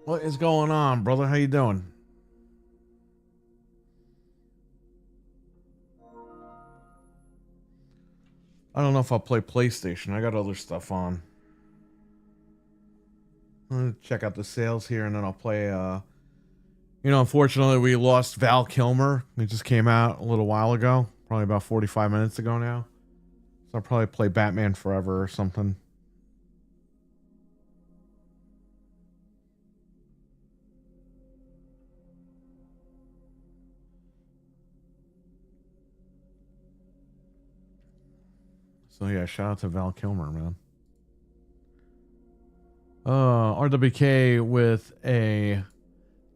What is going on, brother? How you doing? I don't know if I'll play PlayStation. I got other stuff on. I'm gonna check out the sales here, and then I'll play. Unfortunately, we lost Val Kilmer. He just came out a little while ago, probably about 45 minutes ago now. So I'll probably play Batman Forever or something. So yeah, shout out to Val Kilmer, man. RWK with a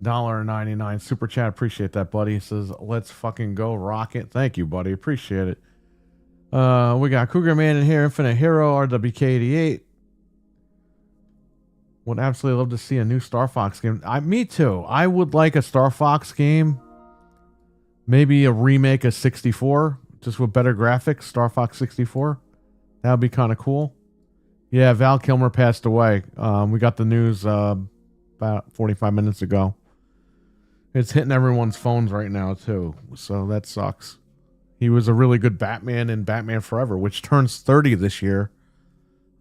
$1.99 super chat. Appreciate that, buddy. He says, let's fucking go rocket. Thank you, buddy. Appreciate it. We got Cougar Man in here, Infinite Hero, RWK88. Would absolutely love to see a new Star Fox game. Me too. I would like a Star Fox game. Maybe a remake of 64, just with better graphics. Star Fox 64. That would be kind of cool. Yeah, Val Kilmer passed away. We got the news about 45 minutes ago. It's hitting everyone's phones right now, too. So that sucks. He was a really good Batman in Batman Forever, which turns 30 this year.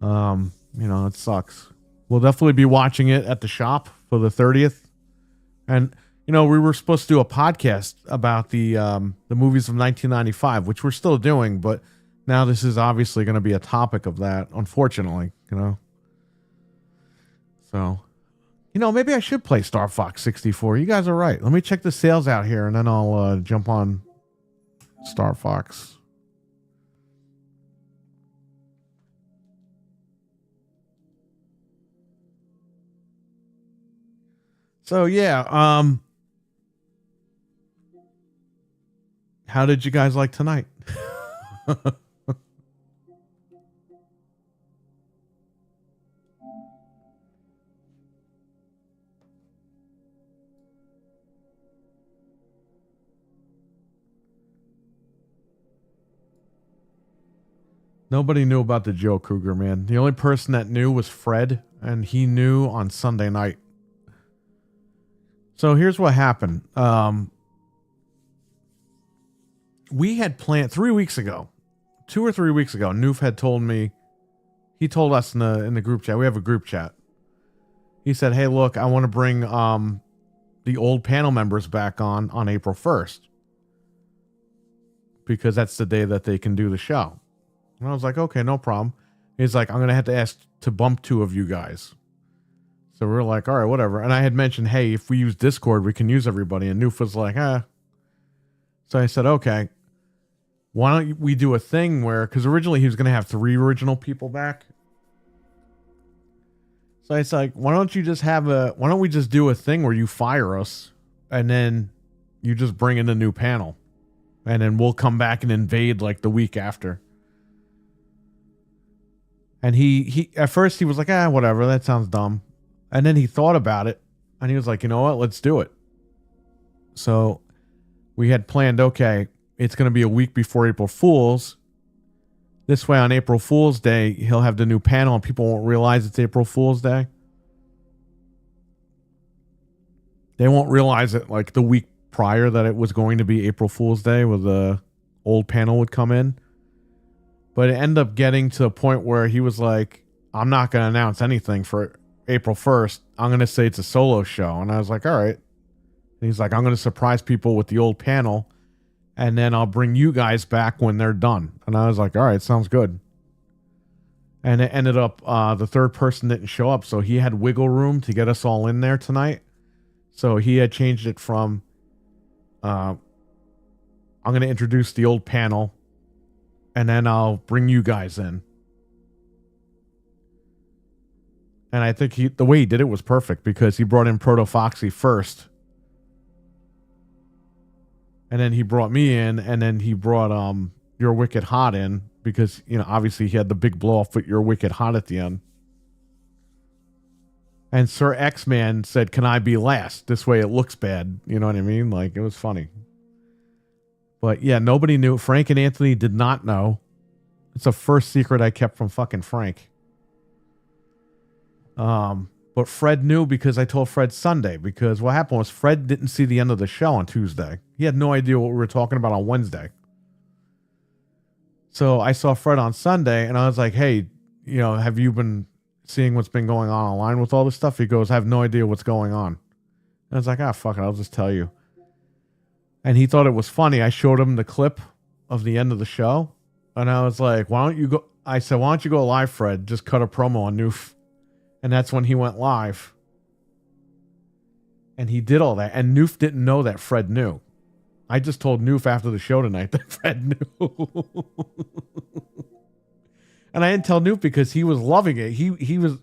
It sucks. We'll definitely be watching it at the shop for the 30th. And, we were supposed to do a podcast about the movies of 1995, which we're still doing, but now this is obviously going to be a topic of that, unfortunately, So, maybe I should play Star Fox 64. You guys are right. Let me check the sales out here, and then I'll jump on Star Fox. So yeah, how did you guys like tonight? Nobody knew about the Joe Cougar, man. The only person that knew was Fred, and he knew on Sunday night. So here's what happened. We had planned 3 weeks ago, 2 or 3 weeks ago. Noof had told me, he told us in the group chat. We have a group chat. He said, "Hey, look, I want to bring the old panel members back on April 1st because that's the day that they can do the show." And I was like, "Okay, no problem." He's like, "I'm gonna have to ask to bump 2 of you guys." So we are like, "All right, whatever." And I had mentioned, "Hey, if we use Discord, we can use everybody." And Noof was like, "Ah." So I said, "Okay, why don't we do a thing where," because originally he was going to have 3 original people back. So it's like, why don't we just do a thing where you fire us and then you just bring in a new panel and then we'll come back and invade like the week after. And he at first he was like, whatever, that sounds dumb. And then he thought about it and he was like, you know what, let's do it. So we had planned, okay, it's going to be a week before April Fool's. This way on April Fool's Day, he'll have the new panel and people won't realize it's April Fool's Day. They won't realize it like the week prior that it was going to be April Fool's Day where the old panel would come in. But it ended up getting to a point where he was like, I'm not going to announce anything for April 1st. I'm going to say it's a solo show. And I was like, all right. And he's like, I'm going to surprise people with the old panel. And then I'll bring you guys back when they're done. And I was like, all right, sounds good. And it ended up the third person didn't show up. So he had wiggle room to get us all in there tonight. So he had changed it from I'm going to introduce the old panel. And then I'll bring you guys in. And I think the way he did it was perfect because he brought in Proto Foxy first. And then he brought me in, and then he brought Your Wicked Hot in because, obviously he had the big blow off with Your Wicked Hot at the end. And Sir X-Man said, "Can I be last? This way it looks bad." You know what I mean? Like, it was funny. But yeah, nobody knew. Frank and Anthony did not know. It's a first secret I kept from fucking Frank. But But Fred knew because I told Fred Sunday, because what happened was Fred didn't see the end of the show on Tuesday. He had no idea what we were talking about on Wednesday. So I saw Fred on Sunday and I was like, hey, have you been seeing what's been going on online with all this stuff? He goes, I have no idea what's going on. And I was like, fuck it, I'll just tell you. And he thought it was funny. I showed him the clip of the end of the show. And I was like, why don't you go live, Fred? Just cut a promo on Noof. And that's when he went live. And he did all that. And Noof didn't know that Fred knew. I just told Noof after the show tonight that Fred knew. And I didn't tell Noof because he was loving it. He was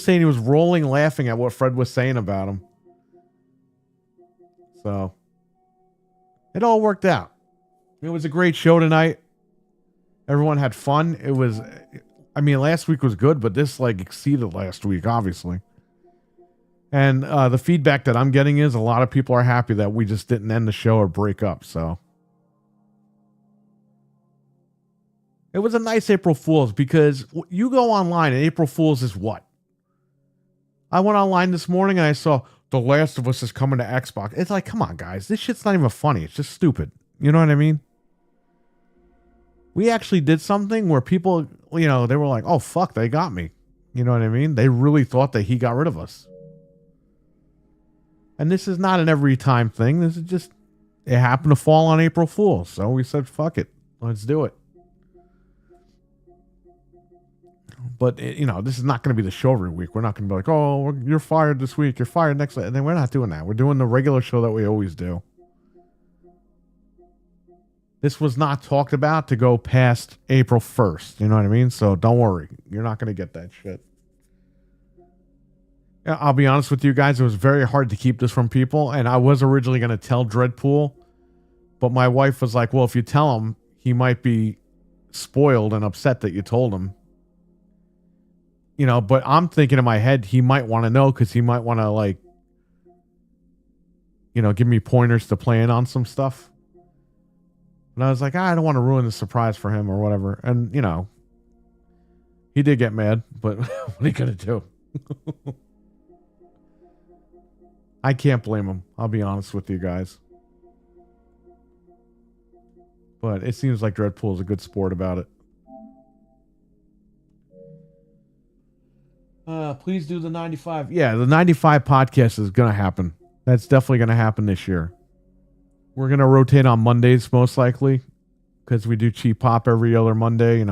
saying he was rolling laughing at what Fred was saying about him. So it all worked out. It was a great show tonight. Everyone had fun. Last week was good, but this exceeded last week, obviously. And the feedback that I'm getting is a lot of people are happy that we just didn't end the show or break up. So it was a nice April Fool's, because you go online and April Fool's is what? I went online this morning and I saw The Last of Us is coming to Xbox. It's like, come on, guys. This shit's not even funny. It's just stupid. You know what I mean? We actually did something where people, they were like, oh, fuck, they got me. You know what I mean? They really thought that he got rid of us. And this is not an every time thing. This is just, it happened to fall on April Fool's. So we said, fuck it. Let's do it. But, this is not going to be the show every week. We're not going to be like, oh, you're fired this week. You're fired next week. And then we're not doing that. We're doing the regular show that we always do. This was not talked about to go past April 1st. You know what I mean? So don't worry. You're not going to get that shit. I'll be honest with you guys. It was very hard to keep this from people. And I was originally going to tell Dreadpool. But my wife was like, well, if you tell him, he might be spoiled and upset that you told him. But I'm thinking in my head, he might want to know because he might want to give me pointers to play in on some stuff. And I was like, I don't want to ruin the surprise for him or whatever. And, he did get mad, but what are you going to do? I can't blame him. I'll be honest with you guys. But it seems like Dreadpool is a good sport about it. Please do the 95. Yeah, the 95 podcast is going to happen. That's definitely going to happen this year. We're going to rotate on Mondays, most likely, because we do Cheap Pop every other Monday,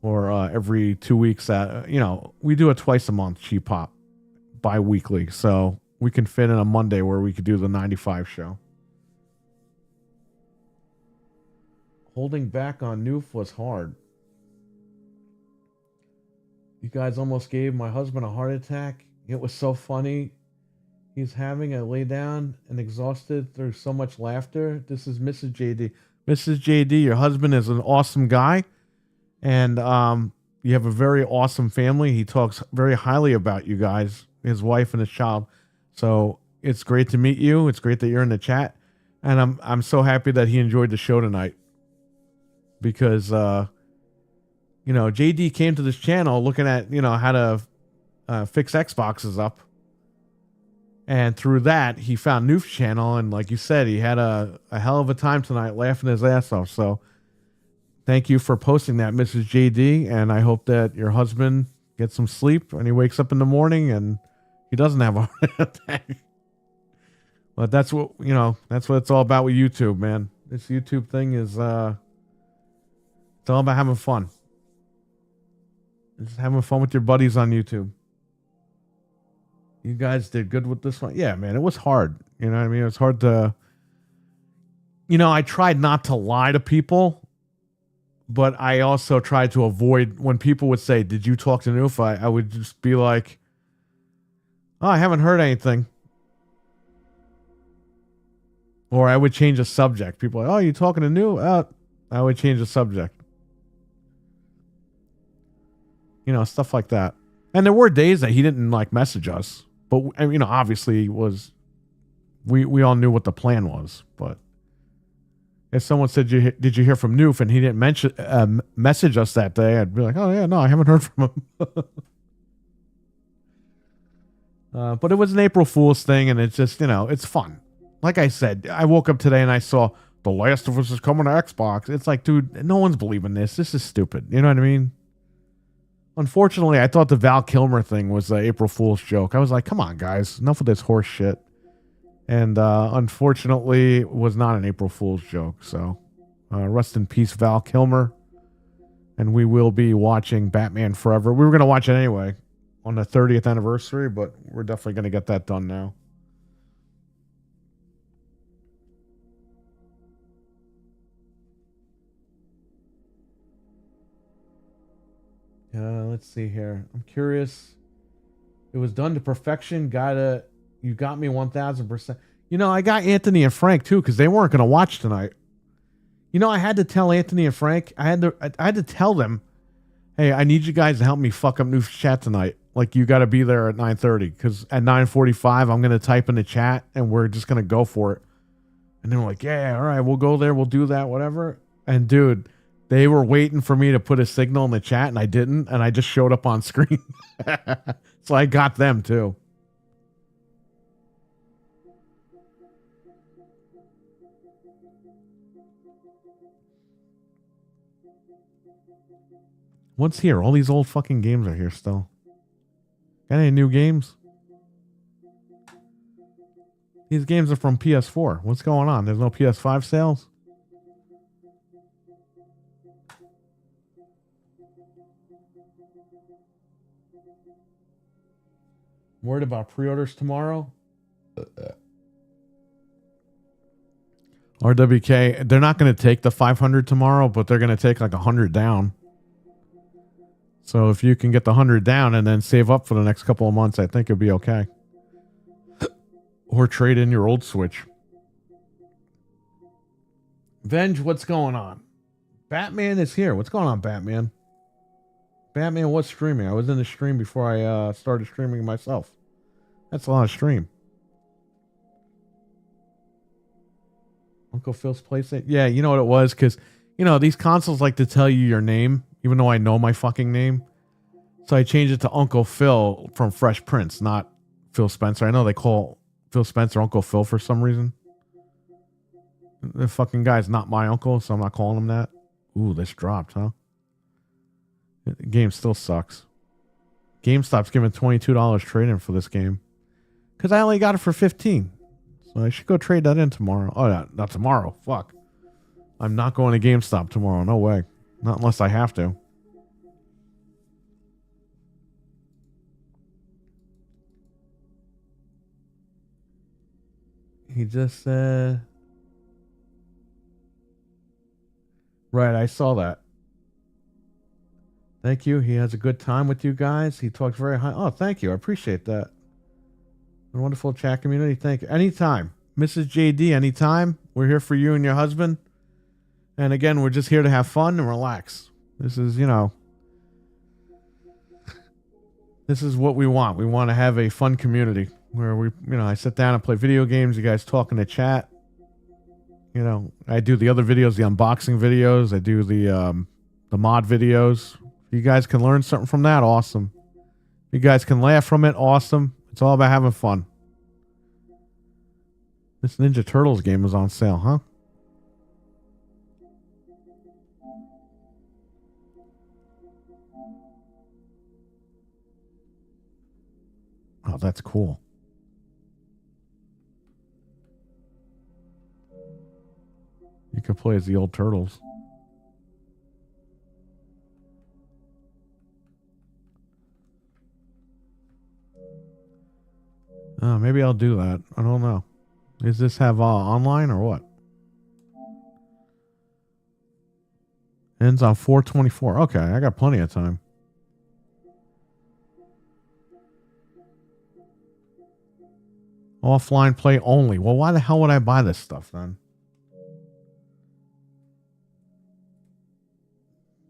or every 2 weeks. We do it twice a month, Cheap Pop, bi-weekly. So we can fit in a Monday where we could do the 95 show. Holding back on Noof was hard. You guys almost gave my husband a heart attack. It was so funny. He's having a lay down and exhausted through so much laughter. This is Mrs. JD. Mrs. JD, your husband is an awesome guy. And you have a very awesome family. He talks very highly about you guys, his wife and his child. So it's great to meet you. It's great that you're in the chat. And I'm so happy that he enjoyed the show tonight. Because, JD came to this channel looking at, how to fix Xboxes up. And through that, he found Noof's channel. And like you said, he had a hell of a time tonight laughing his ass off. So thank you for posting that, Mrs. JD. And I hope that your husband gets some sleep and he wakes up in the morning and he doesn't have a heart attack. But that's what, that's what it's all about with YouTube, man. This YouTube thing is, it's all about having fun. Just having fun with your buddies on YouTube. You guys did good with this one. Yeah, man, it was hard. You know what I mean? It was hard to, I tried not to lie to people, but I also tried to avoid when people would say, did you talk to Noof? I would just be like, oh, I haven't heard anything. Or I would change a subject. People are like, oh, you talking to Noof? I would change the subject. Stuff like that. And there were days that he didn't message us. But, obviously was, we all knew what the plan was. But if someone said, did you hear from Noof? And he didn't message us that day, I'd be like, oh, yeah, no, I haven't heard from him. But it was an April Fool's thing, and it's just, it's fun. Like I said, I woke up today and I saw The Last of Us is coming to Xbox. It's like, dude, no one's believing this. This is stupid. You know what I mean? Unfortunately, I thought the Val Kilmer thing was an April Fool's joke. I was like, come on, guys, enough of this horse shit. And unfortunately, it was not an April Fool's joke. So rest in peace, Val Kilmer. And we will be watching Batman Forever. We were going to watch it anyway on the 30th anniversary, but we're definitely going to get that done now. Let's see here. I'm curious. It was done to perfection. You got me 1000%. I got Anthony and Frank too because they weren't going to watch tonight. I had to tell Anthony and Frank. I had to tell them, hey, I need you guys to help me fuck up new chat tonight. Like, you got to be there at 9:30 because at 9:45 I'm going to type in the chat and we're just going to go for it. And they were like, yeah, all right, we'll go there, we'll do that, whatever. And dude, they were waiting for me to put a signal in the chat and I didn't, and I just showed up on screen. So I got them too. What's here? All these old fucking games are here still. Got any new games? These games are from PS4. What's going on? There's no PS5 sales? Worried about pre-orders tomorrow? RWK, they're not going to take the 500 tomorrow, but they're going to take like 100 down. So if you can get the 100 down and then save up for the next couple of months, I think it'll be okay. Or trade in your old Switch. Venge, what's going on? Batman is here. What's going on, Batman? Batman was streaming. I was in the stream before I started streaming myself. That's a lot of stream. Uncle Phil's PlayStation? Yeah, you know what it was? Because, these consoles like to tell you your name, even though I know my fucking name. So I changed it to Uncle Phil from Fresh Prince, not Phil Spencer. I know they call Phil Spencer Uncle Phil for some reason. The fucking guy's not my uncle, so I'm not calling him that. Ooh, this dropped, huh? The game still sucks. GameStop's giving $22 trade-in for this game. Because I only got it for $15. So I should go trade that in tomorrow. Oh, not tomorrow. Fuck. I'm not going to GameStop tomorrow. No way. Not unless I have to. He just said... Right, I saw that. Thank you. He has a good time with you guys. He talks very high. Oh, thank you. I appreciate that. A wonderful chat community. Thank you. Anytime. Mrs. JD, anytime. We're here for you and your husband. And again, we're just here to have fun and relax. This is, this is what we want. We want to have a fun community where I sit down and play video games. You guys talk in the chat. I do the other videos, the unboxing videos. I do the mod videos. If you guys can learn something from that, awesome. If you guys can laugh from it, awesome. It's all about having fun. This Ninja Turtles game is on sale, huh? Oh, that's cool. You can play as the old Turtles. Oh, maybe I'll do that. I don't know. Does this have online or what? Ends on 4/24. Okay, I got plenty of time. Offline play only. Well, why the hell would I buy this stuff then?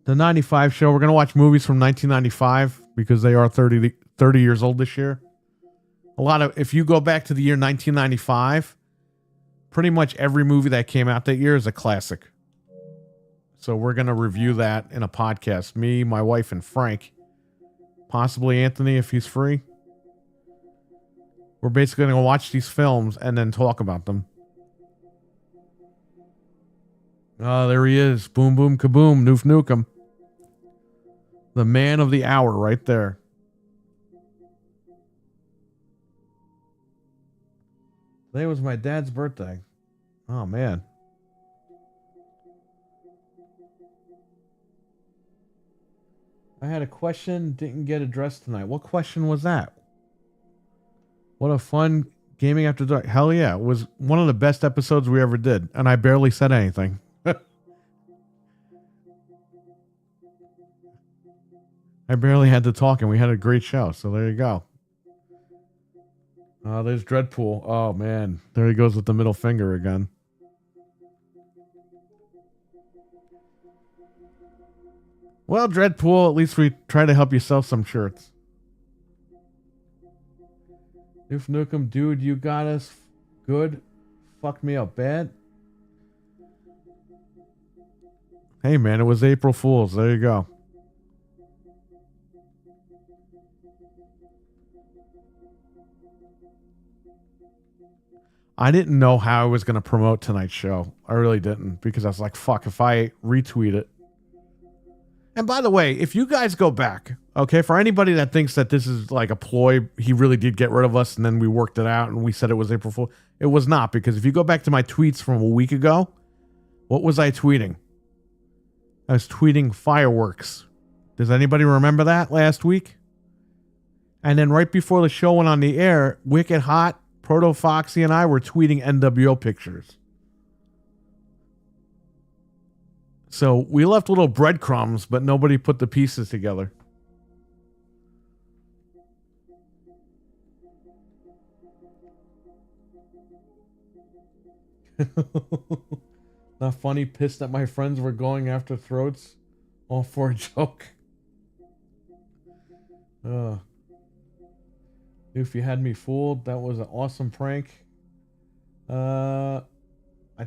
The 95 show. We're going to watch movies from 1995 because they are 30 years old this year. If you go back to the year 1995, pretty much every movie that came out that year is a classic. So we're going to review that in a podcast. Me, my wife, and Frank. Possibly Anthony if he's free. We're basically going to watch these films and then talk about them. Oh, there he is. Boom, boom, kaboom. Noof Nukem. The man of the hour right there. Today was my dad's birthday. Oh, man. I had a question, didn't get addressed tonight. What question was that? What a fun gaming after dark. Hell yeah. It was one of the best episodes we ever did. And I barely said anything. I barely had to talk and we had a great show. So there you go. There's Dreadpool. Oh man. There he goes with the middle finger again. Well, Dreadpool, at least we try to help you sell some shirts. Noof Nukem, dude, you got us good. Fucked me up bad. Hey, man, it was April Fool's. There you go. I didn't know how I was going to promote tonight's show. I really didn't, because I was like, fuck, if I retweet it. And by the way, if you guys go back, okay, for anybody that thinks that this is like a ploy, he really did get rid of us and then we worked it out and we said it was April Fool. It was not, because if you go back to my tweets from a week ago, what was I tweeting? I was tweeting fireworks. Does anybody remember that last week? And then right before the show went on the air, Wicked Hot, Proto Foxy, and I were tweeting NWO pictures. So we left little breadcrumbs, but nobody put the pieces together. Not funny, pissed that my friends were going after throats, all for a joke. If you had me fooled, that was an awesome prank. I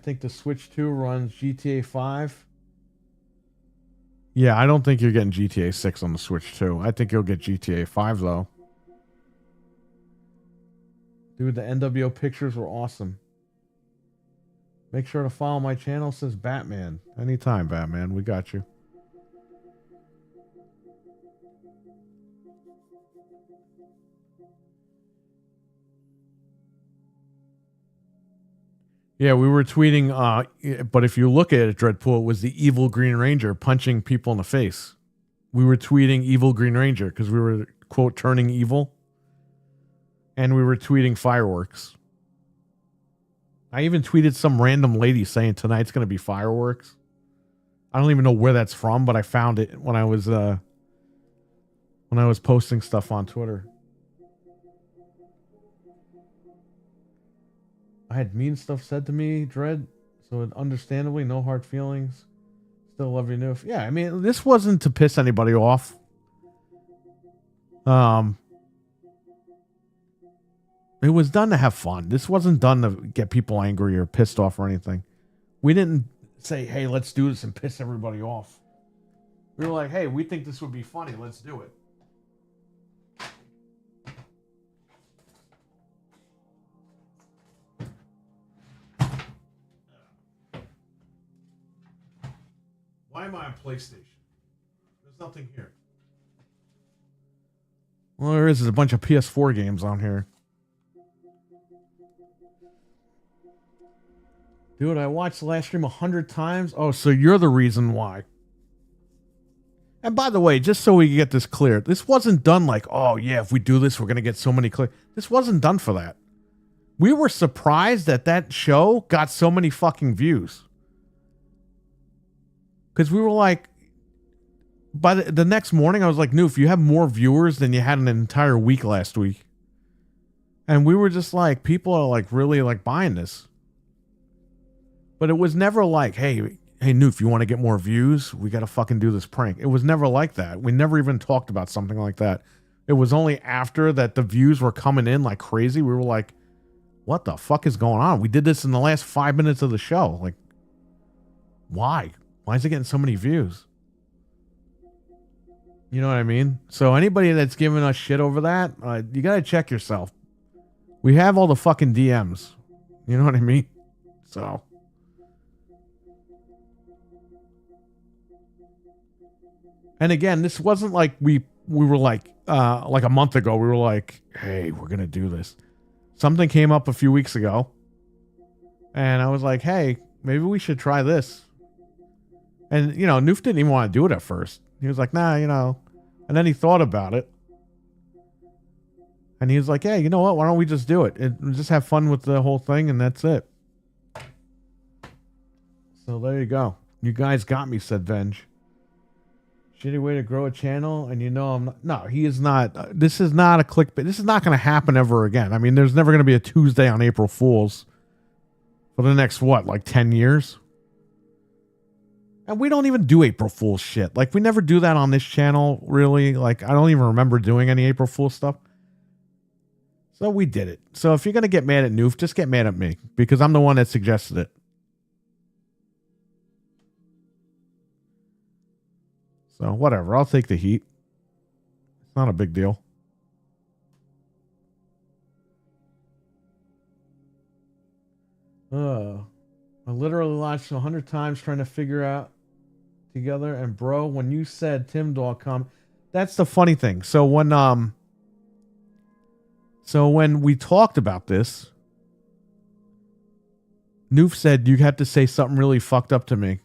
think the Switch 2 runs GTA 5. Yeah, I don't think you're getting GTA 6 on the Switch 2. I think you'll get GTA 5, though. Dude, the NWO pictures were awesome. Make sure to follow my channel, says Batman. Anytime, Batman. We got you. Yeah, we were tweeting, but if you look at it, Dreadpool, it was the evil Green Ranger punching people in the face. We were tweeting evil Green Ranger because we were, quote, turning evil. And we were tweeting fireworks. I even tweeted some random lady saying tonight's going to be fireworks. I don't even know where that's from, but I found it when I was posting stuff on Twitter. I had mean stuff said to me, Dread, so understandably, no hard feelings. Still love you, Noof. Yeah, I mean, this wasn't to piss anybody off. It was done to have fun. This wasn't done to get people angry or pissed off or anything. We didn't say, hey, let's do this and piss everybody off. We were like, hey, we think this would be funny. Let's do it. Why am I on PlayStation? There's nothing here. Well, there is. There's a bunch of PS4 games on here. Dude, I watched the last stream 100 times. Oh, so you're the reason why. And by the way, just so we get this clear, this wasn't done like, oh yeah, if we do this, we're going to get so many clicks. This wasn't done for that. We were surprised that that show got so many fucking views. Because we were like, by the next morning, I was like, Noof, you have more viewers than you had an entire week last week. And we were just like, people are like really like buying this. But it was never like, hey, Noof, you want to get more views? We got to fucking do this prank. It was never like that. We never even talked about something like that. It was only after that the views were coming in like crazy. We were like, what the fuck is going on? We did this in the last 5 minutes of the show. Like, why? Why is it getting so many views? You know what I mean? So anybody that's giving us shit over that, you got to check yourself. We have all the fucking DMs. You know what I mean? So. And again, this wasn't like we were like a month ago, we were like, hey, we're going to do this. Something came up a few weeks ago. And I was like, hey, maybe we should try this. And, you know, Noof didn't even want to do it at first. He was like, nah, you know. And then he thought about it. And he was like, hey, you know what? Why don't we just do it? And just have fun with the whole thing, and that's it. So there you go. You guys got me, said Venge. Shitty way to grow a channel, and you know I'm not. No, he is not. This is not a clickbait. This is not going to happen ever again. I mean, there's never going to be a Tuesday on April Fool's for the next, what, like 10 years? And we don't even do April Fool's shit. Like, we never do that on this channel, really. Like, I don't even remember doing any April Fool's stuff. So we did it. So if you're going to get mad at Noof, just get mad at me, because I'm the one that suggested it. So whatever, I'll take the heat. It's not a big deal. I literally watched 100 times trying to figure out together. And bro, when you said Tim Dog come, that's the funny thing. So when we talked about this, Noof said you had to say something really fucked up to me.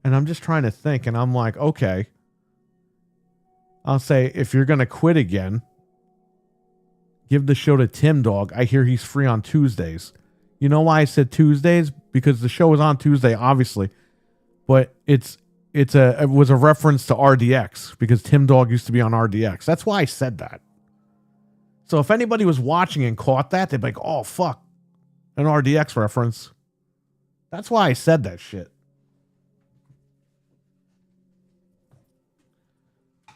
And I'm just trying to think, and I'm like, okay. I'll say, if you're going to quit again, give the show to Tim Dog. I hear he's free on Tuesdays. You know why I said Tuesdays? Because the show is on Tuesday, obviously. But it was a reference to RDX, because Tim Dog used to be on RDX. That's why I said that. So if anybody was watching and caught that, they'd be like, oh, fuck. An RDX reference. That's why I said that shit.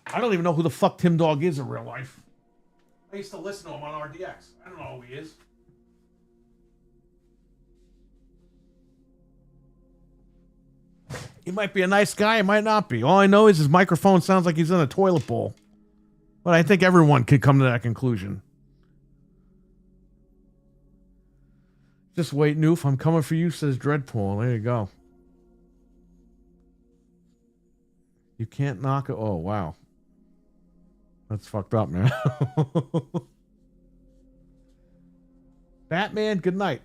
I don't even know who the fuck Tim Dog is in real life. I used to listen to him on RDX. I don't know who he is. He might be a nice guy. He might not be. All I know is his microphone sounds like he's in a toilet bowl. But I think everyone could come to that conclusion. Just wait, Noof. I'm coming for you, says Dreadpool. There you go. You can't knock it. Oh, wow. That's fucked up, man. Batman, good night.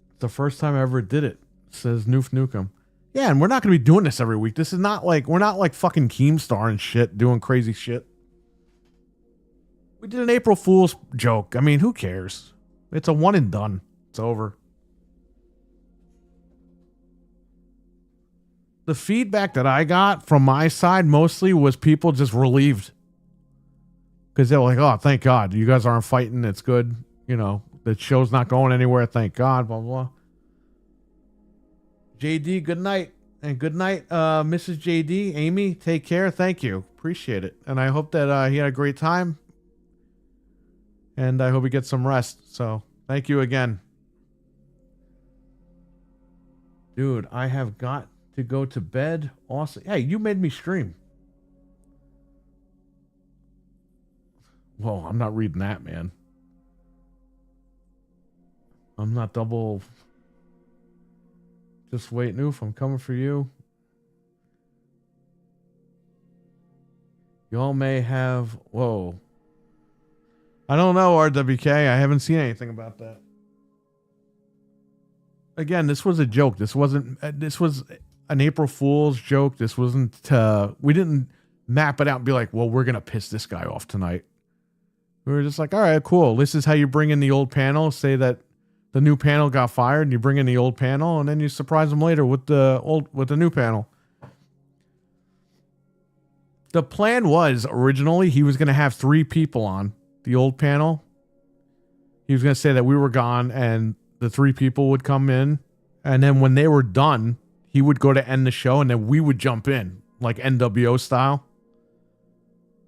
It's the first time I ever did it, says Noof Nukem. Yeah, and we're not going to be doing this every week. This is not like, we're not like fucking Keemstar and shit, doing crazy shit. We did an April Fool's joke. I mean, who cares? It's a one and done. It's over. The feedback that I got from my side mostly was people just relieved. Because they were like, oh, thank God. You guys aren't fighting. It's good. You know, the show's not going anywhere. Thank God. Blah, blah, blah. JD, good night. And good night, Mrs. JD. Amy, take care. Thank you. Appreciate it. And I hope that he had a great time. And I hope he gets some rest. So, thank you again. Dude, I have got to go to bed. Awesome. Hey, you made me stream. Whoa, I'm not reading that, man. I'm not double. Just wait, Noof. I'm coming for you. Y'all may have. Whoa. I don't know, RWK. I haven't seen anything about that. Again, this was a joke. This wasn't. This was an April Fool's joke. This wasn't. We didn't map it out and be like, well, we're going to piss this guy off tonight. We were just like, all right, cool. This is how you bring in the old panel. Say that the new panel got fired, and you bring in the old panel, and then you surprise them later with the new panel. The plan was originally he was going to have 3 people on the old panel. He was going to say that we were gone, and the 3 people would come in, and then when they were done, he would go to end the show, and then we would jump in, like NWO style.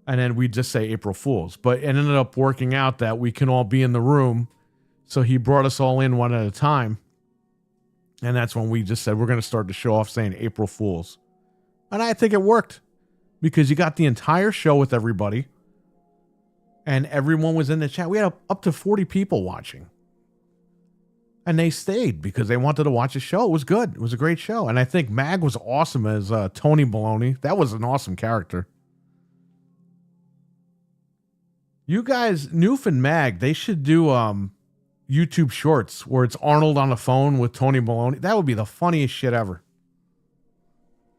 And then we'd just say April Fool's. But it ended up working out that we can all be in the room. So he brought us all in one at a time. And that's when we just said, we're going to start the show off saying April Fool's. And I think it worked. Because you got the entire show with everybody. And everyone was in the chat. We had up to 40 people watching. And they stayed because they wanted to watch the show. It was good. It was a great show. And I think Mag was awesome as Tony Baloney. That was an awesome character. You guys, Noof and Mag, they should do YouTube shorts where it's Arnold on the phone with Tony Baloney. That would be the funniest shit ever.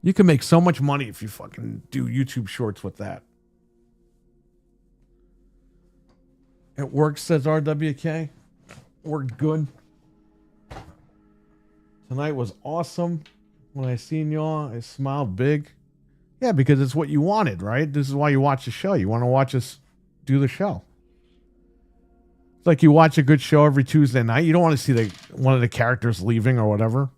You can make so much money if you fucking do YouTube shorts with that. It works, says RWK. Worked good. Tonight was awesome. When I seen y'all, I smiled big. Yeah, because it's what you wanted, right? This is why you watch the show. You want to watch us do the show. It's like you watch a good show every Tuesday night. You don't want to see one of the characters leaving or whatever.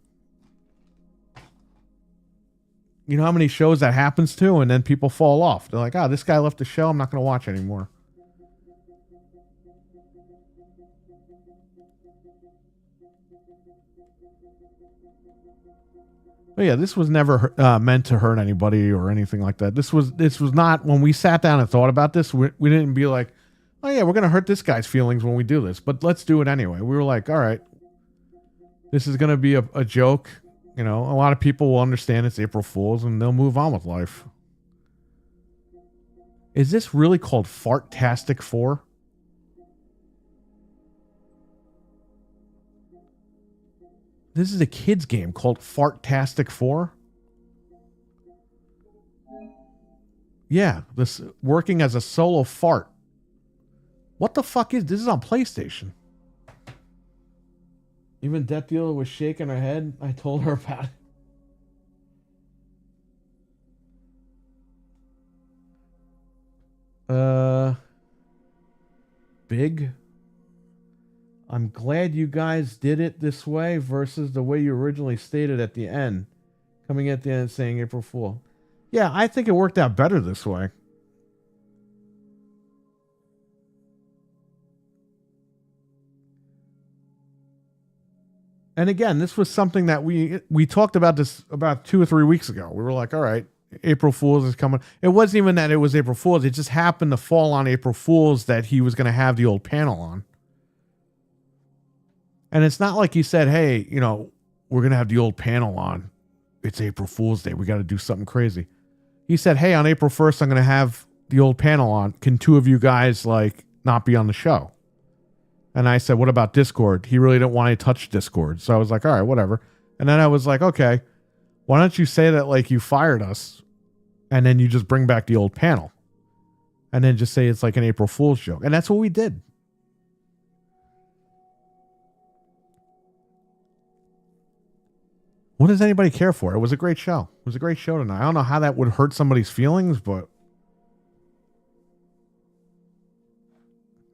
You know how many shows that happens to, and then people fall off. They're like, this guy left the show. I'm not going to watch anymore. But yeah, this was never meant to hurt anybody or anything like that. This was not, when we sat down and thought about this, we didn't be like, oh yeah, we're going to hurt this guy's feelings when we do this, but let's do it anyway. We were like, all right, this is going to be a joke. You know, a lot of people will understand it's April Fool's and they'll move on with life. Is this really called Fartastic 4? This is a kid's game called Fartastic 4. Yeah, this working as a solo fart. What the fuck is this? Is on PlayStation. Even Death Dealer was shaking her head. I told her about it. Big. I'm glad you guys did it this way versus the way you originally stated at the end. Coming at the end and saying April Fool. Yeah, I think it worked out better this way. And again, this was something that we talked about this about 2 or 3 weeks ago. We were like, all right, April Fool's is coming. It wasn't even that it was April Fool's. It just happened to fall on April Fool's that he was going to have the old panel on. And it's not like he said, hey, you know, we're going to have the old panel on. It's April Fool's Day. We got to do something crazy. He said, hey, on April 1st, I'm going to have the old panel on. Can 2 of you guys, like, not be on the show? And I said, what about Discord? He really didn't want to touch Discord. So I was like, all right, whatever. And then I was like, okay, why don't you say that, like, you fired us and then you just bring back the old panel and then just say it's like an April Fool's joke. And that's what we did. What does anybody care for? It was a great show. It was a great show tonight. I don't know how that would hurt somebody's feelings, but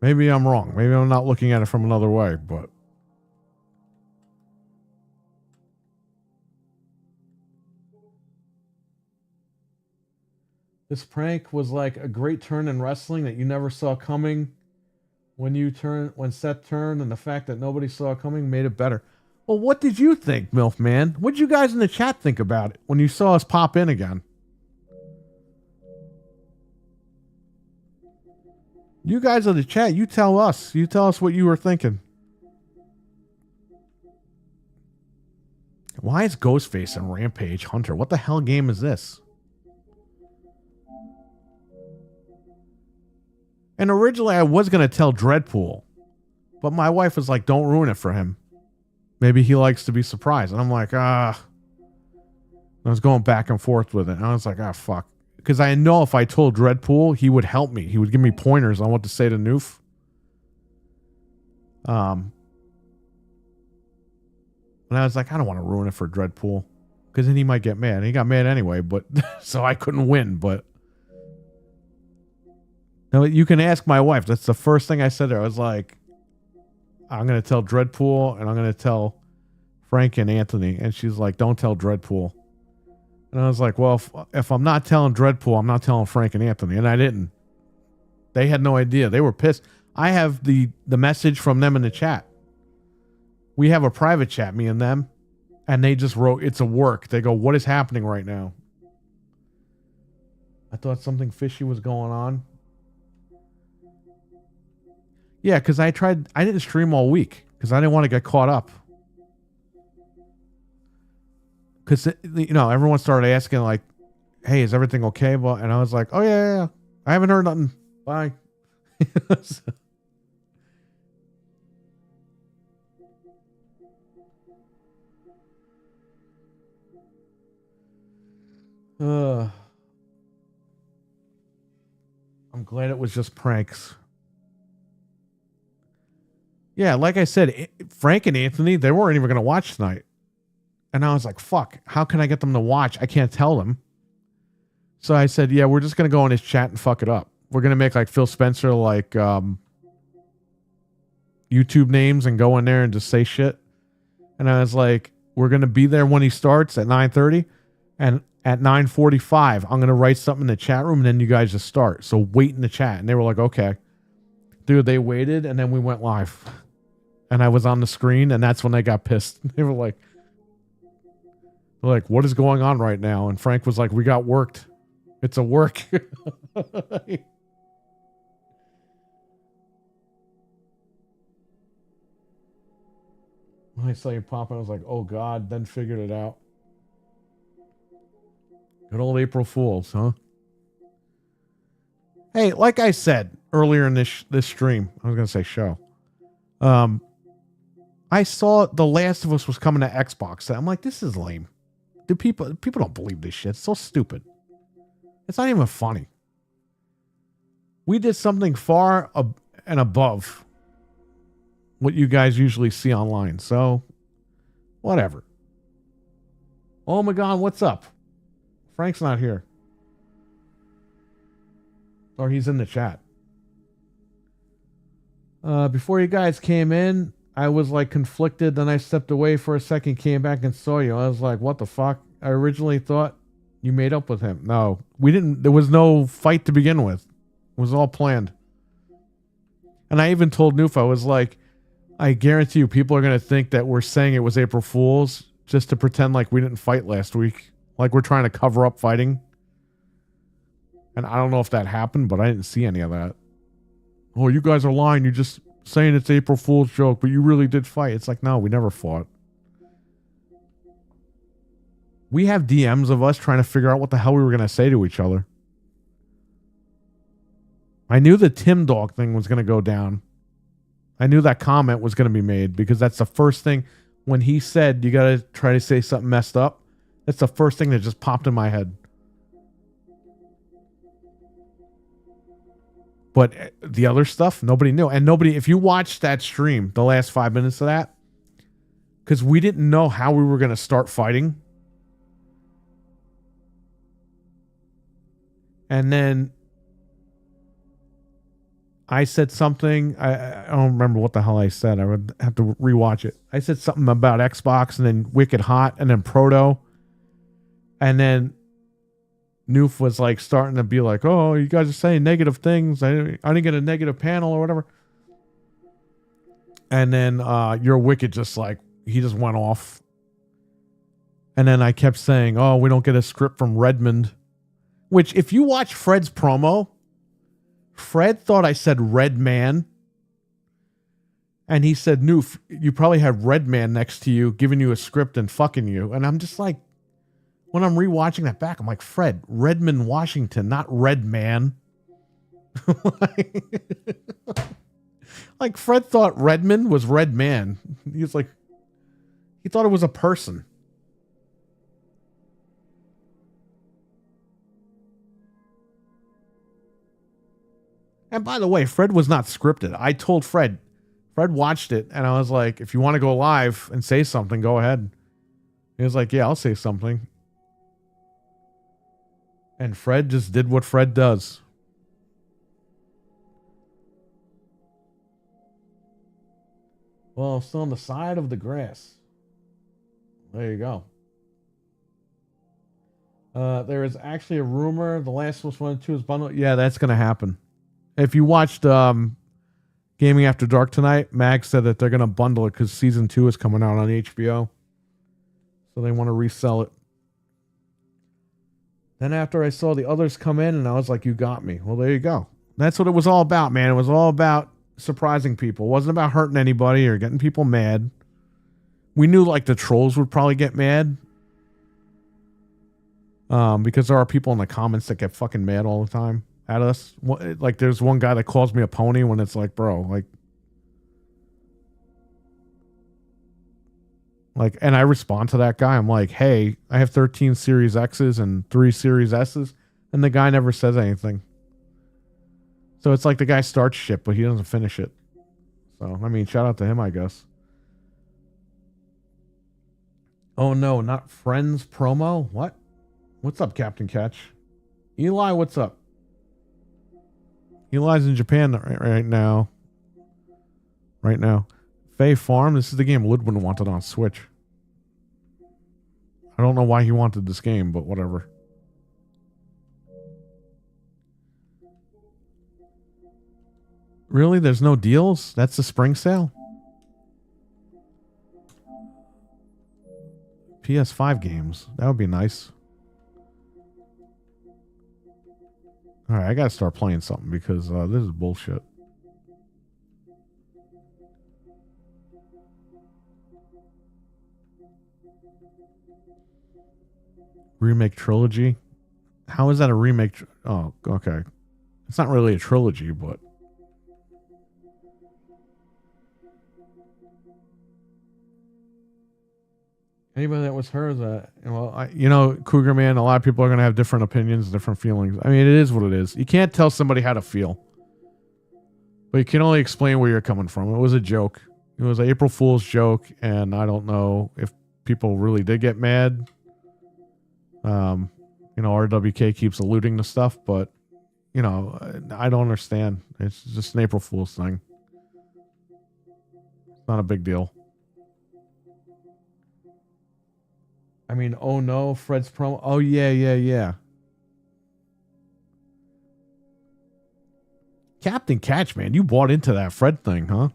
maybe I'm wrong. Maybe I'm not looking at it from another way, but this prank was like a great turn in wrestling that you never saw coming. When Seth turned, and the fact that nobody saw it coming made it better. Well, what did you think, MILF Man? What did you guys in the chat think about it when you saw us pop in again? You guys in the chat, you tell us. You tell us what you were thinking. Why is Ghostface and Rampage Hunter? What the hell game is this? And originally I was going to tell Dreadpool, but my wife was like, don't ruin it for him. Maybe he likes to be surprised. And I'm like, I was going back and forth with it. And I was like, fuck. Because I know if I told Dreadpool, he would help me. He would give me pointers on what to say to Noof. And I was like, I don't want to ruin it for Dreadpool. Because then he might get mad. And he got mad anyway, but so I couldn't win. But now you can ask my wife. That's the first thing I said there. I was like, I'm going to tell Dreadpool and I'm going to tell Frank and Anthony. And she's like, don't tell Dreadpool. And I was like, well, if I'm not telling Dreadpool, I'm not telling Frank and Anthony. And I didn't. They had no idea. They were pissed. I have the message from them in the chat. We have a private chat, me and them. And they just wrote, it's a work. They go, what is happening right now? I thought something fishy was going on. Yeah, because I didn't stream all week because I didn't want to get caught up. Because, everyone started asking, like, hey, is everything okay? Well, and I was like, oh, yeah. I haven't heard nothing. Bye. I'm glad it was just pranks. Yeah, like I said, Frank and Anthony, they weren't even going to watch tonight. And I was like, fuck, how can I get them to watch? I can't tell them. So I said, yeah, we're just going to go in his chat and fuck it up. We're going to make like Phil Spencer, like YouTube names and go in there and just say shit. And I was like, we're going to be there when he starts at 9:30. And at 9:45, I'm going to write something in the chat room and then you guys just start. So wait in the chat. And they were like, okay. Dude, they waited and then we went live. And I was on the screen and that's when they got pissed. They were like, what is going on right now? And Frank was like, we got worked. It's a work. When I saw you pop, I was like, oh God, then figured it out. Good old April Fools, huh? Hey, like I said earlier in this stream, I was going to say show. I saw The Last of Us was coming to Xbox. I'm like, this is lame. People don't believe this shit. It's so stupid. It's not even funny. We did something far and above what you guys usually see online. So, whatever. Oh my God, what's up? Frank's not here. Or he's in the chat. Before you guys came in, I was like conflicted. Then I stepped away for a second, came back and saw you. I was like, what the fuck? I originally thought you made up with him. No, we didn't. There was no fight to begin with. It was all planned. And I even told Noof, I was like, I guarantee you people are going to think that we're saying it was April Fool's just to pretend like we didn't fight last week. Like we're trying to cover up fighting. And I don't know if that happened, but I didn't see any of that. Oh, you guys are lying. You're just saying it's April Fool's joke, but you really did fight. It's like, no, we never fought. We have DMs of us trying to figure out what the hell we were going to say to each other. I knew the Tim Dog thing was going to go down. I knew that comment was going to be made because that's the first thing when he said you got to try to say something messed up. That's the first thing that just popped in my head. But the other stuff, nobody knew. And nobody, if you watched that stream, the last 5 minutes of that, because we didn't know how we were going to start fighting. And then I said something. I don't remember what the hell I said. I would have to rewatch it. I said something about Xbox and then Wicked Hot and then Proto. And then Noof was like starting to be like, oh, you guys are saying negative things. I didn't get a negative panel or whatever. And then your Wicked just like, he just went off. And then I kept saying, oh, we don't get a script from Redmond. Which, if you watch Fred's promo, Fred thought I said Red Man. And he said, Noof, you probably have Red Man next to you, giving you a script and fucking you. And I'm just like, when I'm rewatching that back, I'm like, Fred, Redmond, Washington, not Red Man. Like Fred thought Redmond was Red Man. He was like, he thought it was a person. And by the way, Fred was not scripted. I told Fred watched it, and I was like, if you want to go live and say something, go ahead. He was like, yeah, I'll say something. And Fred just did what Fred does. Well, still on the side of the grass. There you go. There is actually a rumor The Last of Us 1 and 2 is bundled. Yeah, that's going to happen. If you watched Gaming After Dark tonight, Mag said that they're going to bundle it because season 2 is coming out on HBO. So they want to resell it. Then after I saw the others come in and I was like, you got me. Well, there you go. That's what it was all about, man. It was all about surprising people. It wasn't about hurting anybody or getting people mad. We knew like the trolls would probably get mad. Because there are people in the comments that get fucking mad all the time at us. Like there's one guy that calls me a pony when it's like, bro, like, and I respond to that guy. I'm like, hey, I have 13 Series X's and 3 Series S's. And the guy never says anything. So it's like the guy starts shit, but he doesn't finish it. So, I mean, shout out to him, I guess. Oh no, not Friends promo? What? What's up, Captain Catch? Eli, what's up? Eli's in Japan right now. Right now. Fae Farm, this is the game Ludwin wanted on Switch. I don't know why he wanted this game, but whatever. Really? There's no deals? That's the spring sale? PS5 games. That would be nice. Alright, I gotta start playing something because this is bullshit. Remake trilogy? How is that a remake? Oh, okay. It's not really a trilogy, but... Anybody that was her, Cougar Man, a lot of people are going to have different opinions, different feelings. I mean, it is what it is. You can't tell somebody how to feel. But you can only explain where you're coming from. It was a joke. It was an April Fool's joke, and I don't know if people really did get mad. RWK keeps alluding to stuff, but, I don't understand. It's just an April Fool's thing. It's not a big deal. I mean, oh no, Fred's promo. Oh, yeah. Captain Catch, man, you bought into that Fred thing, huh?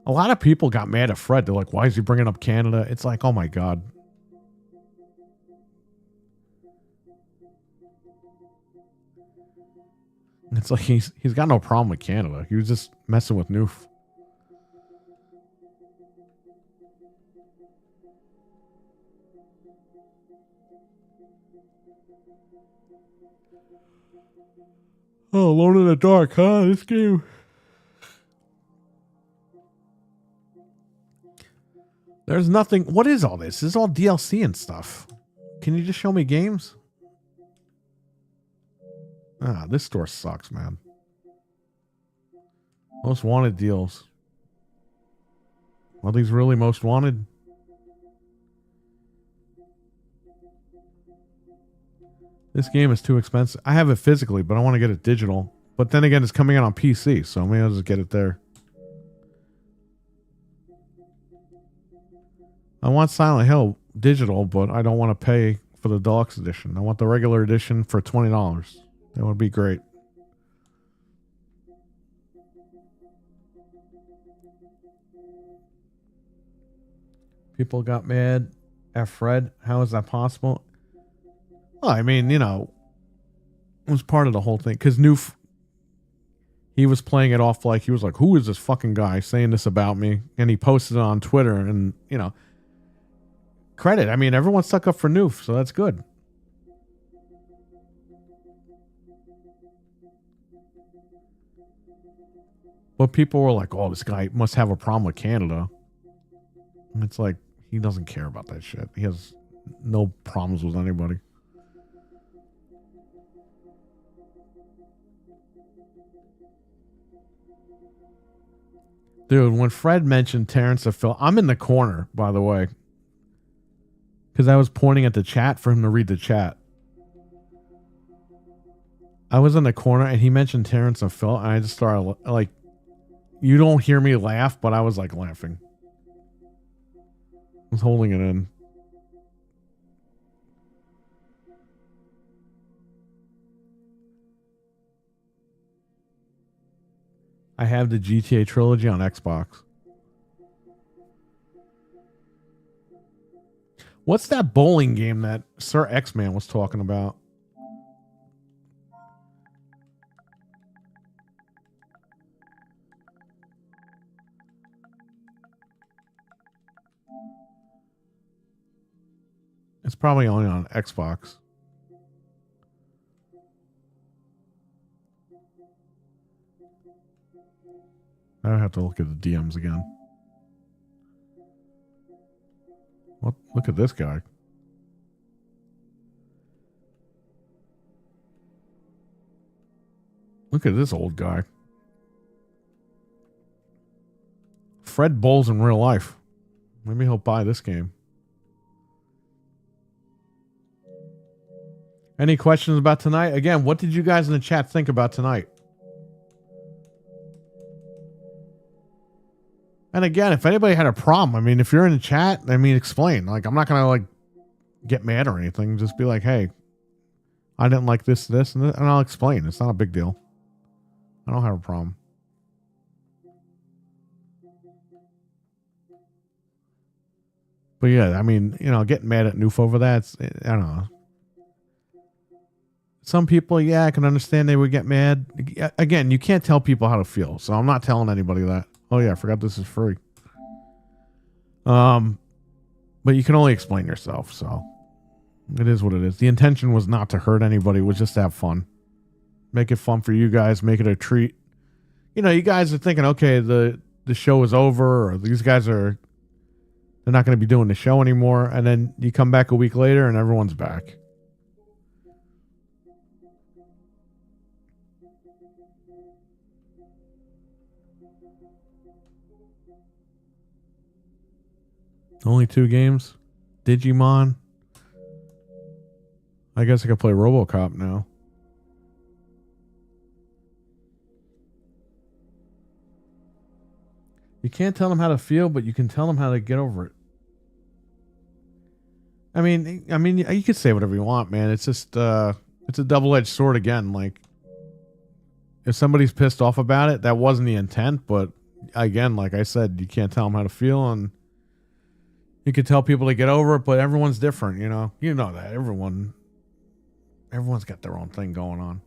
A lot of people got mad at Fred. They're like, why is he bringing up Canada? It's like, oh my God. It's like he's got no problem with Canada. He was just messing with Noof. Oh, Alone in the Dark, huh? This game. There's nothing. What is all this? This is all DLC and stuff. Can you just show me games? This store sucks, man. Most wanted deals. Are these really most wanted? This game is too expensive. I have it physically, but I want to get it digital. But then again, it's coming out on PC, so maybe I'll just get it there. I want Silent Hill digital, but I don't want to pay for the deluxe edition. I want the regular edition for $20. That would be great. People got mad at Fred. How is that possible? Well, I mean, it was part of the whole thing. Because Noof, he was playing it off like, he was like, who is this fucking guy saying this about me? And he posted it on Twitter and, credit. I mean, everyone stuck up for Noof, so that's good. But people were like, oh, this guy must have a problem with Canada. And it's like, he doesn't care about that shit. He has no problems with anybody. Dude, when Fred mentioned Terrence of Phil, I'm in the corner, by the way. Because I was pointing at the chat for him to read the chat. I was in the corner and he mentioned Terrence of Phil, and I just started, like, you don't hear me laugh, but I was, like, laughing. I was holding it in. I have the GTA trilogy on Xbox. What's that bowling game that Sir X-Man was talking about? It's probably only on Xbox. I have to look at the DMs again. What? Look at this guy. Look at this old guy. Fred Bowles in real life. Maybe he'll buy this game. Any questions about tonight? Again, what did you guys in the chat think about tonight? And again, if anybody had a problem, I mean, if you're in the chat, I mean, explain. Like, I'm not going to, like, get mad or anything. Just be like, hey, I didn't like this, and this, and I'll explain. It's not a big deal. I don't have a problem. But yeah, I mean, you know, getting mad at Noof over that, I don't know. Some people, yeah, I can understand they would get mad. Again, you can't tell people how to feel, so I'm not telling anybody that. Oh yeah, I forgot this is free. But you can only explain yourself, so it is what it is. The intention was not to hurt anybody, it was just to have fun. Make it fun for you guys, make it a treat. You know, you guys are thinking, okay, the show is over, or these guys are, they're not going to be doing the show anymore, and then you come back a week later and everyone's back. Only 2 games? Digimon? I guess I could play RoboCop now. You can't tell them how to feel, but you can tell them how to get over it. I mean, you can say whatever you want, man. It's just, it's a double-edged sword again. Like, if somebody's pissed off about it, that wasn't the intent. But again, like I said, you can't tell them how to feel, and you can tell people to get over it. But everyone's different, you know. You know that everyone's got their own thing going on.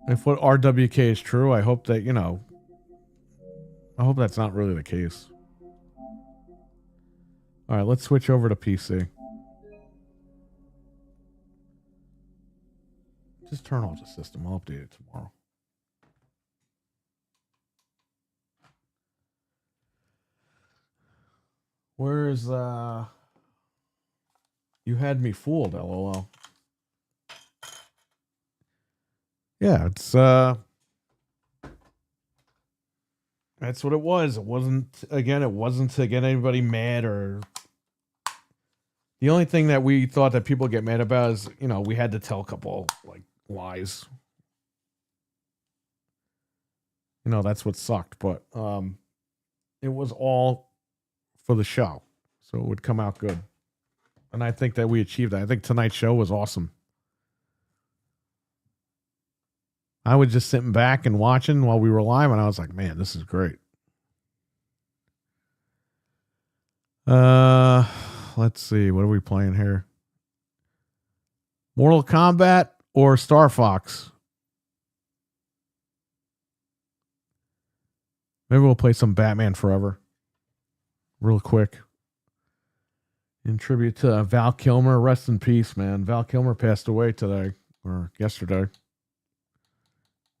If what RWK is true, I hope that, you know, I hope that's not really the case. All right, let's switch over to PC. Just turn off the system. I'll update it tomorrow. Where's you had me fooled, LOL. Yeah, it's that's what it was. It wasn't to get anybody mad, or the only thing that we thought that people get mad about is, you know, we had to tell a couple like lies. You know, that's what sucked, but it was all for the show, so it would come out good. And I think that we achieved that. I think tonight's show was awesome. I was just sitting back and watching while we were live, and I was like, man, this is great. Let's see. What are we playing here? Mortal Kombat or Star Fox? Maybe we'll play some Batman Forever. Real quick. In tribute to Val Kilmer. Rest in peace, man. Val Kilmer passed away today, or yesterday.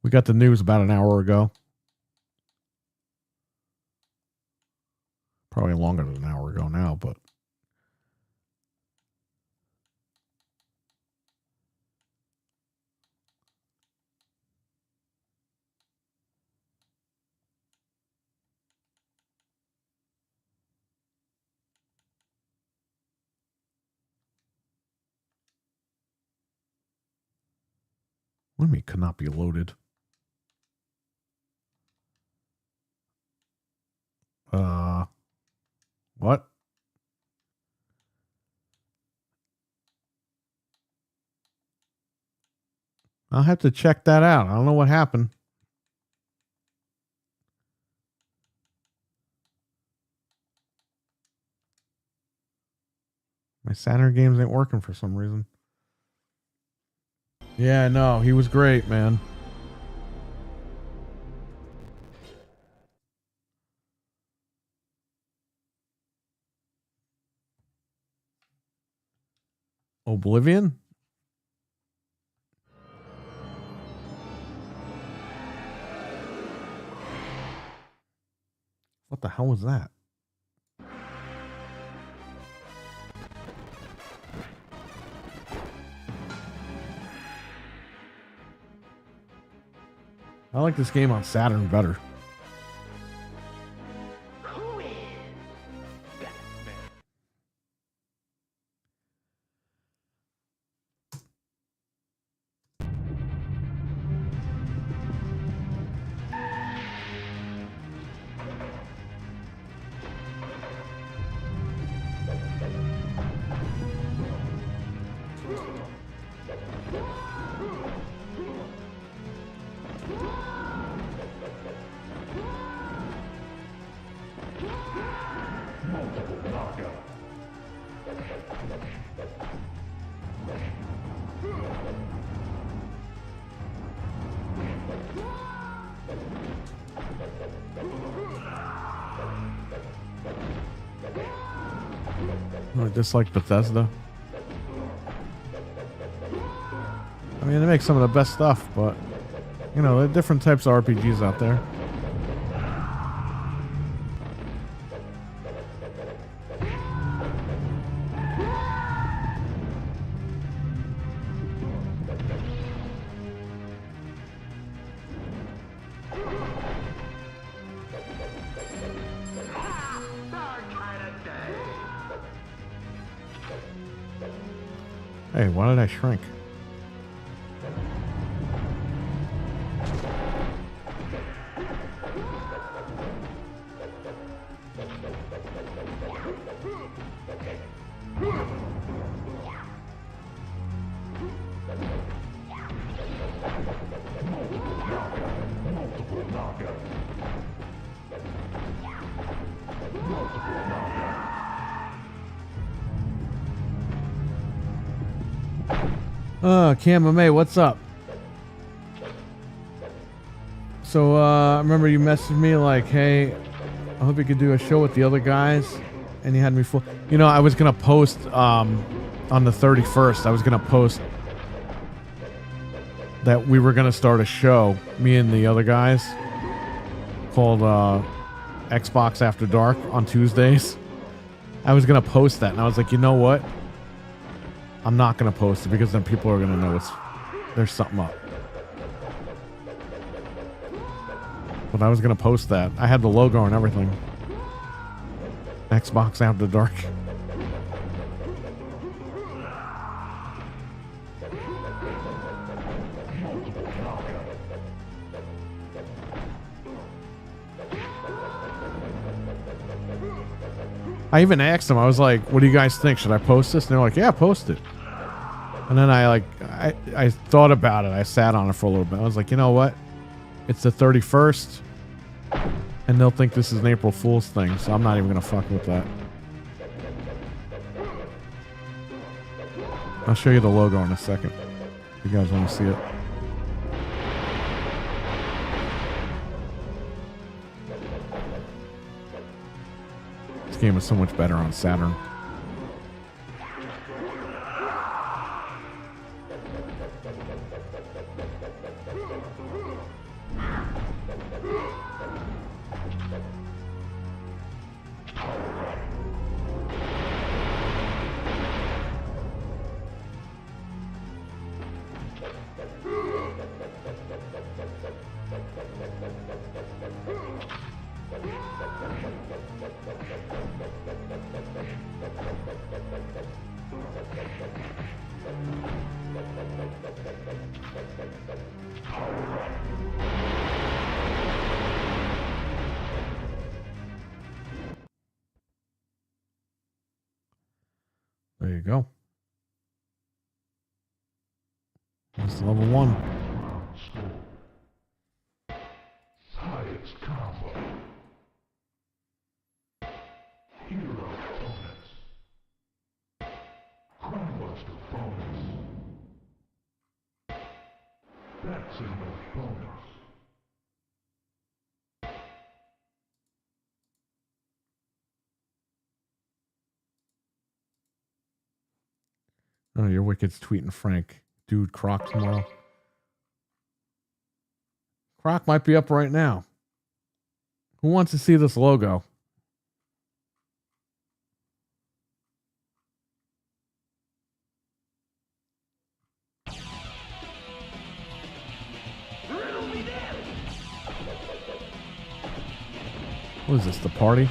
We got the news about an hour ago. Probably longer than an hour ago now, but what do you mean could not be loaded? What? I'll have to check that out. I don't know what happened. My Saturn games ain't working for some reason. Yeah, no, he was great, man. Oblivion? What the hell was that? I like this game on Saturn better. Just like Bethesda. I mean, they make some of the best stuff, but you know, there are different types of RPGs out there. Hey, why did I shrink? Cam MMA, what's up? So, I remember you messaged me like, hey, I hope you could do a show with the other guys. And you had me full. You know, I was going to post, on the 31st, I was going to post that we were going to start a show, me and the other guys, called, Xbox After Dark on Tuesdays. I was going to post that, and I was like, you know what? I'm not going to post it because then people are going to know there's something up. But I was going to post that. I had the logo and everything. Xbox After Dark. I even asked them, I was like, what do you guys think? Should I post this? And they're like, yeah, post it. And then I thought about it. I sat on it for a little bit. I was like, you know what? It's the 31st, and they'll think this is an April Fool's thing, so I'm not even going to fuck with that. I'll show you the logo in a second, if you guys want to see it. This game is so much better on Saturn. There you go. That's level 1. Highest combo. Hero bonus. Chronobuster bonus. That's enough bonus. Oh, your Wicked's tweeting Frank. Dude, Croc tomorrow. Croc might be up right now. Who wants to see this logo? What is this, the party?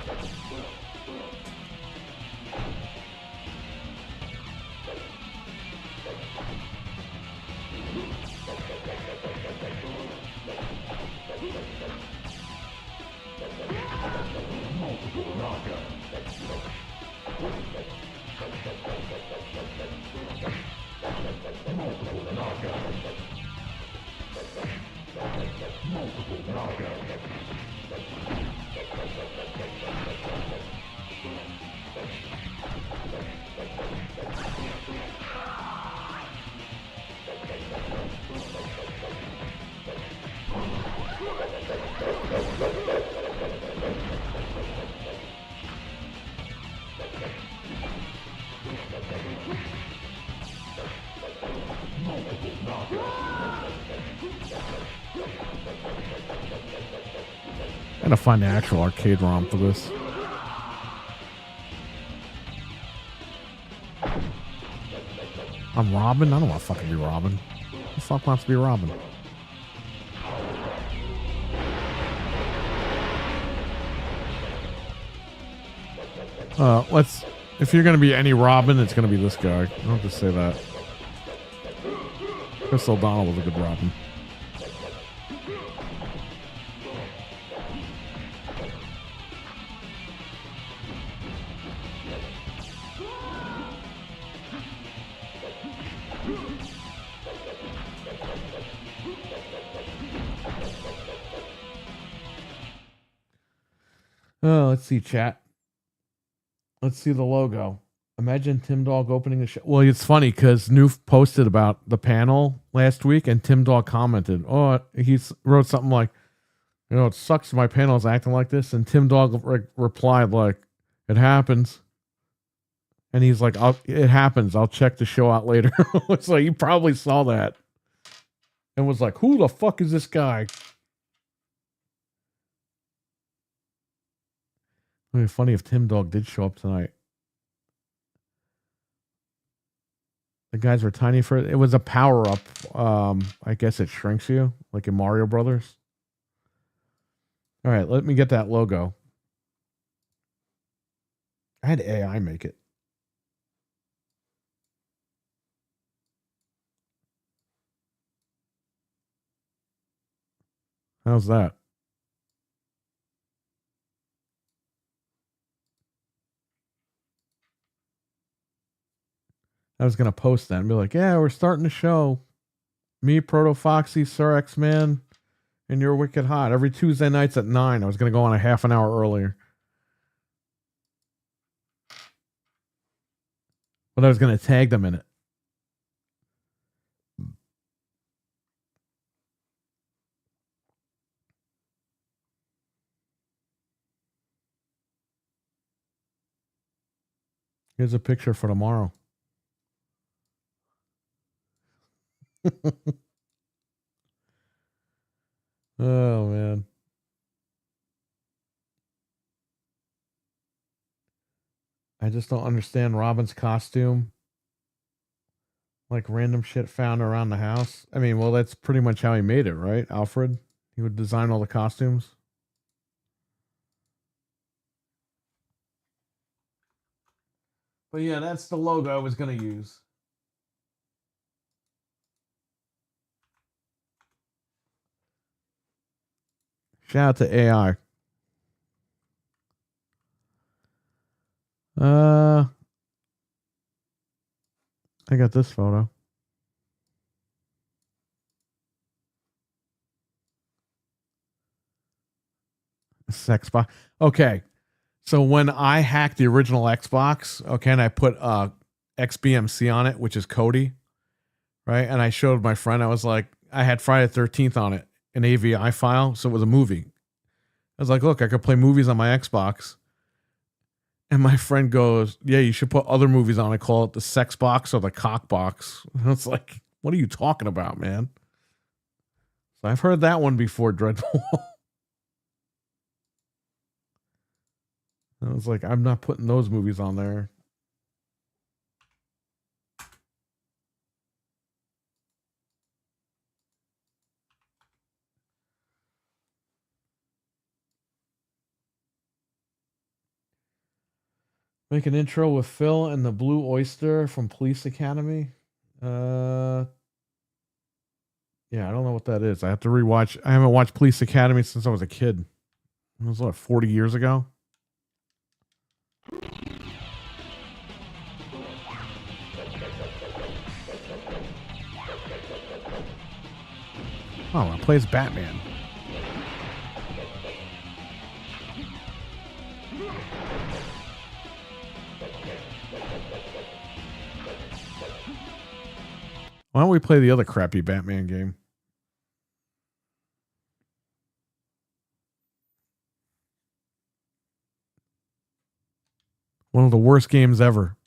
Gotta find the actual arcade ROM for this. I'm Robin? I don't want to fucking be Robin. Who the fuck wants to be Robin? If you're gonna be any Robin, it's gonna be this guy. I'll just say that. Chris O'Donnell was a good Robin. Oh, let's see, chat. Let's see the logo. Imagine Tim Dog opening the show. Well, it's funny because Noof posted about the panel last week, and Tim Dog commented, "Oh, he wrote something like, you know, it sucks my panel is acting like this." And Tim Dog replied like, "It happens." And he's like, "It happens. I'll check the show out later." It's like he probably saw that and was like, "Who the fuck is this guy?" It'd be funny if Tim Dog did show up tonight. The guys were tiny for it. Was a power up. I guess it shrinks you like in Mario Brothers. All right, let me get that logo. I had AI make it. How's that? I was gonna post that and be like, "Yeah, we're starting the show. Me, Proto Foxy, Sir X Man, and You're Wicked Hot every Tuesday nights at 9." I was gonna go on a half an hour earlier, but I was gonna tag them in it. Here's a picture for tomorrow. Oh man. I just don't understand Robin's costume. Like random shit found around the house. I mean, well, that's pretty much how he made it, right? Alfred? He would design all the costumes. But yeah, that's the logo I was going to use. Shout out to AI. I got this photo. Xbox. Okay. So when I hacked the original Xbox, okay, and I put XBMC on it, which is Cody, right? And I showed my friend, I was like, I had Friday the 13th on it, an AVI file, so it was a movie. I was like, look, I could play movies on my Xbox. And my friend goes, yeah, you should put other movies on it. Call it the sex box or the cock box. And it's like, what are you talking about, man? So I've heard that one before, Dreadful. I was like, I'm not putting those movies on there. Make an intro with Phil and the Blue Oyster from Police Academy. Yeah, I don't know what that is. I have to rewatch. I haven't watched Police Academy since I was a kid. It was what, 40 years ago? Oh, it plays Batman. Why don't we play the other crappy Batman game? One of the worst games ever.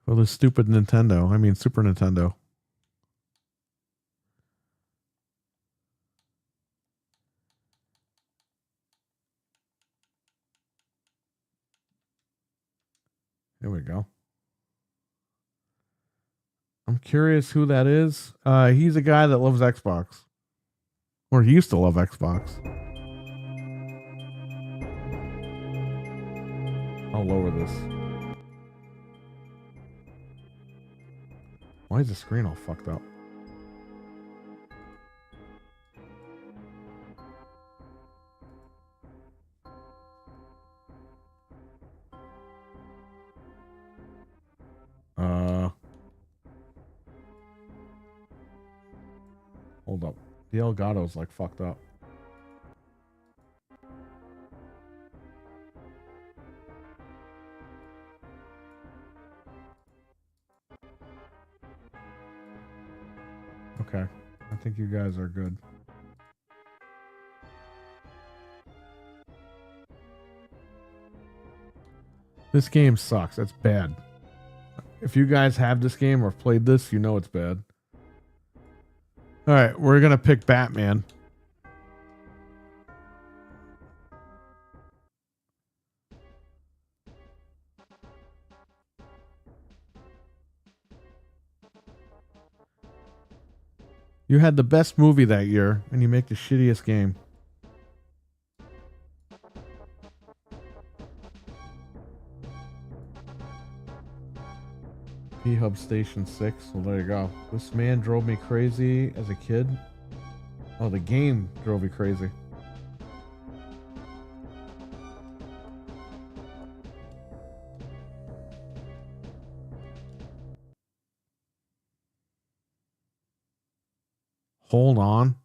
For the stupid Nintendo. I mean, Super Nintendo. There we go. I'm curious who that is. He's a guy that loves Xbox. Or he used to love Xbox. I'll lower this. Why is the screen all fucked up? Hold up. The Elgato's like fucked up. Okay. I think you guys are good. This game sucks. It's bad. If you guys have this game or played this, you know it's bad. All right, we're going to pick Batman. You had the best movie that year, and you make the shittiest game. P-Hub Station 6. Well, there you go. This man drove me crazy as a kid. Oh, the game drove me crazy. Hold on.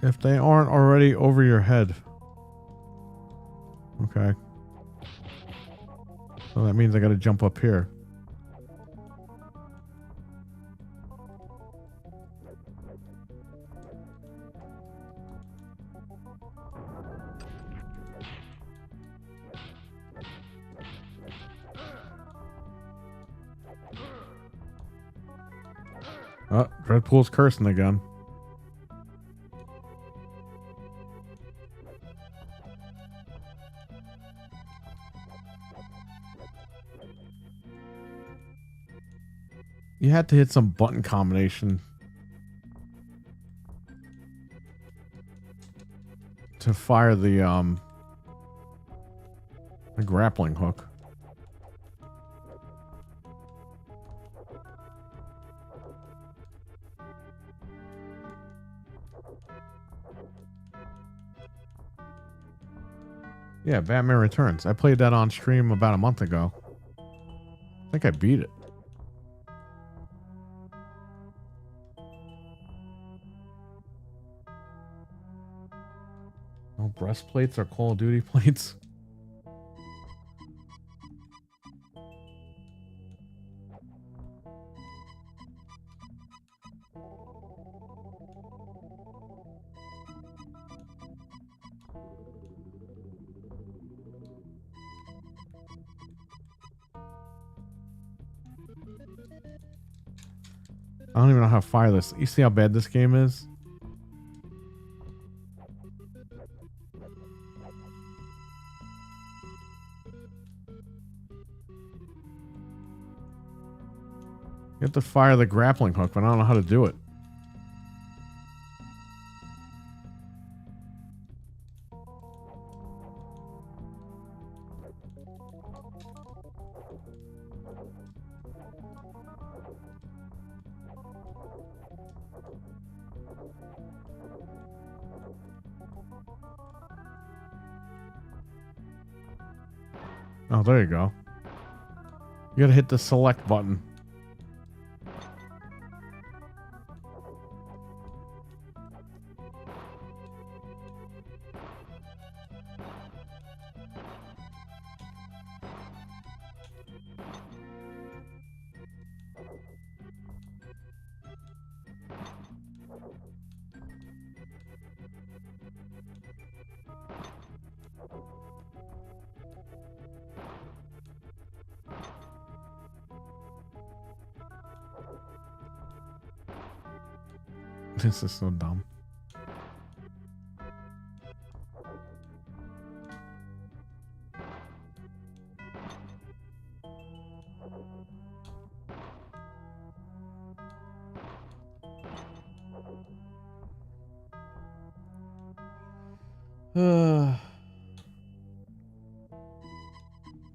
If they aren't already over your head. Okay. So that means I gotta jump up here. Oh, Dreadpool's cursing again. You had to hit some button combination to fire the grappling hook. Yeah, Batman Returns. I played that on stream about a month ago. I think I beat it. No breastplates or Call of Duty plates. I don't even know how to fire this. You see how bad this game is? You have to fire the grappling hook, but I don't know how to do it. Oh, there you go. You gotta hit the select button. This is so dumb.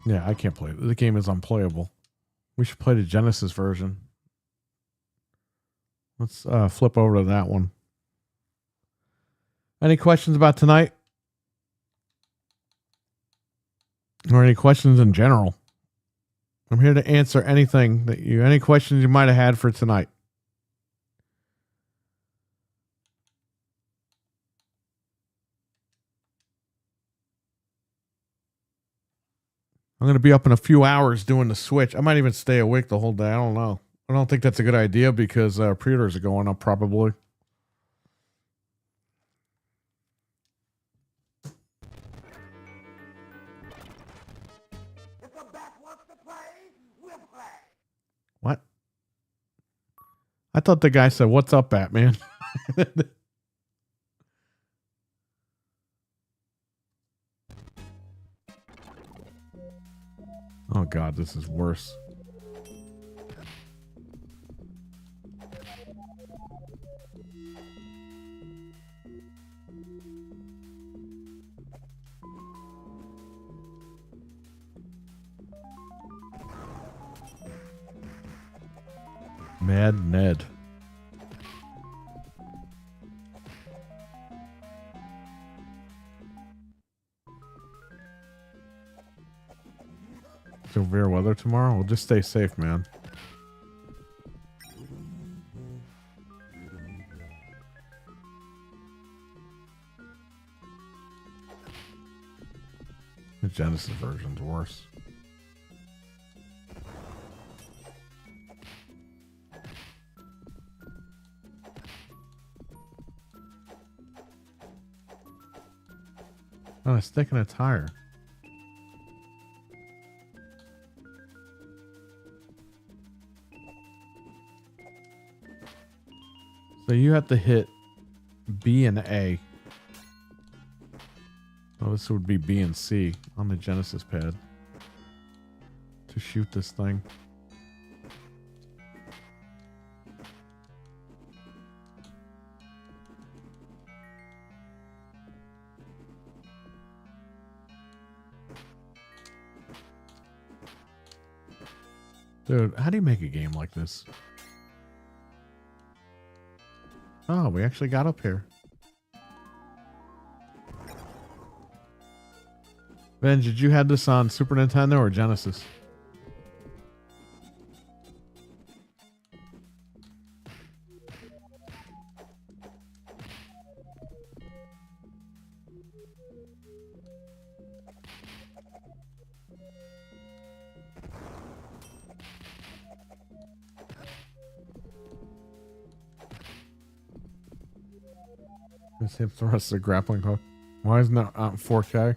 Yeah, I can't play it. The game is unplayable. We should play the Genesis version. Let's flip over to that one. Any questions about tonight? Or any questions in general? I'm here to answer anything that any questions you might have had for tonight. I'm going to be up in a few hours doing the Switch. I might even stay awake the whole day. I don't know. I don't think that's a good idea because pre-orders are going up probably. If the bat wants to play, we'll play. What? I thought the guy said, "What's up, Batman?" Oh God, this is worse. Mad Ned. Severe weather tomorrow? Well, just stay safe, man. The Genesis version's worse. Oh, a stick and a tire. So you have to hit B and A. Oh, this would be B and C on the Genesis pad to shoot this thing. Dude, how do you make a game like this? Oh, we actually got up here. Ben, did you have this on Super Nintendo or Genesis? This hip thrust a grappling hook. Why isn't that 4K?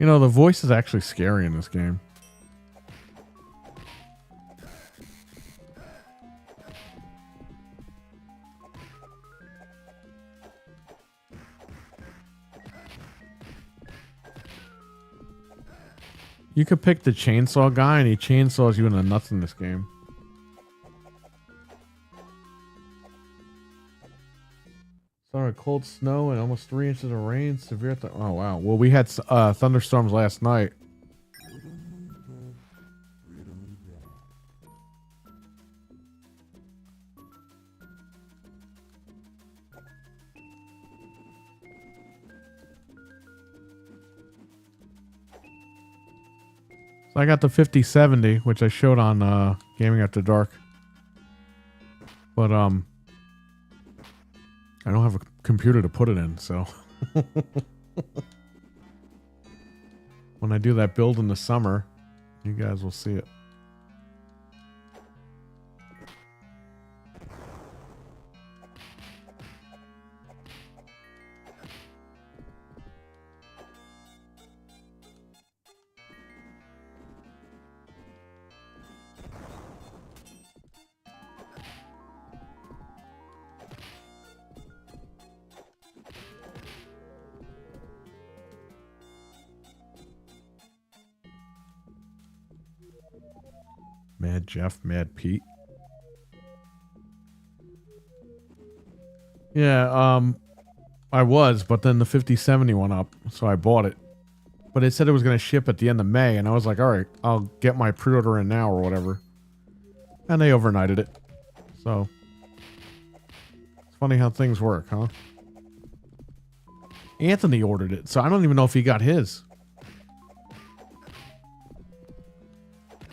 You know, the voice is actually scary in this game. You could pick the chainsaw guy and he chainsaws you in the nuts in this game. Sorry, cold snow and almost 3 inches of rain. Severe. Oh, wow. Well, we had thunderstorms last night. So I got the 5070, which I showed on Gaming After Dark. But I don't have a computer to put it in, so when I do that build in the summer, you guys will see it. Mad Jeff, Mad Pete. Yeah, I was, but then the 5070 went up, so I bought it. But it said it was going to ship at the end of May, and I was like, all right, I'll get my pre-order in now or whatever. And they overnighted it. So, it's funny how things work, huh? Anthony ordered it, so I don't even know if he got his.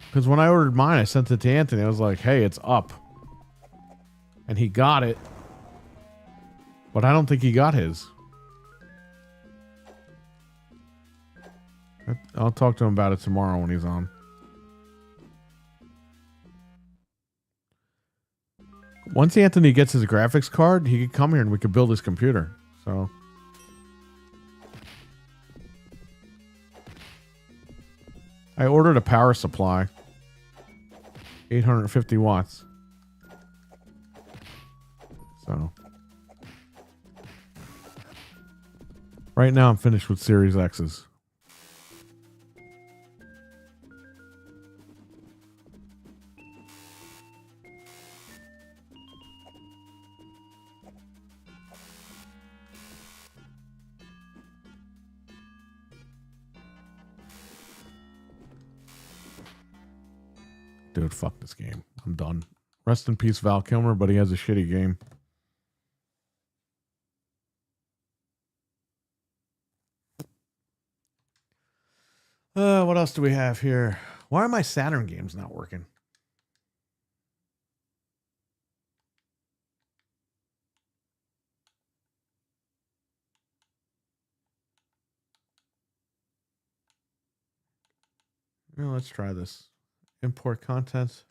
Because when I ordered mine, I sent it to Anthony. I was like, hey, it's up. And he got it. But I don't think he got his. I'll talk to him about it tomorrow when he's on. Once Anthony gets his graphics card, he could come here and we could build his computer. So... I ordered a power supply. 850 watts. So. Right now I'm finished with Series X's. Dude, fuck this game. I'm done. Rest in peace, Val Kilmer, but he has a shitty game. What else do we have here? Why are my Saturn games not working? Well, let's try this. Import content.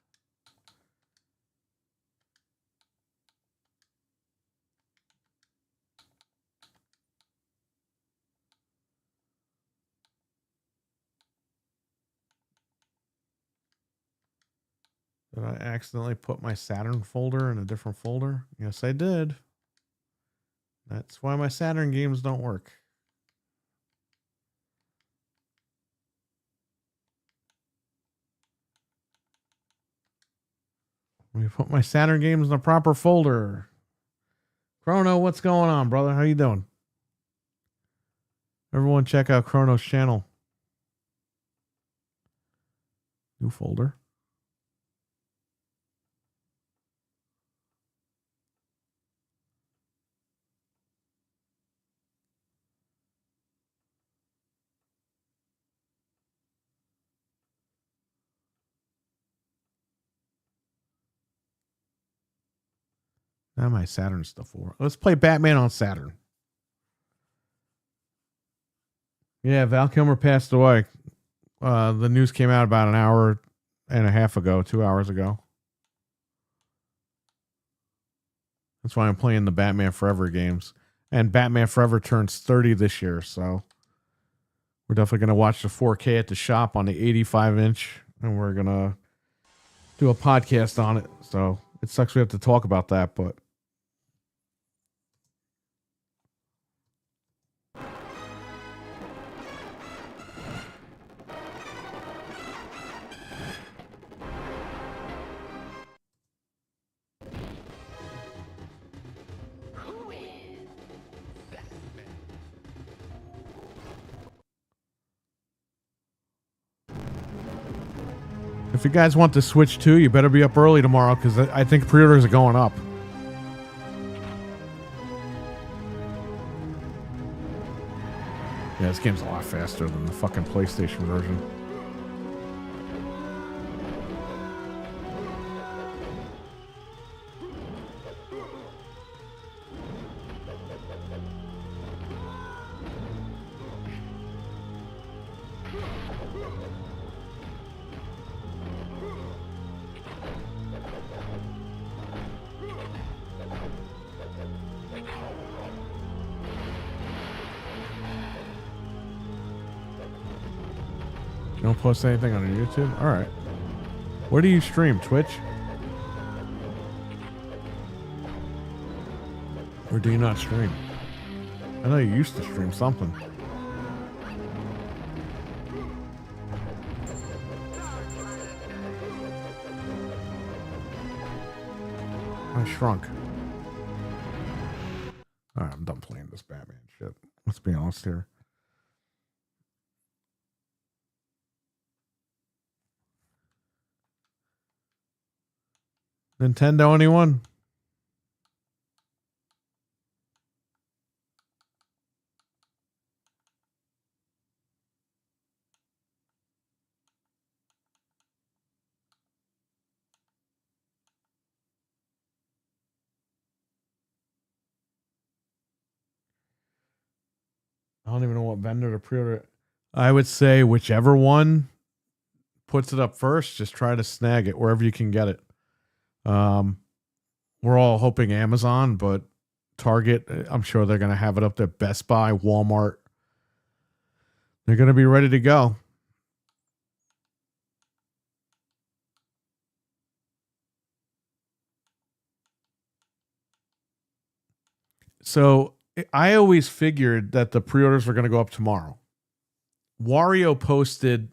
Did I accidentally put my Saturn folder in a different folder? Yes, I did. That's why my Saturn games don't work. Let me put my Saturn games in the proper folder. Chrono, what's going on, brother? How you doing? Everyone check out Chrono's channel. New folder. Not my Saturn stuff. Let's play Batman on Saturn. Yeah, Val Kilmer passed away. The news came out about an hour and a half ago, 2 hours ago. That's why I'm playing the Batman Forever games. And Batman Forever turns 30 this year, so we're definitely going to watch the 4K at the shop on the 85-inch, and we're going to do a podcast on it. So it sucks we have to talk about that, but if you guys want to switch too, you better be up early tomorrow because I think pre-orders are going up. Yeah, this game's a lot faster than the fucking PlayStation version. You don't post anything on YouTube? All right. Where do you stream? Twitch? Or do you not stream? I know you used to stream something. I shrunk. All right, I'm done playing this Batman shit. Let's be honest here. Nintendo, anyone? I don't even know what vendor to pre-order. I would say whichever one puts it up first, just try to snag it wherever you can get it. We're all hoping Amazon, but Target, I'm sure they're going to have it up there. Best Buy, Walmart, they're going to be ready to go. So I always figured that the pre-orders were going to go up tomorrow. Wario posted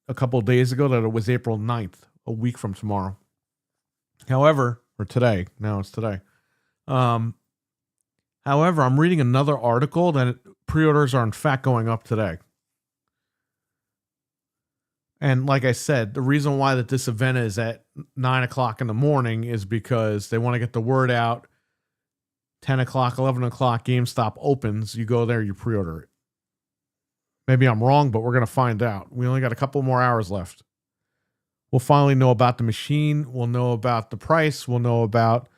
a couple of days ago that it was April 9th, a week from tomorrow. However, or today. No, it's today. However, I'm reading another article that pre-orders are in fact going up today. And like I said, the reason why that this event is at 9 o'clock in the morning is because they want to get the word out. 10 o'clock, 11 o'clock, GameStop opens. You go there, you pre-order it. Maybe I'm wrong, but we're going to find out. We only got a couple more hours left. We'll finally know about the machine. We'll know about the price. We'll know about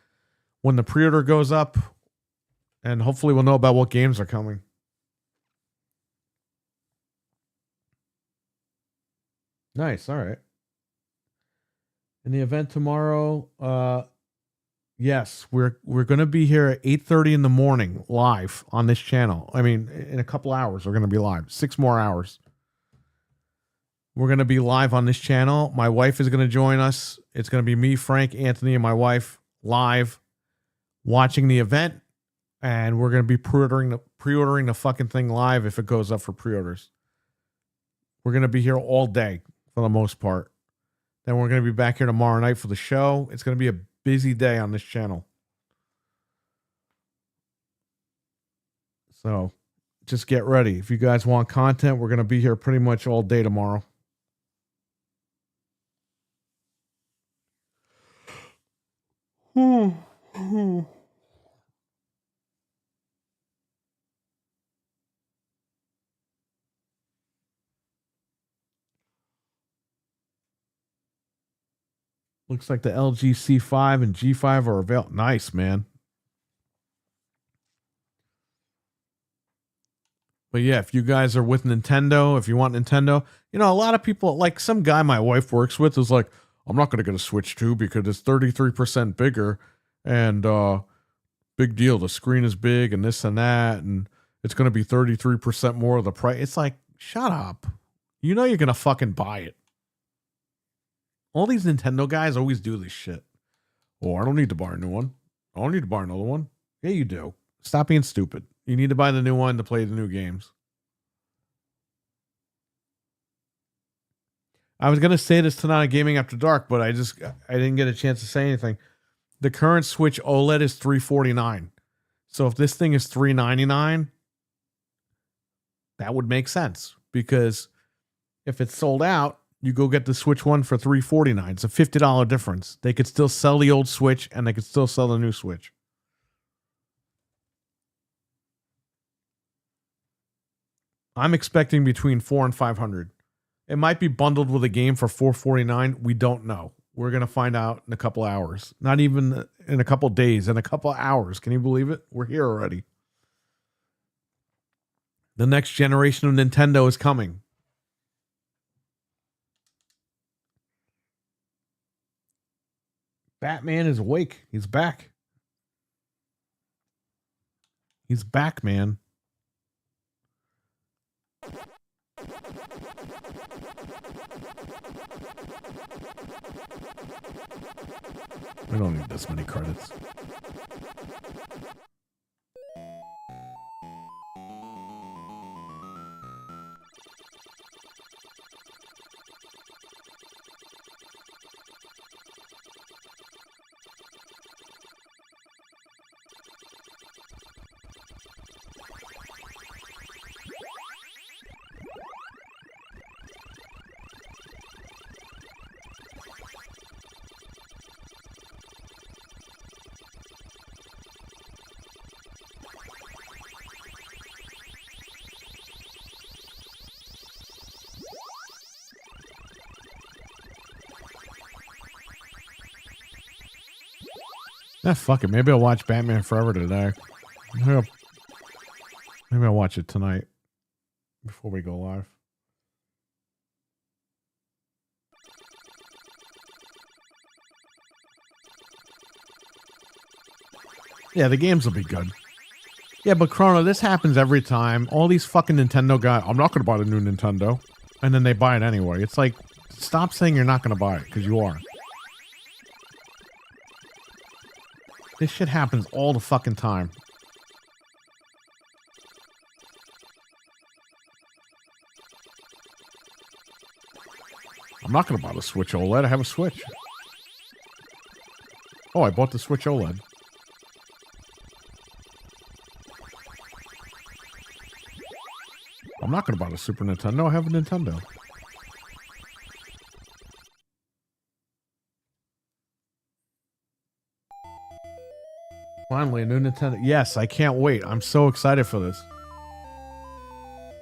when the pre-order goes up. And hopefully we'll know about what games are coming. Nice. All right. In the event tomorrow, yes, we're going to be here at 8:30 in the morning live on this channel. I mean, in a couple hours, we're going to be live. 6 more hours. We're going to be live on this channel. My wife is going to join us. It's going to be me, Frank, Anthony, and my wife live watching the event. And we're going to be pre-ordering the fucking thing live if it goes up for pre-orders. We're going to be here all day for the most part. Then we're going to be back here tomorrow night for the show. It's going to be a busy day on this channel. So just get ready. If you guys want content, we're going to be here pretty much all day tomorrow. Looks like the LG C5 and G5 are available. Nice, man. But yeah, if you guys are with Nintendo, if you want Nintendo, you know, a lot of people, like some guy my wife works with is like, I'm not going to get a Switch 2 because it's 33% bigger and big deal. The screen is big and this and that, and it's going to be 33% more of the price. It's like, shut up. You know you're going to fucking buy it. All these Nintendo guys always do this shit. Oh, I don't need to buy a new one. I don't need to buy another one. Yeah, you do. Stop being stupid. You need to buy the new one to play the new games. I was going to say this tonight on Gaming After Dark, but I didn't get a chance to say anything. The current Switch OLED is $349. So if this thing is $399, that would make sense, because if it's sold out, you go get the Switch one for $349. It's a $50 difference. They could still sell the old Switch and they could still sell the new Switch. I'm expecting between $400 and $500. It might be bundled with a game for $449. We don't know. We're going to find out in a couple hours. Not even in a couple days, in a couple hours. Can you believe it? We're here already. The next generation of Nintendo is coming. Batman is awake. He's back. He's back, man. We don't need this many credits. Ah, fuck it. Maybe I'll watch Batman Forever today. Maybe I'll watch it tonight before we go live. Yeah, the games will be good. Yeah, but Chrono, this happens every time. All these fucking Nintendo guys, I'm not going to buy the new Nintendo. And then they buy it anyway. It's like, stop saying you're not going to buy it, because you are. This shit happens all the fucking time. I'm not going to buy the Switch OLED. I have a Switch. Oh, I bought the Switch OLED. I'm not going to buy the Super Nintendo. I have a Nintendo. Finally, a new Nintendo. Yes, I can't wait. I'm so excited for this.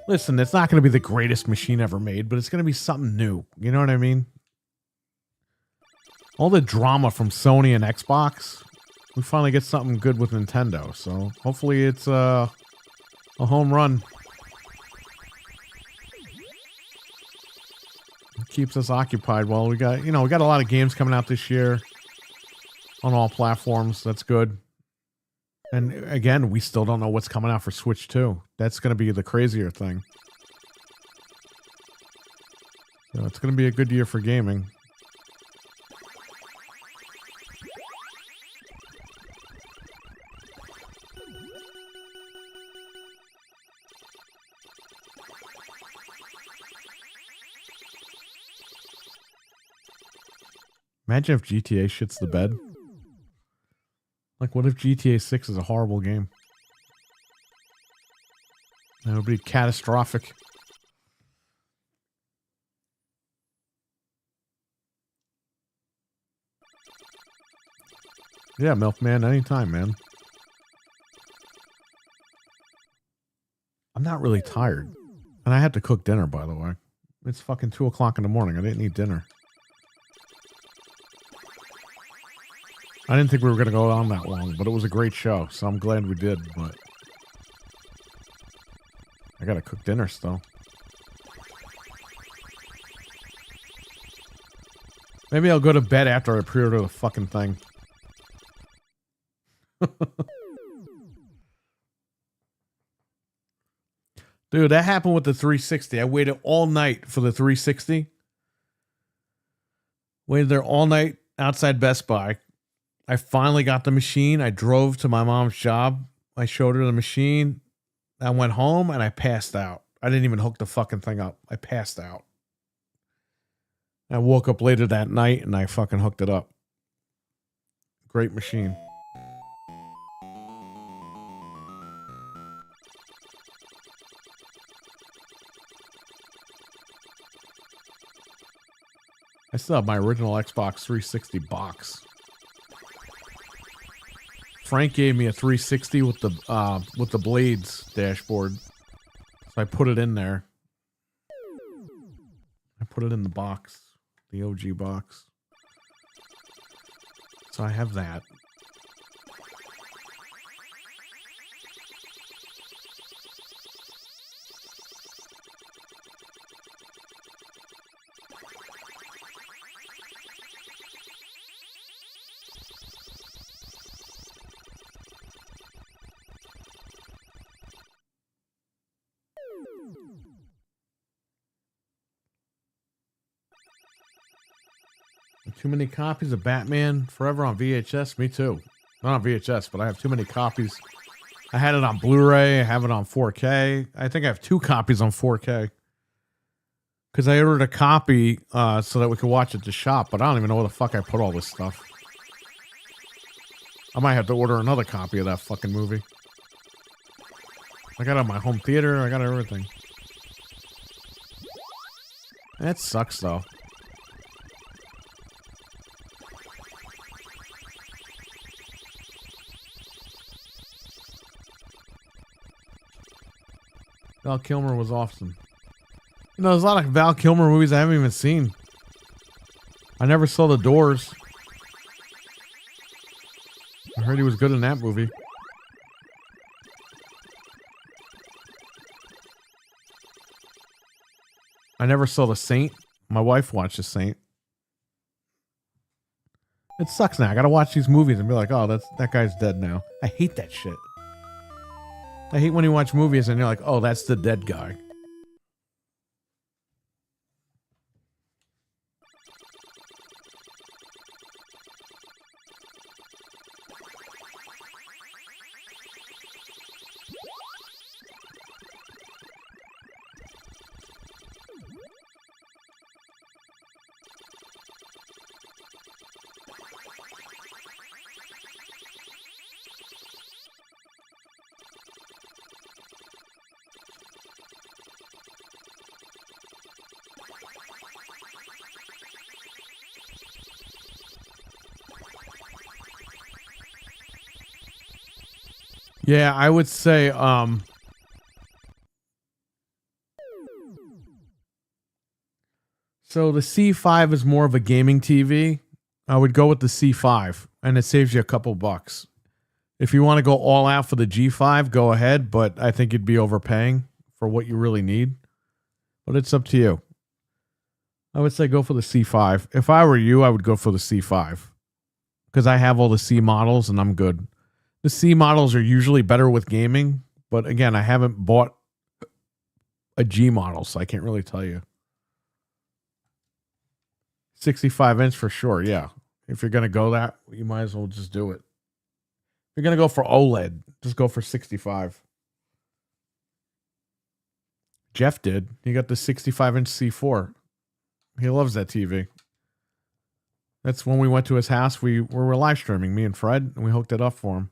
Listen, it's not going to be the greatest machine ever made, but it's going to be something new. You know what I mean? All the drama from Sony and Xbox, we finally get something good with Nintendo. So hopefully it's a home run. It keeps us occupied. Well, we got a lot of games coming out this year on all platforms. That's good. And again, we still don't know what's coming out for Switch 2. That's going to be the crazier thing. So it's going to be a good year for gaming. Imagine if GTA shits the bed. Like, what if GTA 6 is a horrible game? That would be catastrophic. Yeah, Milkman, anytime, man. I'm not really tired. And I had to cook dinner, by the way. It's fucking 2 o'clock in the morning. I didn't eat dinner. I didn't think we were going to go on that long, but it was a great show, so I'm glad we did, but I gotta cook dinner still. Maybe I'll go to bed after I pre-order the fucking thing. Dude, that happened with the 360. I waited all night for the 360. Waited there all night outside Best Buy. I finally got the machine. I drove to my mom's job. I showed her the machine. I went home and I passed out. I didn't even hook the fucking thing up. I passed out. I woke up later that night and I fucking hooked it up. Great machine. I still have my original Xbox 360 box. Frank gave me a 360 with the blades dashboard. So I put it in there. I put it in the box. The OG box. So I have that. Too many copies of Batman Forever on VHS? Me too. Not on VHS, but I have too many copies. I had it on Blu-ray. I have it on 4K. I think I have 2 copies on 4K. Because I ordered a copy so that we could watch it at the shop, but I don't even know where the fuck I put all this stuff. I might have to order another copy of that fucking movie. I got it on my home theater. I got everything. That sucks, though. Val Kilmer was awesome. You know, there's a lot of Val Kilmer movies I haven't even seen. I never saw The Doors. I heard he was good in that movie. I never saw The Saint. My wife watched The Saint. It sucks now. I gotta watch these movies and be like, oh, that guy's dead now. I hate that shit. I hate when you watch movies and you're like, oh, that's the dead guy. Yeah, I would say so the C5 is more of a gaming TV. I would go with the C5 and it saves you a couple bucks. If you want to go all out for the G5, go ahead, but I think you'd be overpaying for what you really need. But it's up to you. I would say go for the C5. If I were you, I would go for the C5 because I have all the C models and I'm good. The C models are usually better with gaming, but again, I haven't bought a G model, so I can't really tell you. 65-inch for sure, yeah. If you're going to go that, you might as well just do it. If you're going to go for OLED, just go for 65. Jeff did. He got the 65-inch C4. He loves that TV. That's when we went to his house. We were live streaming, me and Fred, and we hooked it up for him.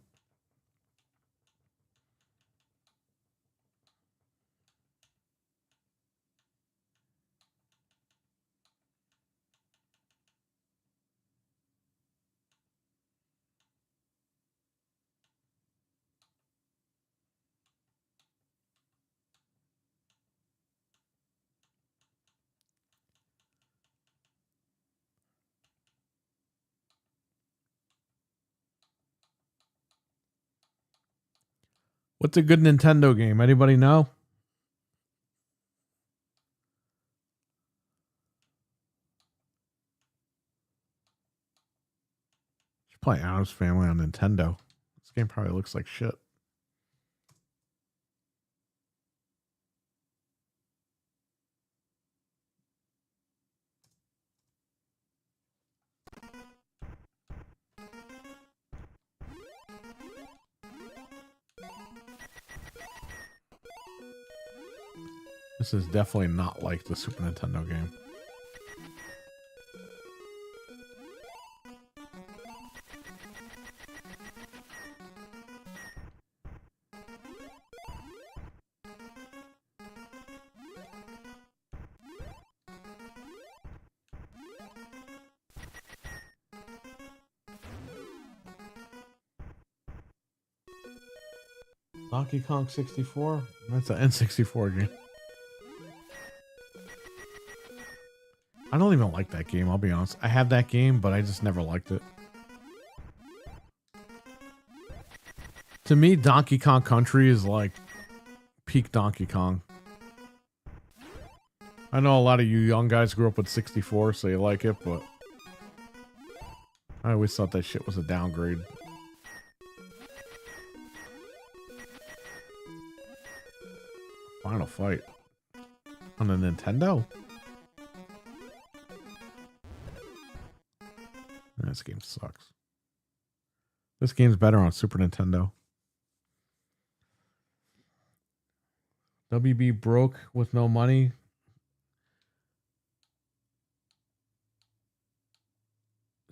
What's a good Nintendo game? Anybody know? play Adam's Family on Nintendo. This game probably looks like shit. This is definitely not like the Super Nintendo game. Donkey Kong 64? That's an N64 game. I don't even like that game, I'll be honest. I have that game, but I just never liked it. To me, Donkey Kong Country is like peak Donkey Kong. I know a lot of you young guys grew up with 64, so you like it, but I always thought that shit was a downgrade. Final Fight on the Nintendo? This game sucks. This game's better on Super Nintendo. WB broke with no money.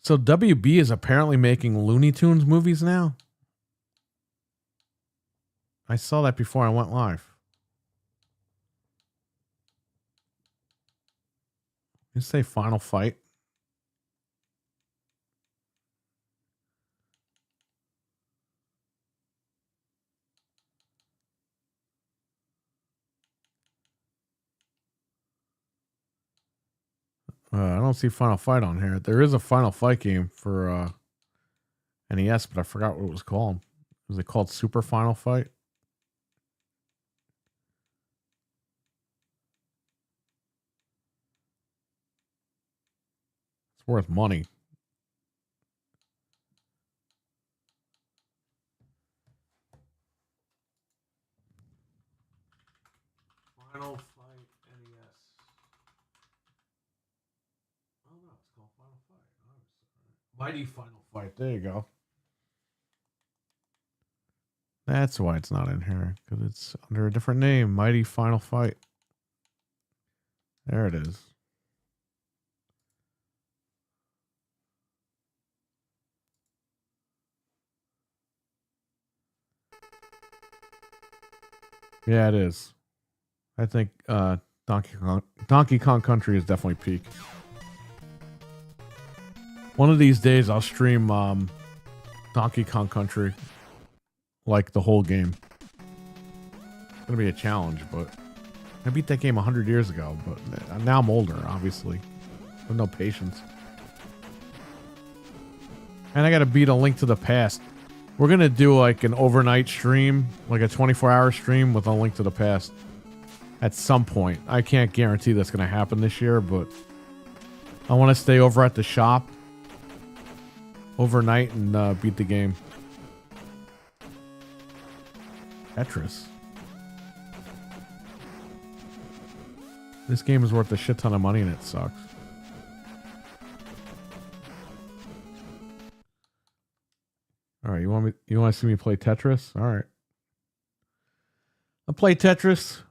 So WB is apparently making Looney Tunes movies now? I saw that before I went live. You say Final Fight? I don't see Final Fight on here. There is a Final Fight game for NES, but I forgot what it was called. Was it called Super Final Fight? It's worth money. Final Fight NES. Oh no, it's called Final Fight. Mighty Final Fight. There you go. That's why it's not in here, because it's under a different name. Mighty Final Fight. There it is. Yeah, it is. I think Donkey Kong Country is definitely peak. One of these days, I'll stream Donkey Kong Country, like the whole game. It's gonna be a challenge, but I beat that game 100 years ago. But now I'm older, obviously, with no patience. And I gotta beat A Link to the Past. We're gonna do like an overnight stream, like a 24-hour stream with A Link to the Past. At some point. I can't guarantee that's going to happen this year, but I want to stay over at the shop overnight and beat the game. Tetris. This game is worth a shit ton of money and it sucks. All right, you want to see me play Tetris? All right. I'll play Tetris.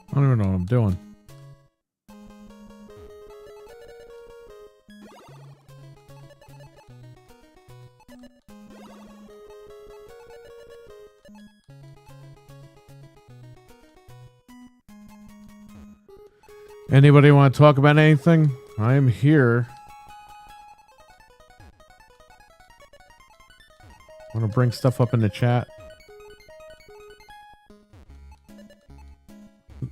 I don't even know what I'm doing. Anybody want to talk about anything? I am here. Want to bring stuff up in the chat.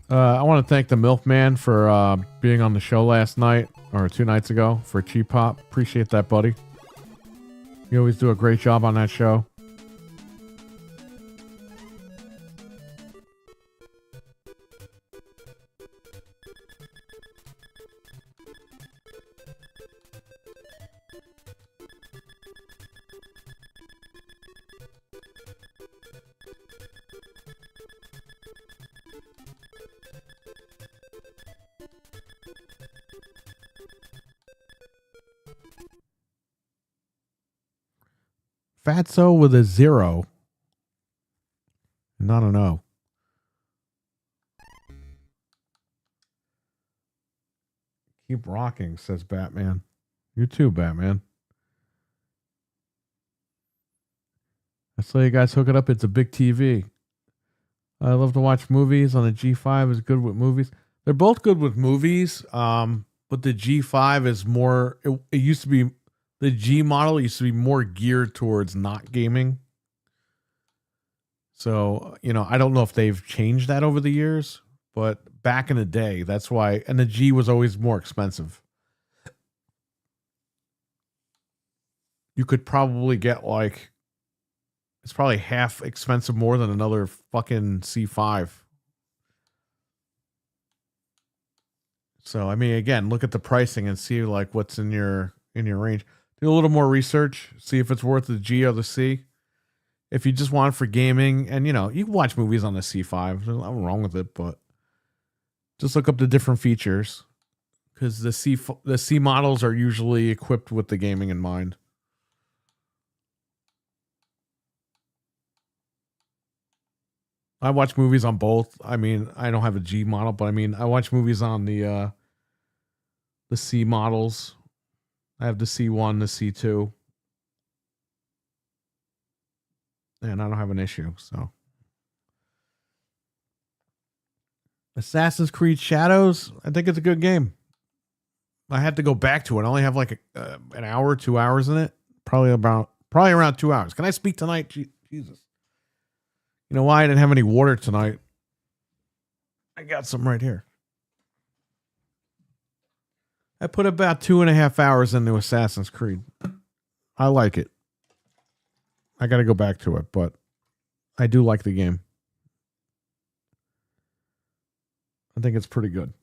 I want to thank the Milkman for being on the show last night or 2 nights ago for Cheap Pop. Appreciate that, buddy. You always do a great job on that show. Fatso with a 0. Not an O. Keep rocking, says Batman. You too, Batman. I saw you guys hook it up. It's a big TV. I love to watch movies on the G5. Is good with movies. They're both good with movies. But the G5 is more. It used to be. The G model used to be more geared towards not gaming. So, I don't know if they've changed that over the years, but back in the day, that's why. And the G was always more expensive. You could probably get it's probably half expensive more than another fucking C5. So, again, look at the pricing and see what's in your range. Do a little more research, see if it's worth the G or the C. If you just want it for gaming, and you can watch movies on the C5. There's nothing wrong with it, but just look up the different features because the C models are usually equipped with the gaming in mind. I watch movies on both. I don't have a G model, but I watch movies on the C models. I have the C1, the C2. And I don't have an issue, so. Assassin's Creed Shadows, I think it's a good game. I had to go back to it. I only have an hour, 2 hours in it. Probably around 2 hours. Can I speak tonight? Jesus. You know why I didn't have any water tonight? I got some right here. I put about 2.5 hours into Assassin's Creed. I like it. I got to go back to it, but I do like the game. I think it's pretty good.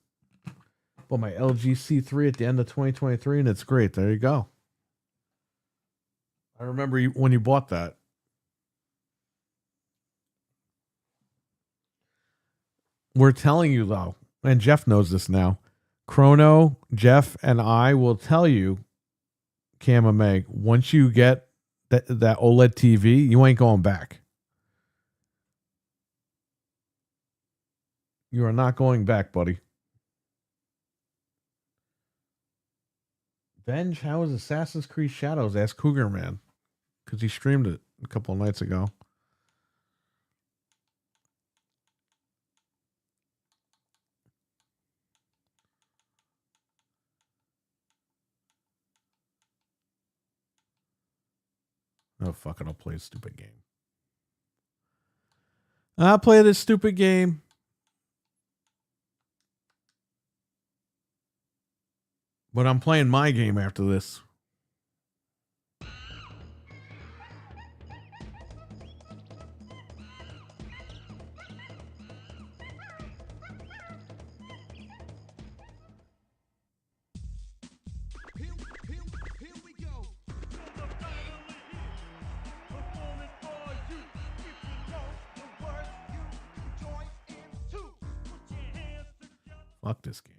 Well, my LG C3 at the end of 2023, and it's great. There you go. I remember when you bought that. We're telling you, though, and Jeff knows this now, Chrono, Jeff, and I will tell you, Cam and Meg, once you get that OLED TV, you ain't going back. You are not going back, buddy. Venge, how is Assassin's Creed Shadows? Asked Cougar Man. Because he streamed it a couple of nights ago. Oh, fuck it. I'll play a stupid game. I'll play this stupid game. But I'm playing my game after this. Here we go. Performing for you. If you know the words, you join in too. Put your hands together. Fuck this game.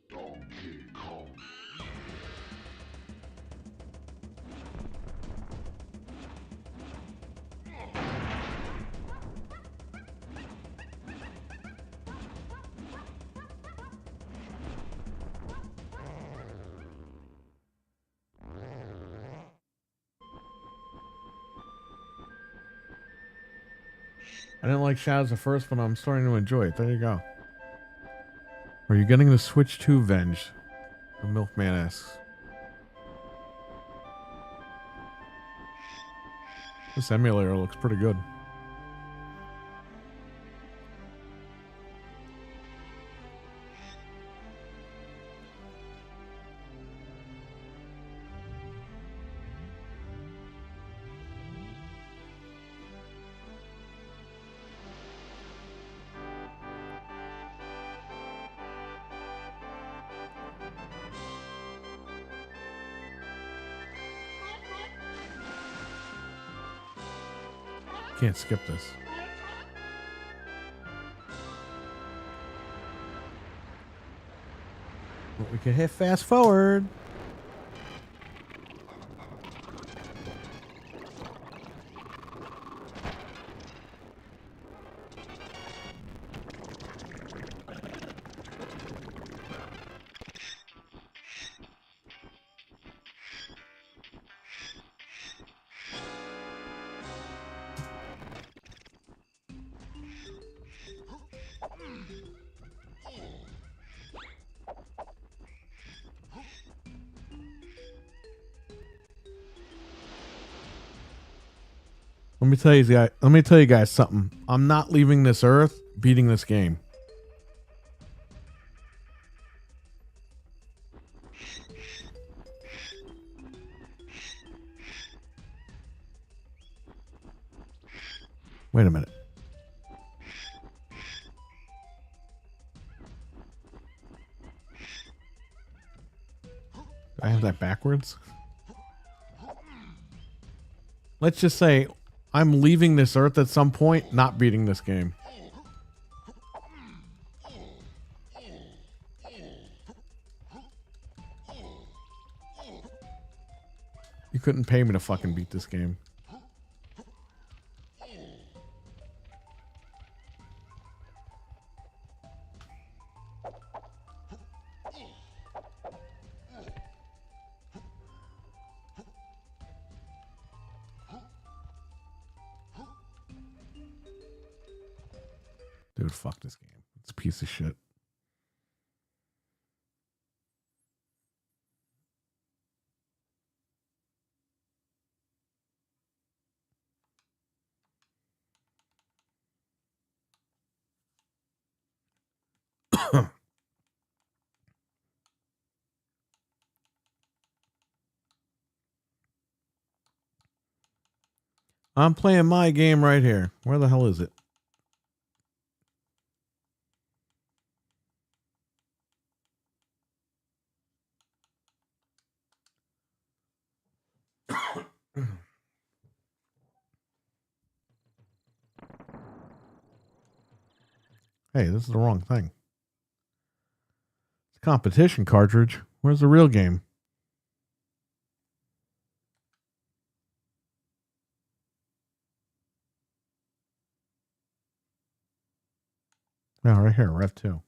Donkey Kong. I didn't like Shadows at first, but I'm starting to enjoy it. There you go. Are you getting the Switch 2 Venge? The Milkman asks. This emulator looks pretty good. Can't skip this. But we can hit fast forward. Let me tell you guys something. I'm not leaving this earth beating this game. Wait a minute. I have that backwards. Let's just say I'm leaving this earth at some point, not beating this game. You couldn't pay me to fucking beat this game. Dude, fuck this game. It's a piece of shit. I'm playing my game right here. Where the hell is it? Hey, this is the wrong thing. It's a competition cartridge. Where's the real game? Yeah, right here, Rev 2.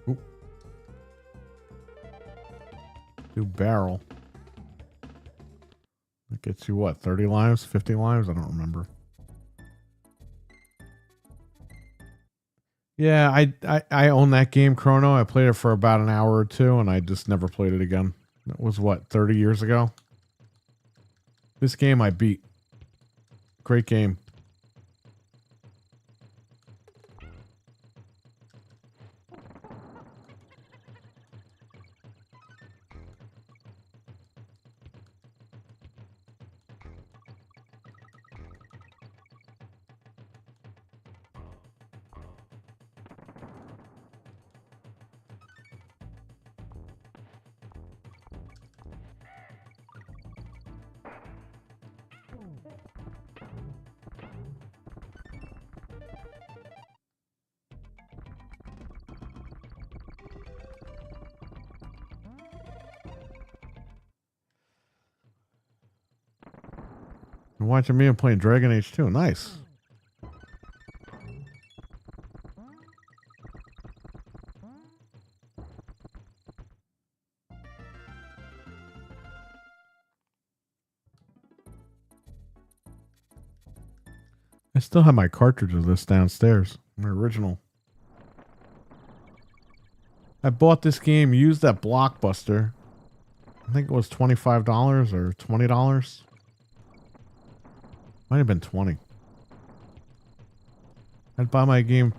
Oop. Do barrel. That gets you what, 30 lives, 50 lives? I don't remember. Yeah, I own that game, Chrono. I played it for about an hour or two, and I just never played it again. That was what, 30 years ago? This game I beat. Great game. You're watching me and playing Dragon Age 2. Nice. I still have my cartridge of this downstairs. My original. I bought this game used at Blockbuster. I think it was $25 or $20. Might have been 20. I'd buy my games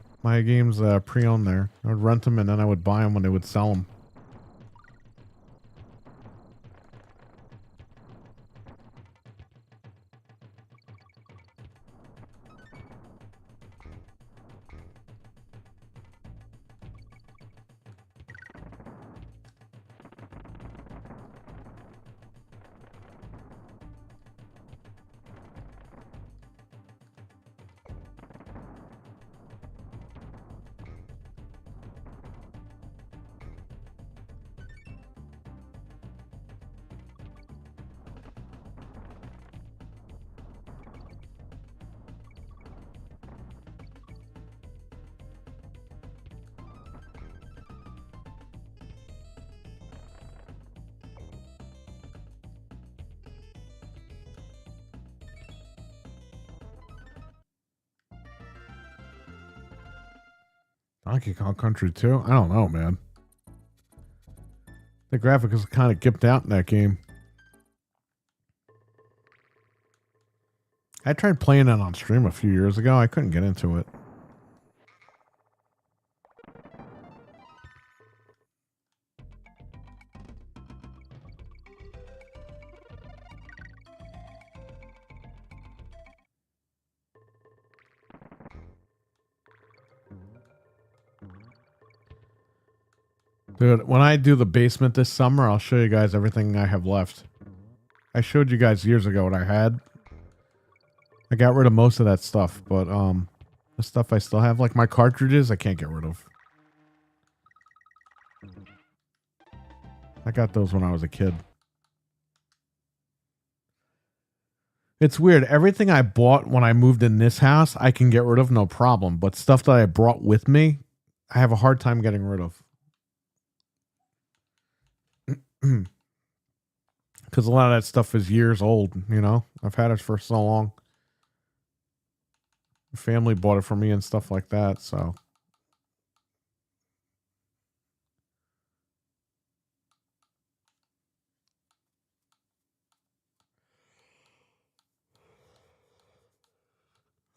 pre-owned there. I would rent them and then I would buy them when they would sell them. Donkey Kong Country 2? I don't know, man. The graphics is kind of gipped out in that game. I tried playing it on stream a few years ago. I couldn't get into it. Dude, when I do the basement this summer, I'll show you guys everything I have left. I showed you guys years ago what I had. I got rid of most of that stuff, but the stuff I still have, like my cartridges, I can't get rid of. I got those when I was a kid. It's weird. Everything I bought when I moved in this house, I can get rid of no problem. But stuff that I brought with me, I have a hard time getting rid of. Because a lot of that stuff is years old, you know? I've had it for so long. Family bought it for me and stuff like that, so.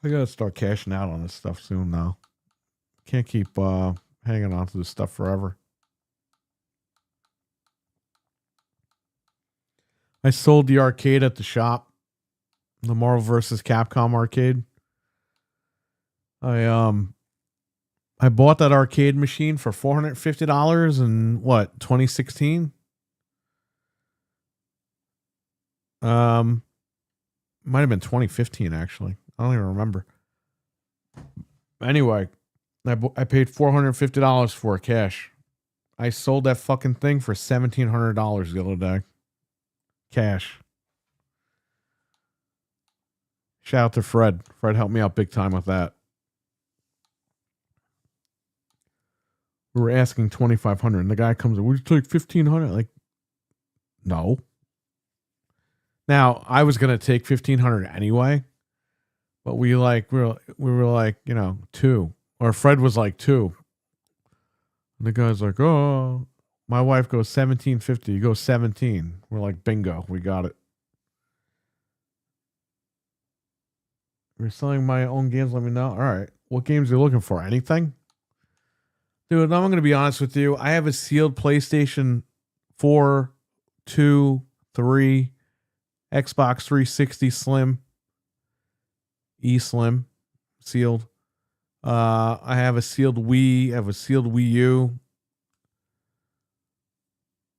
I gotta start cashing out on this stuff soon now. Can't keep hanging on to this stuff forever. I sold the arcade at the shop, the Marvel vs. Capcom arcade. I bought that arcade machine for $450 in what, 2016? Might have been 2015 actually. I don't even remember. Anyway, I paid $450 for it cash. I sold that fucking thing for $1,700 the other day. Cash. Shout out to Fred. Fred helped me out big time with that. We were asking $2,500 and the guy comes in, would you take $1,500? Like, no. Now, I was going to take $1,500 anyway, but we were like, you know, two. Or Fred was like two. And the guy's like, oh, my wife goes $1,750. You go 17. We're like, bingo, we got it. You're selling my own games, let me know. All right. What games are you looking for? Anything? Dude, I'm going to be honest with you. I have a sealed PlayStation 4, 2, 3, Xbox 360 Slim, eSlim, sealed. I have a sealed Wii. I have a sealed Wii U.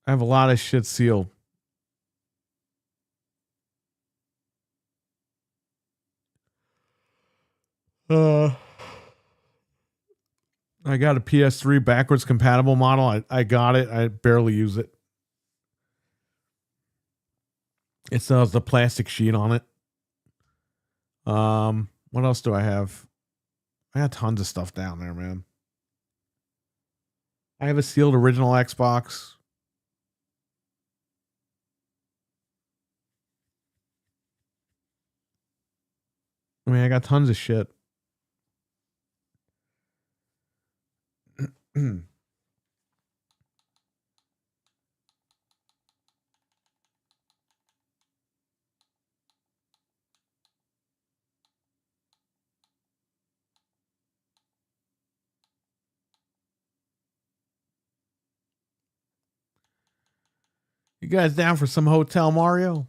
I have a lot of shit sealed. I got a PS3 backwards compatible model. I got it. I barely use it. It still has the plastic sheet on it. What else do I have? I got tons of stuff down there, man. I have a sealed original Xbox. I mean, I got tons of shit. You guys down for some Hotel Mario?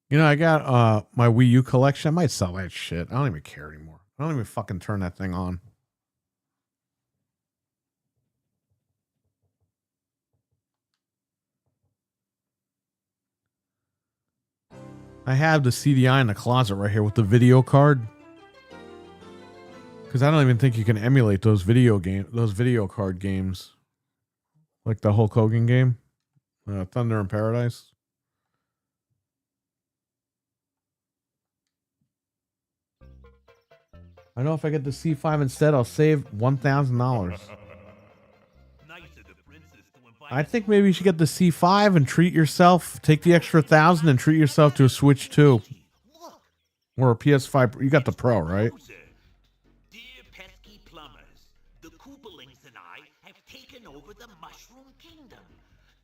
You know, I got my Wii U collection. I might sell that shit. I don't even care anymore. I don't even fucking turn that thing on. I have the CDI in the closet right here with the video card. Because I don't even think you can emulate those video card games. Like the Hulk Hogan game. Thunder in Paradise. I know if I get the C5 instead, I'll save $1,000. I think maybe you should get the C5 and treat yourself. Take the extra 1,000 and treat yourself to a Switch 2. Or a PS5. You got the Pro, right? Dear pesky plumbers, the Koopalings and I have taken over the Mushroom Kingdom.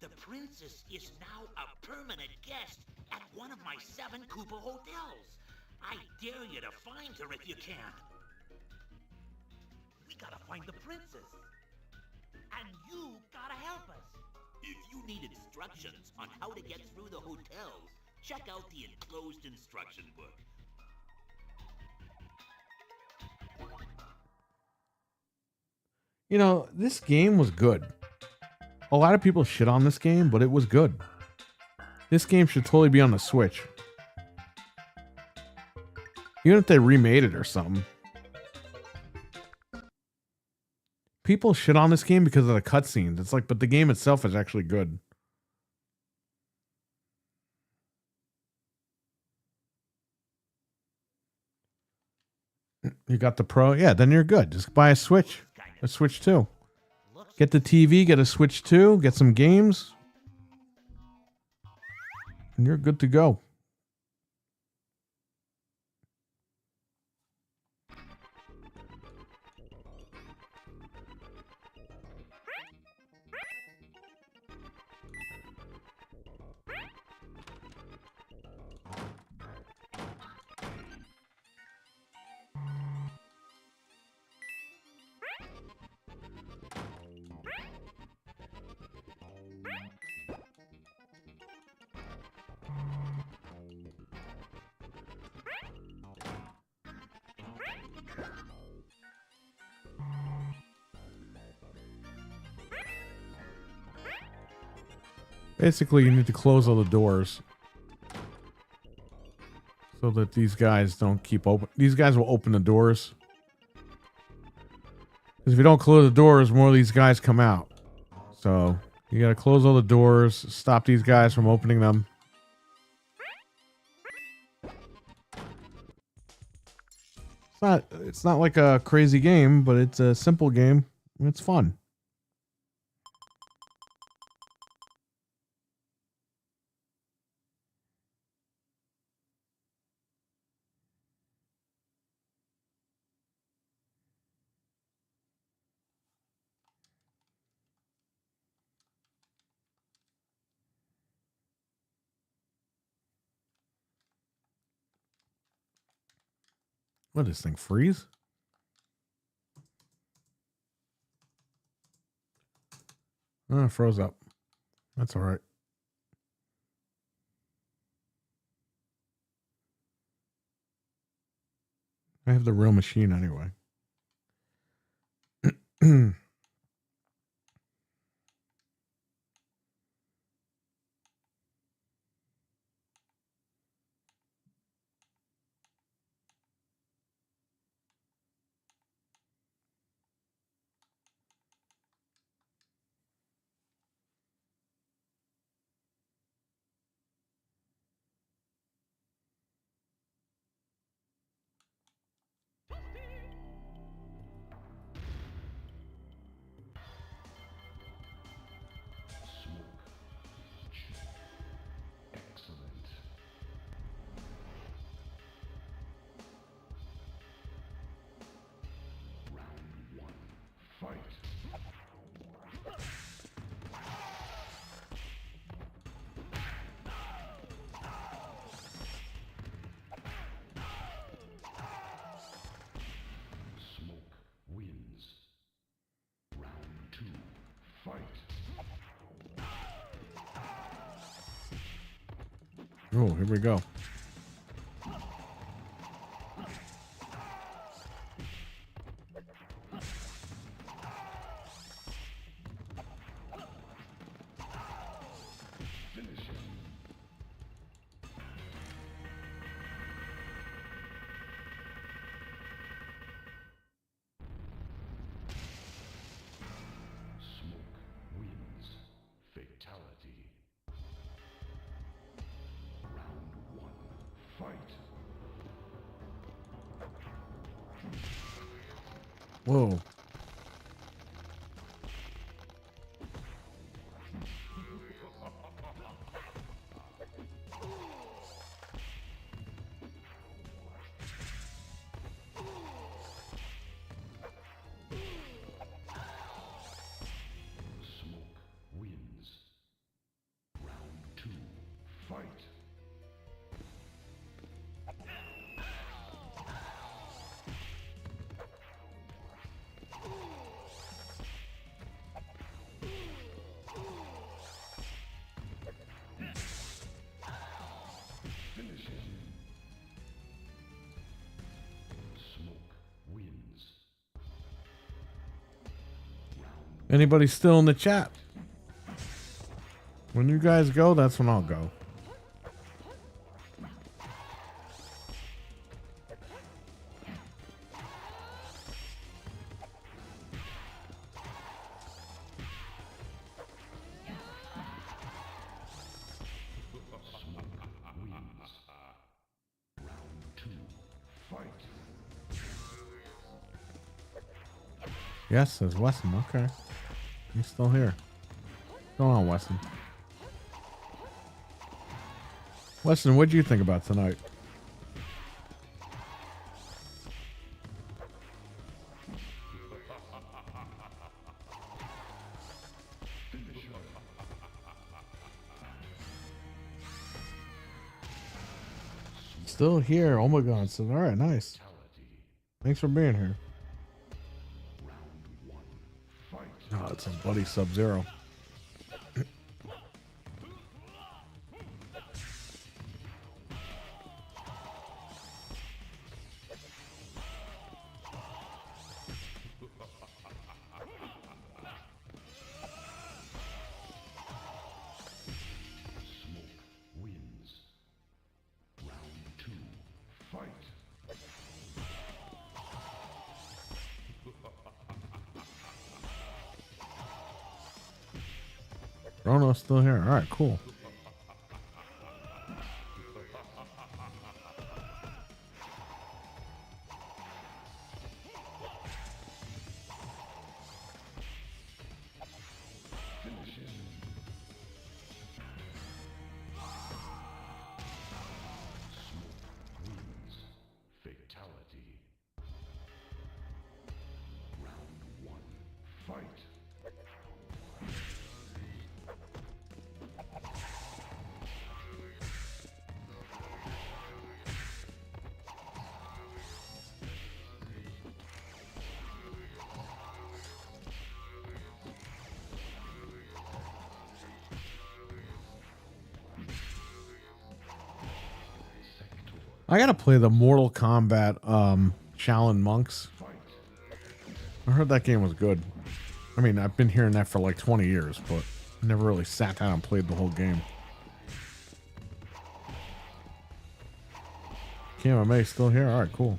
The princess is now a permanent guest at one of my 7 Koopa hotels. I dare you to find her if you can. We gotta find the princess. And you gotta help us. If you need instructions on how to get through the hotels, check out the enclosed instruction book. You know, this game was good. A lot of people shit on this game, but it was good. This game should totally be on the Switch. Even if they remade it or something. People shit on this game because of the cutscenes. It's like, but the game itself is actually good. You got the Pro? Yeah, then you're good. Just buy a Switch. A Switch 2. Get the TV, get a Switch 2, get some games. And you're good to go. Basically, you need to close all the doors so that these guys don't keep open. These guys will open the doors. Because if you don't close the doors, more of these guys come out. So you got to close all the doors, stop these guys from opening them. It's not like a crazy game, but it's a simple game. It's fun. What, this thing freeze? Oh, it froze up. That's all right. I have the real machine anyway. Excellent. Round one. Fight. Smoke wins. Round two. Fight. Oh, here we go. Finish him. Smoke wins. Fatality. Round one. Fight. Whoa. Smoke wins. Round two. Fight. Finish him. Smoke wins. Round Anybody still in the chat? When you guys go, that's when I'll go. wins. Round two. Fight. Yes, says Weston. Okay. He's still here. What's going on, Weston? Weston, what do you think about tonight? Still here. Oh my god. So, all right, nice. Thanks for being here. Oh, it's a buddy Sub-Zero. Fight. Chrono's still here. All right, cool. Finish him. Smoke wins. Fatality. Round one. Fight. I gotta play the Mortal Kombat Shaolin Monks. Fight. I heard that game was good. I mean, I've been hearing that for like 20 years, but I never really sat down and played the whole game. KMMA still here? All right, cool.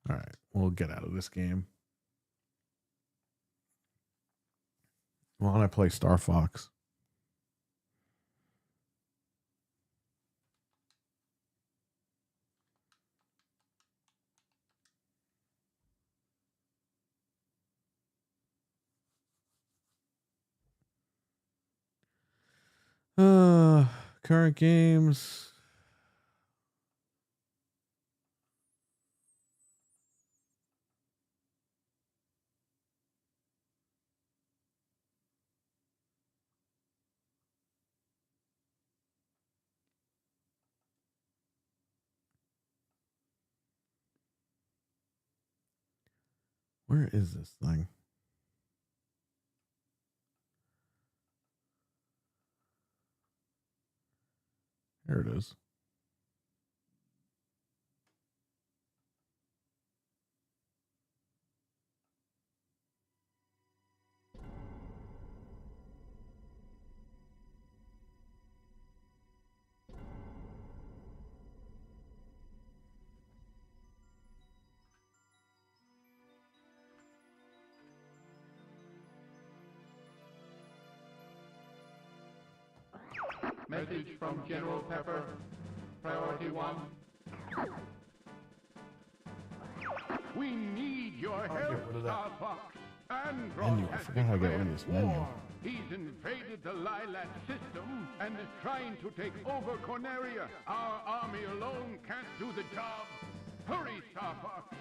All right, we'll get out of this game. Why don't I play Star Fox? Current games. Where is this thing? Here it is. Message from General Pepper. Priority 1. We need your help, Star Fox. Android Menu. I has forgot how to get rid of declared this menu. war. He's invaded the Lilat system and is trying to take over Corneria. Our army alone can't do the job. Hurry, Star Fox.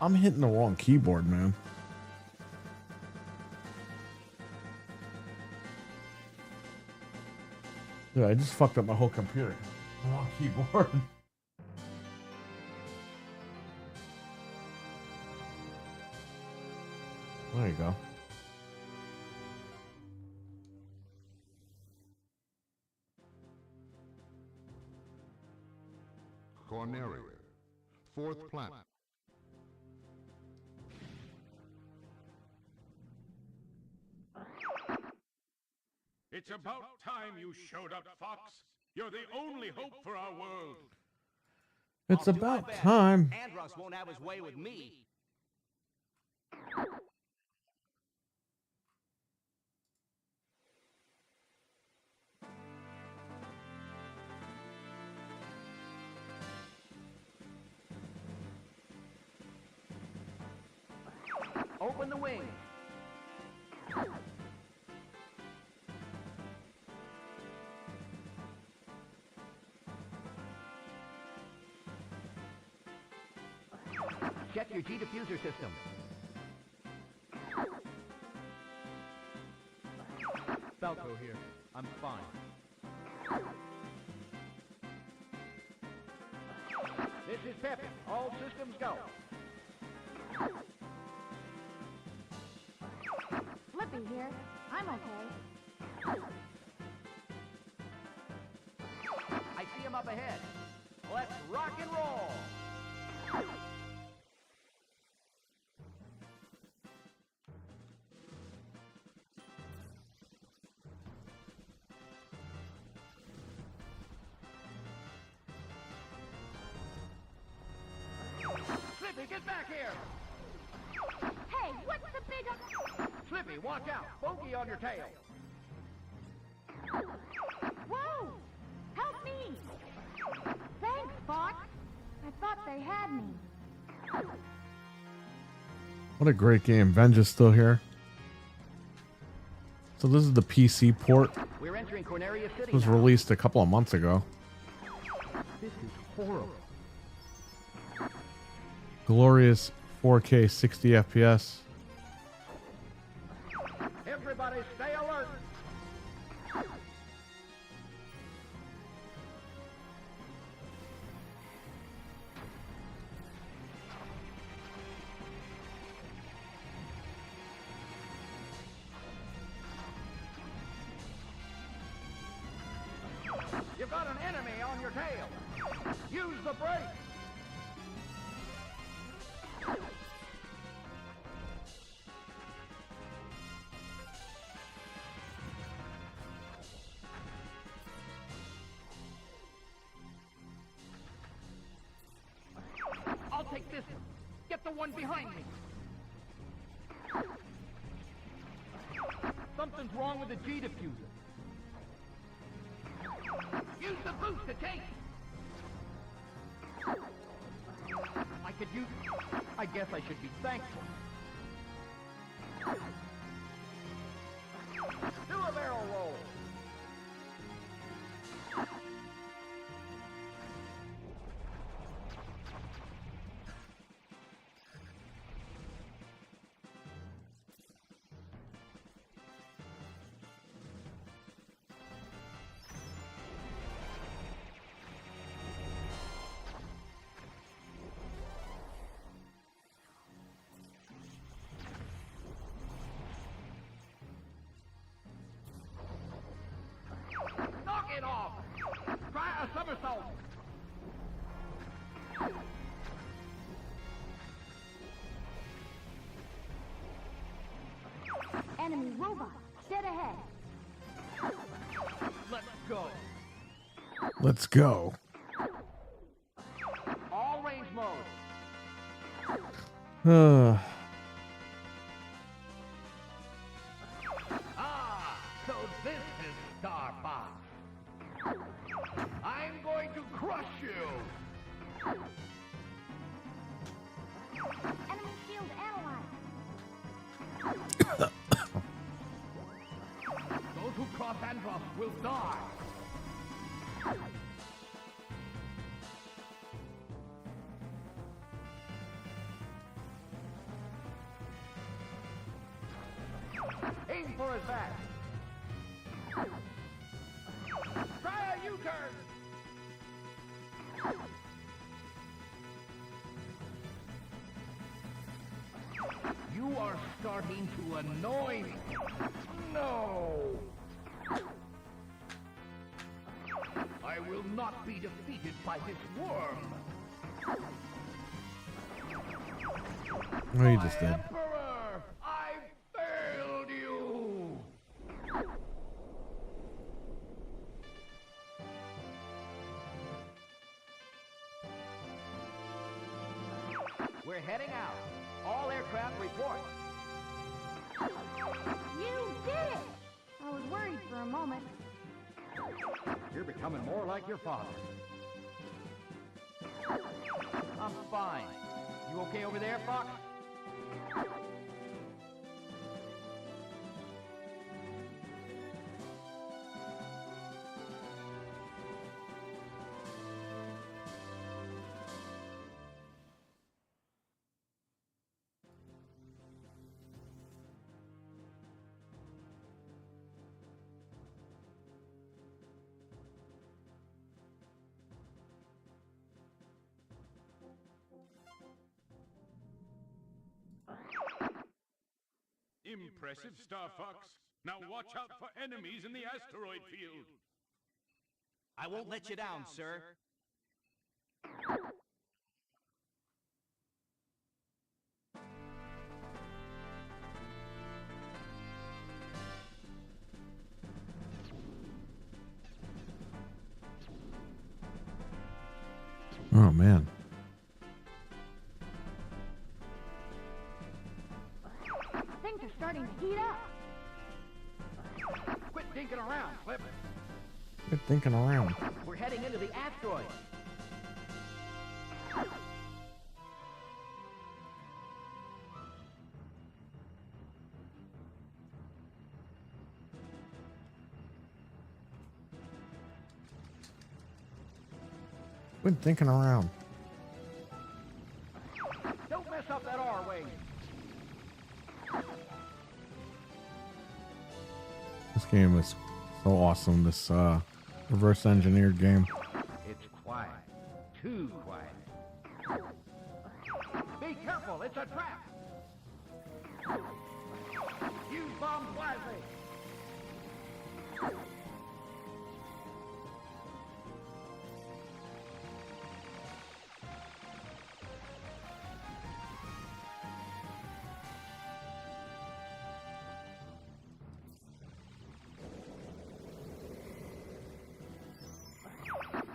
I'm hitting the wrong keyboard, man. Yeah, I just fucked up my whole computer. Wrong keyboard. There you go. Corneria. Fourth planet. It's about time you showed up, Fox. You're the only hope for our world. It's I'll do my about best. time. Andros won't have his way with me. Open the wing. Check your G-diffuser system. Falco here. I'm fine. This is Peppy. All systems go. Flippy here. I'm okay. I see him up ahead. Let's rock and roll. Slippy, get back here! Hey, what's the big... Slippy, watch out! Bogey on your tail! Whoa! Help me! Thanks, Fox. I thought they had me. What a great game. Venge is still here. So this is the PC port. We're entering Corneria City It was now. released a couple of months ago. This is horrible. Glorious 4K 60 FPS. Everybody stay alert! You've got an enemy on your tail! Use the brake! I'll take this one. Get the one behind me. Something's wrong with the G-diffuser. Use the boost to take. I could use... I guess I should be thankful. Do a barrel roll. Knock it off! Try a somersault! Enemy robot, dead ahead. Let's go. Let's go. All range mode. Ah, so this is Star Fox. I'm going to crush you. Enemy shield analyzed. Those who cross Andros will die. Aim for his back. Try a U-turn. You are starting to annoy me. No. I will not be defeated by this worm. Oh, you just did. Emperor, I failed you. We're heading out. All aircraft report. You did it! I was worried for a moment. You're becoming more like your father. I'm fine. You okay over there, Fox? Impressive, Star Fox. Now watch out for enemies in the asteroid field. I won't let you down, sir. Oh man. Things are starting to heat up. Quit dinking around, Clip. Good thinking around. We're heading into the asteroid. Good thinking around. Don't mess up that R-wing. This game is so awesome. This reverse engineered game. It's quiet. Too quiet. Be careful, it's a trap. Use bomb wisely.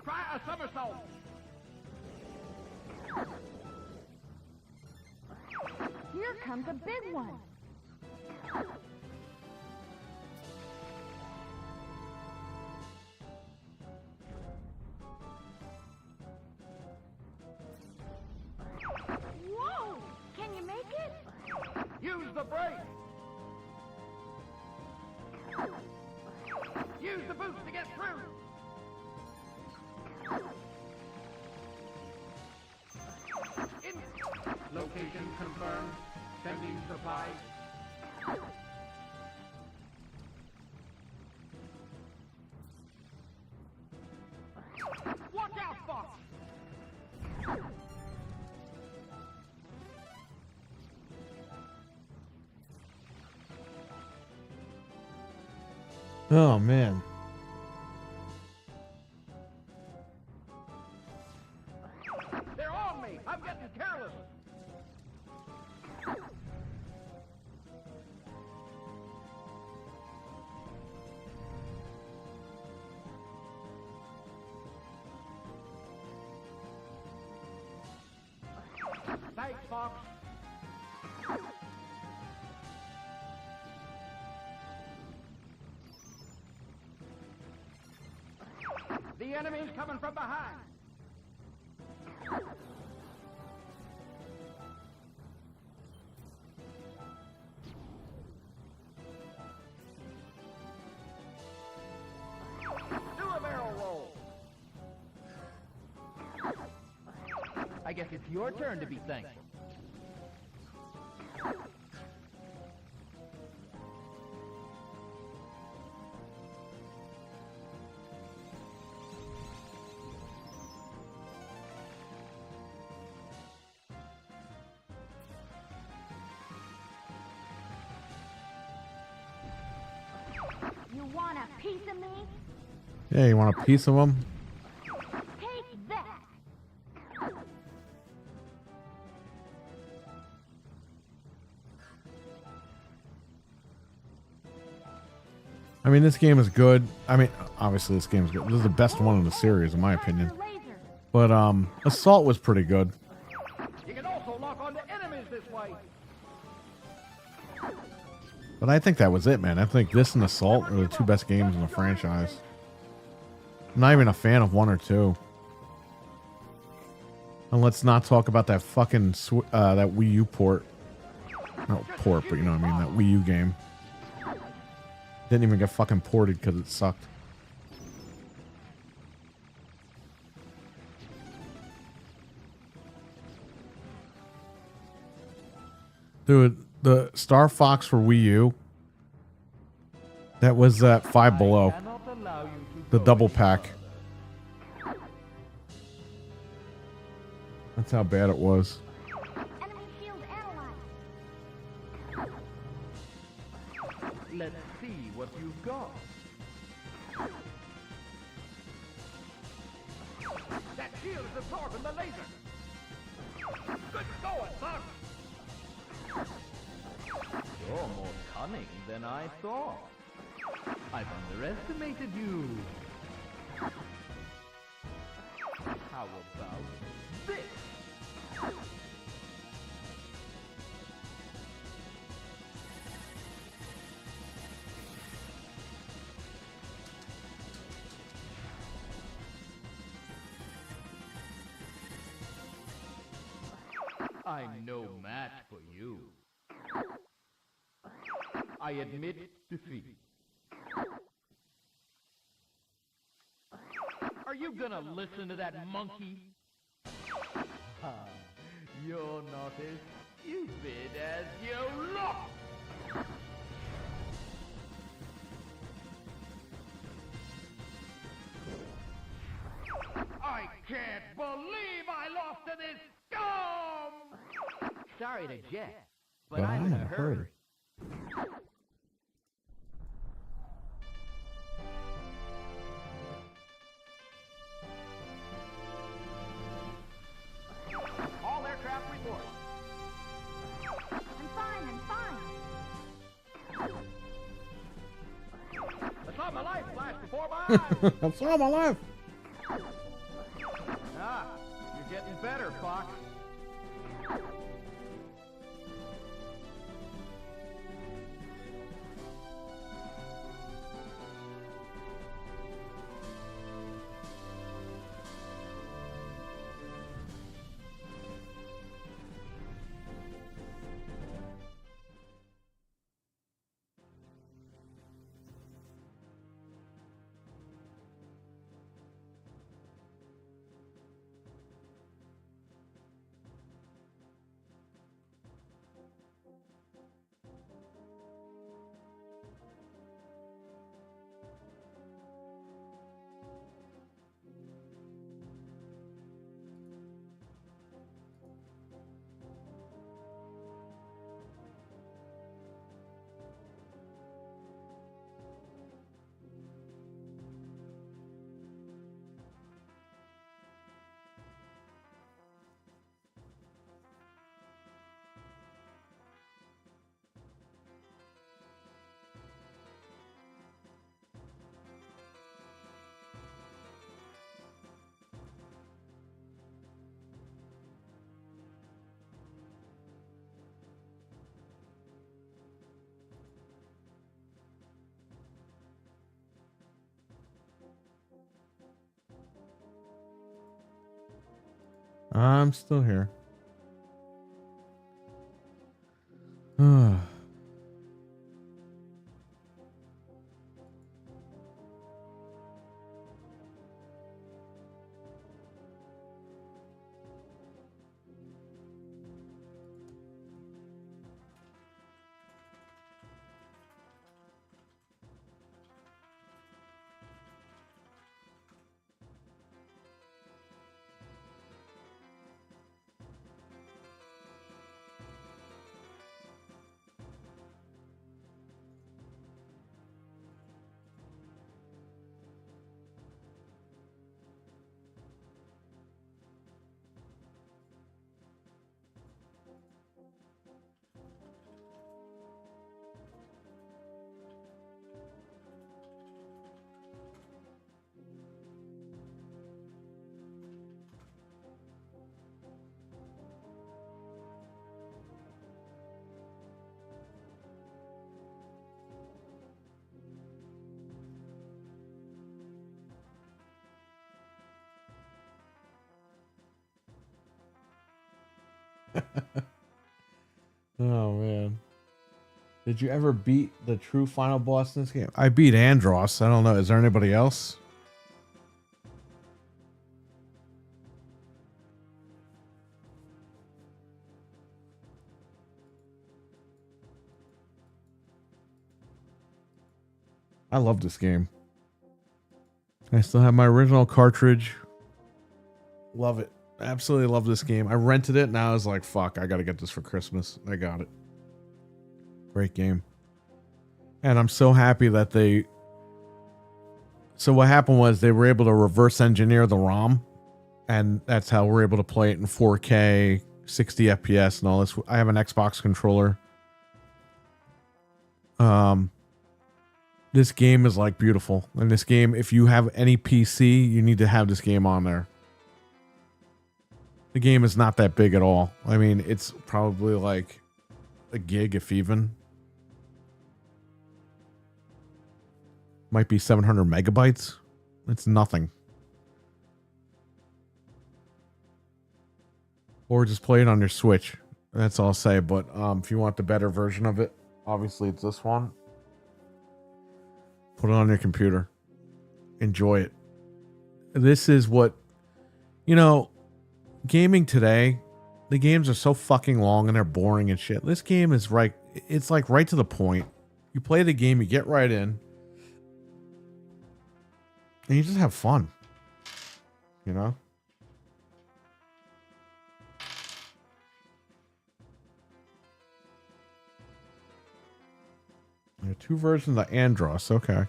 Try a somersault. Here comes a big one. Whoa! Can you make it? Use the brake. Use the boost to get through. Location confirmed. Sending supplies. Watch out, Fox! Oh man. They're on me! I'm getting careless! Thanks, Fox. The enemy's coming from behind. Do a barrel roll. I guess it's your turn to be thankful. You want a piece of me? Yeah, you want a piece of them? Take that! I mean, this game is good. I mean, obviously this game is good. This is the best one in the series, in my opinion. Laser. But Assault was pretty good. You can also lock onto enemies this way. But I think that was it, man. I think this and Assault are the two best games in the franchise. I'm not even a fan of 1 or 2. And let's not talk about that fucking that Wii U port. Not port, but you know what I mean, that Wii U game. Didn't even get fucking ported because it sucked. Dude, the Star Fox for Wii U, that was that Five Below. The double pack. That's how bad it was. Enemy shield analyzed. what you've got. That shield is absorbing the laser. Good going, Fox. You're more cunning than I thought. I've underestimated you. How about this? I'm no match for you. I admit defeat. Are you gonna listen to that monkey? You're not as stupid as you look! I can't believe I lost to this scum! Sorry to jest, but I'm in a hurry. All aircraft report. I'm fine, I'm fine. I saw my life flash before my eyes. I saw my life. Ah, you're getting better, Fox. I'm still here. Oh man. Did you ever beat the true final boss in this game? I beat Andros. I don't know. Is there anybody else? I love this game. I still have my original cartridge. Love it. Absolutely love this game. I rented it and I was like, fuck, I gotta get this for Christmas. I got it. Great game. And I'm so happy that they... So what happened was they were able to reverse engineer the ROM, and that's how we're able to play it in 4K, 60 FPS and all this. I have an Xbox controller. This game is like beautiful. And this game, if you have any PC, you need to have this game on there. The game is not that big at all. I mean, it's probably like a gig, if even. Might be 700 megabytes. It's nothing. Or just play it on your Switch. That's all I'll say. But if you want the better version of it, obviously it's this one. Put it on your computer. Enjoy it. This is what, you know, gaming today, the games are so fucking long and they're boring and shit. This game is right, it's like right to the point. You play the game, you get right in, and you just have fun. You know? There are 2 versions of Andros. Okay.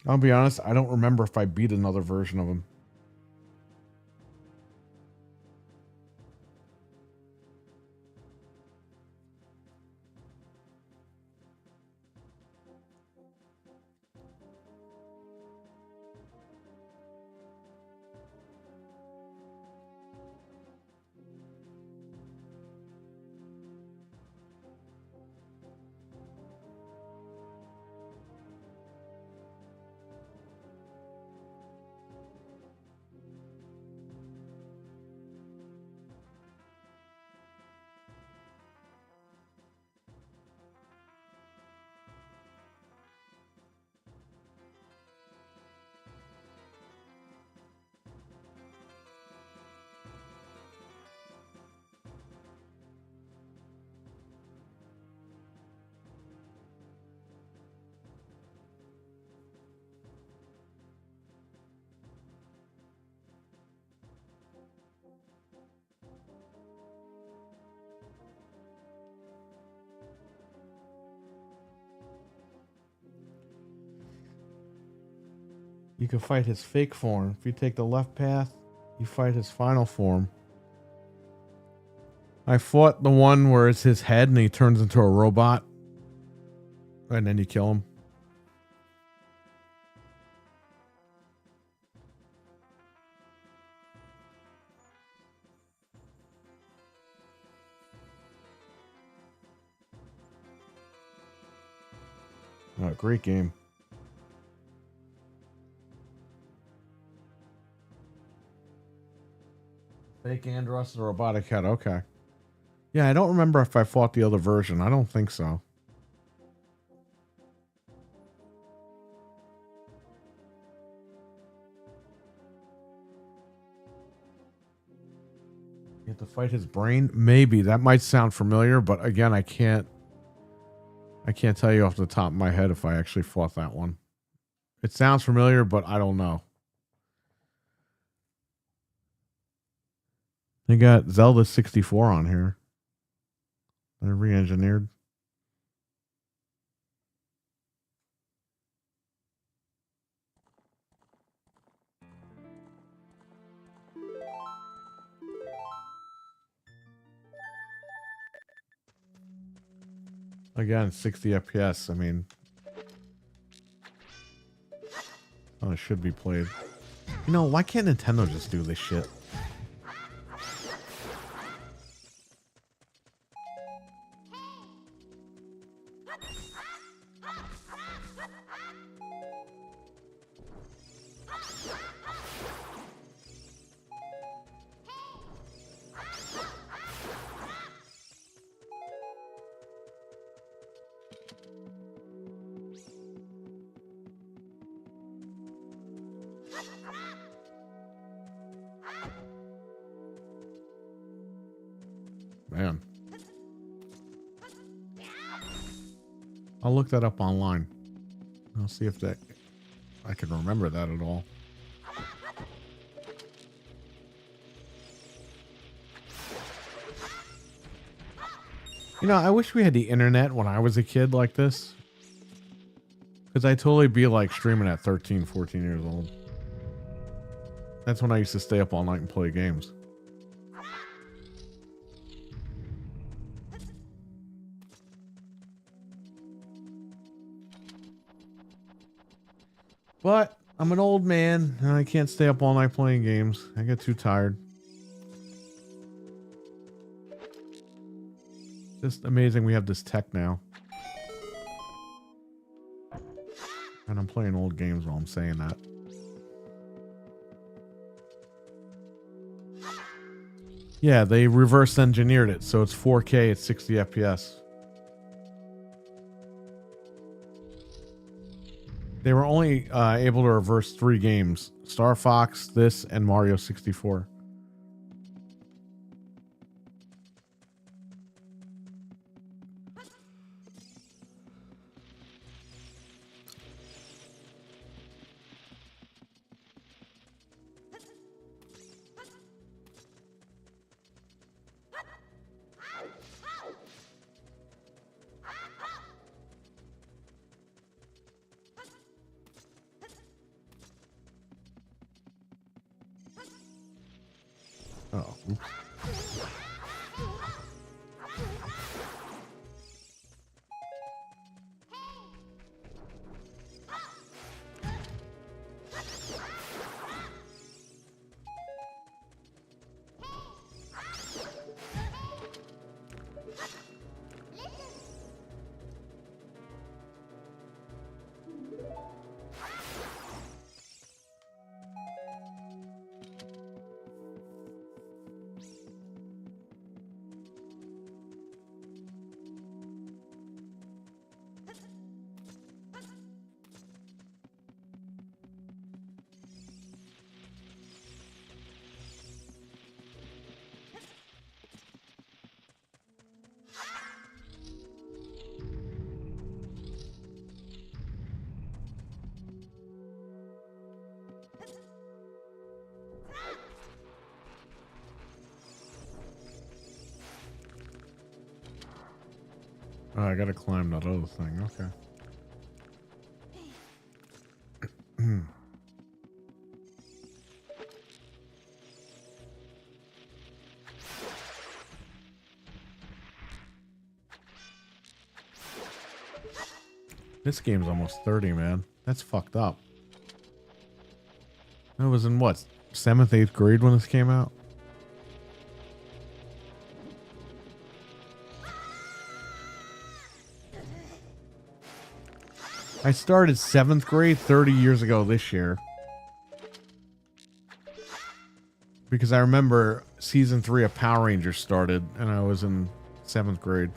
I'll be honest, I don't remember if I beat another version of them. You can fight his fake form. If you take the left path, you fight his final form. I fought the one where it's his head and he turns into a robot. And then you kill him. Oh, great game. Fake Andros, the robotic head. Okay. Yeah, I don't remember if I fought the other version. I don't think so. You have to fight his brain? Maybe. That might sound familiar, but again, I can't tell you off the top of my head if I actually fought that one. It sounds familiar, but I don't know. They got Zelda 64 on here. They're re-engineered. Again, 60 FPS. I mean, oh, it should be played. You know, why can't Nintendo just do this shit? Man. I'll look that up online. I'll see if that I can remember that at all. You know, I wish we had the internet when I was a kid like this. Because I'd totally be like streaming at 13, 14 years old. That's when I used to stay up all night and play games. But I'm an old man and I can't stay up all night playing games. I get too tired. Just amazing we have this tech now. And I'm playing old games while I'm saying that. Yeah, they reverse engineered it, so it's 4K at 60 FPS. They were only able to reverse 3 games: Star Fox, this, and Mario 64. Oh, oops. Oh, I gotta climb that other thing. Okay. This game's almost 30, man. That's fucked up. I was in what, 7th, 8th grade when this came out? I started 7th grade 30 years ago this year. Because I remember season 3 of Power Rangers started and I was in 7th grade.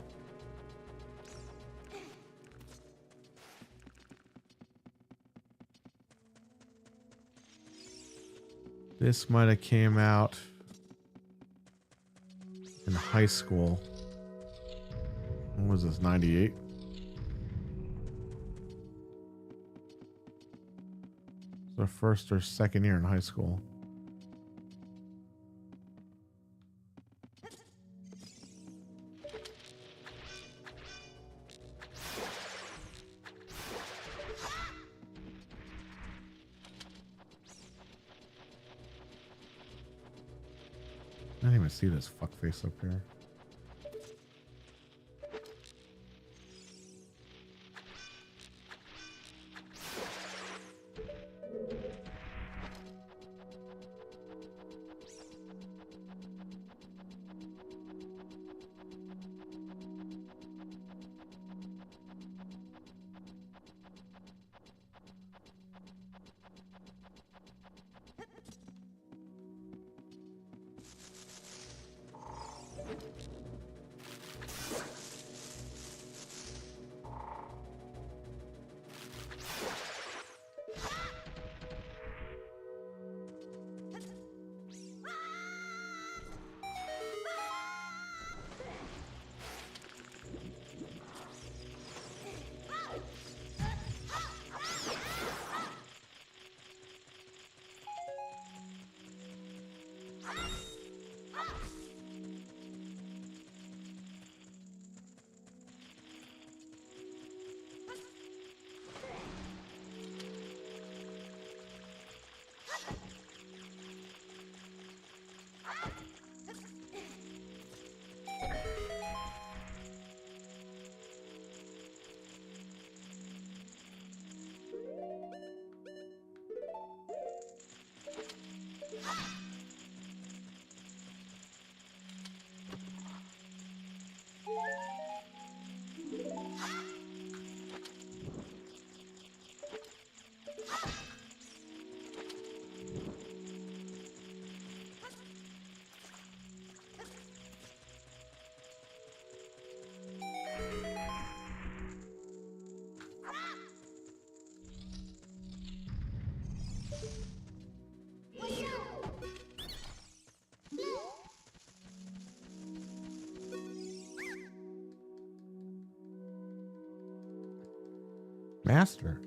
This might have came out in high school. When was this, 98? The first or second year in high school. I didn't even see this fuckface up here. Master.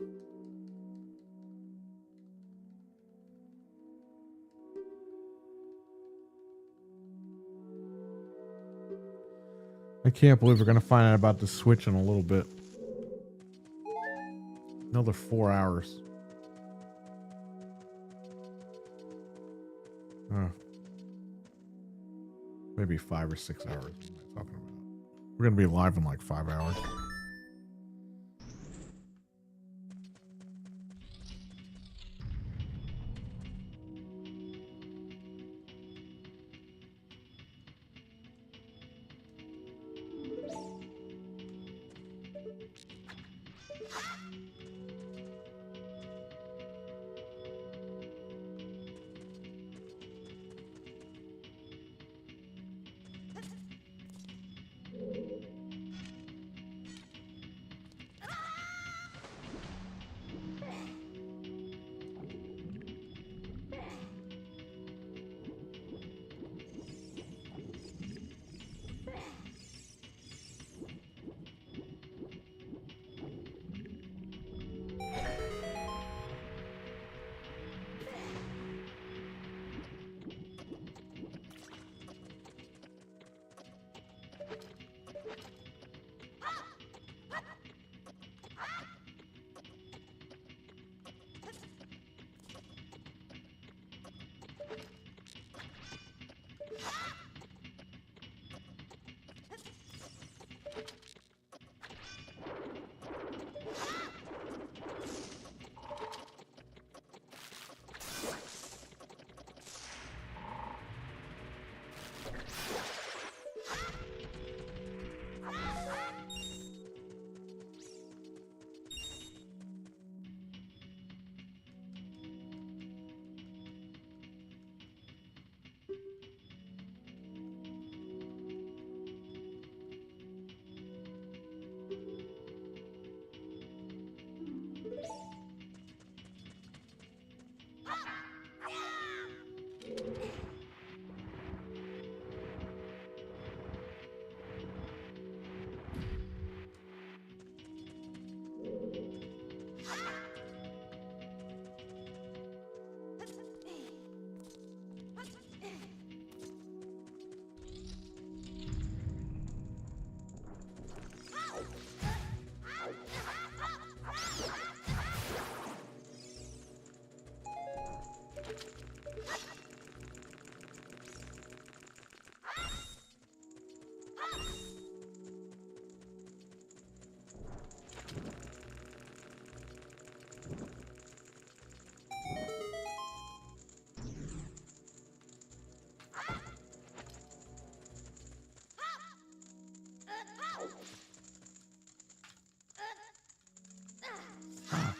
I can't believe we're going to find out about the Switch in a little bit. Another 4 hours. Maybe 5 or 6 hours. What am I talking about? We're going to be live in like 5 hours.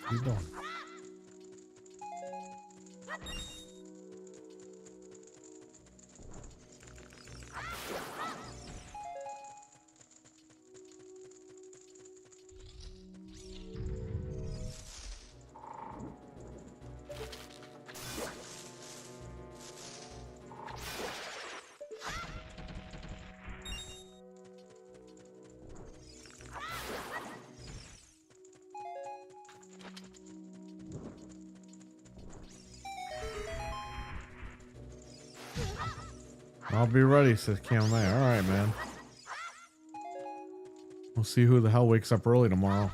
What are you doing? I'll be ready, says Camel Knight. All right, man. We'll see who the hell wakes up early tomorrow.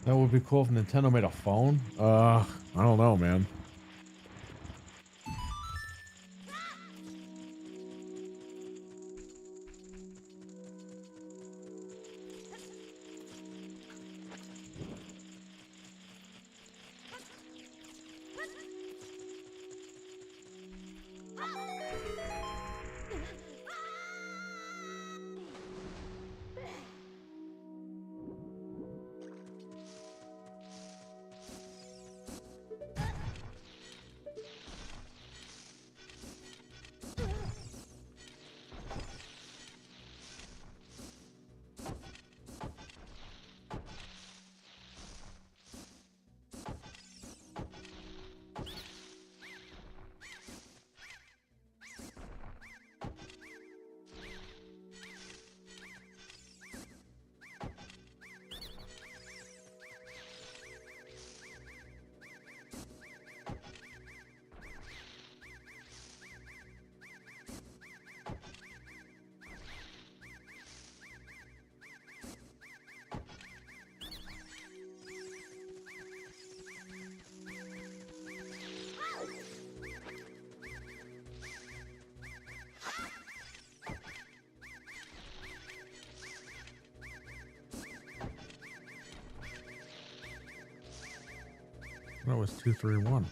That would be cool if Nintendo made a phone. I don't know, man. That was 231.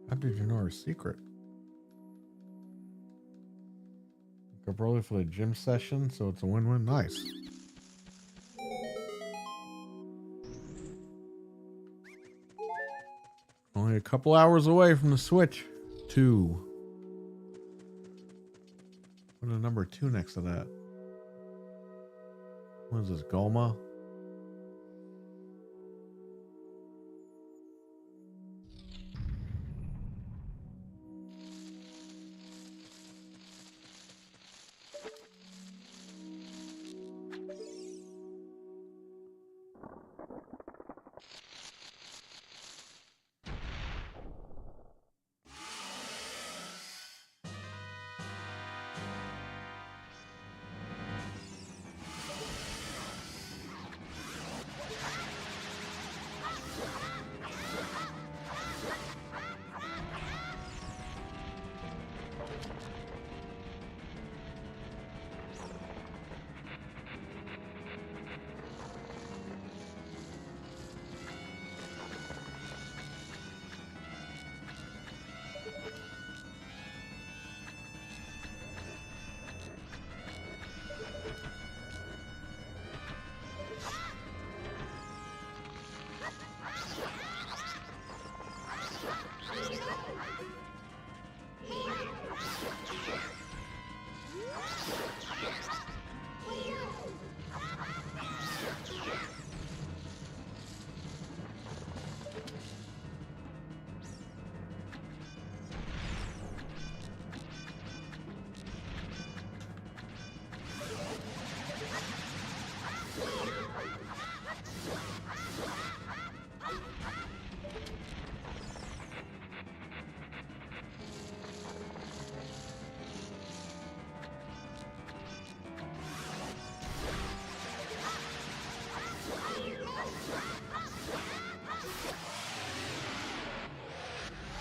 How did you know her secret? Gabroli for the gym session, so it's a win-win. Nice. Only a couple hours away from the Switch 2. Put a number 2 next to that. What is this, Gulma?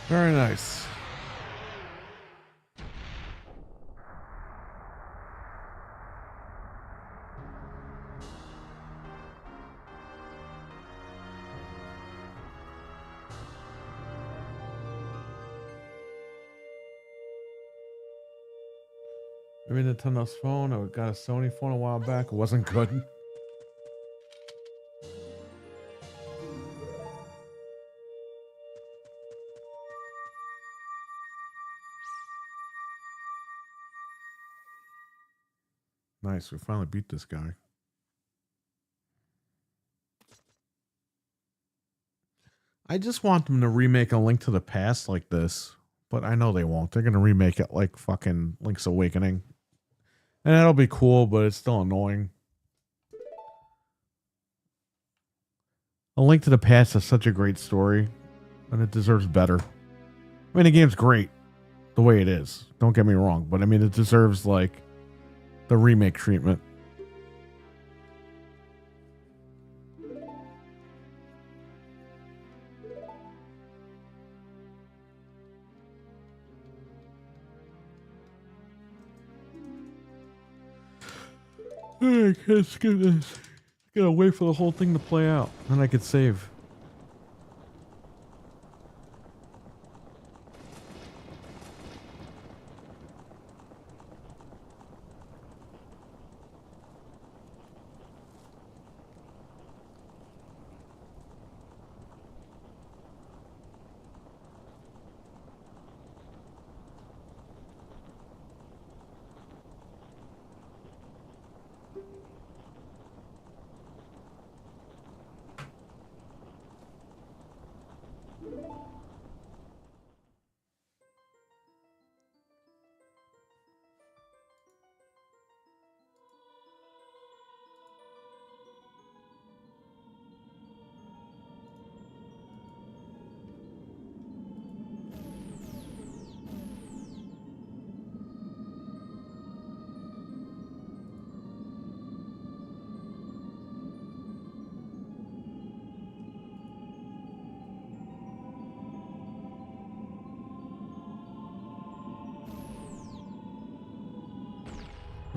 Very nice. Maybe Nintendo's phone. I got a Sony phone a while back. It wasn't good. Nice. We finally beat this guy. I just want them to remake A Link to the Past like this, but I know they won't. They're going to remake it like fucking Link's Awakening. And that'll be cool, but it's still annoying. A Link to the Past is such a great story, and it deserves better. I mean, the game's great the way it is. Don't get me wrong, but I mean, it deserves like the remake treatment. I can't skip this. Gotta wait for the whole thing to play out, then I could save.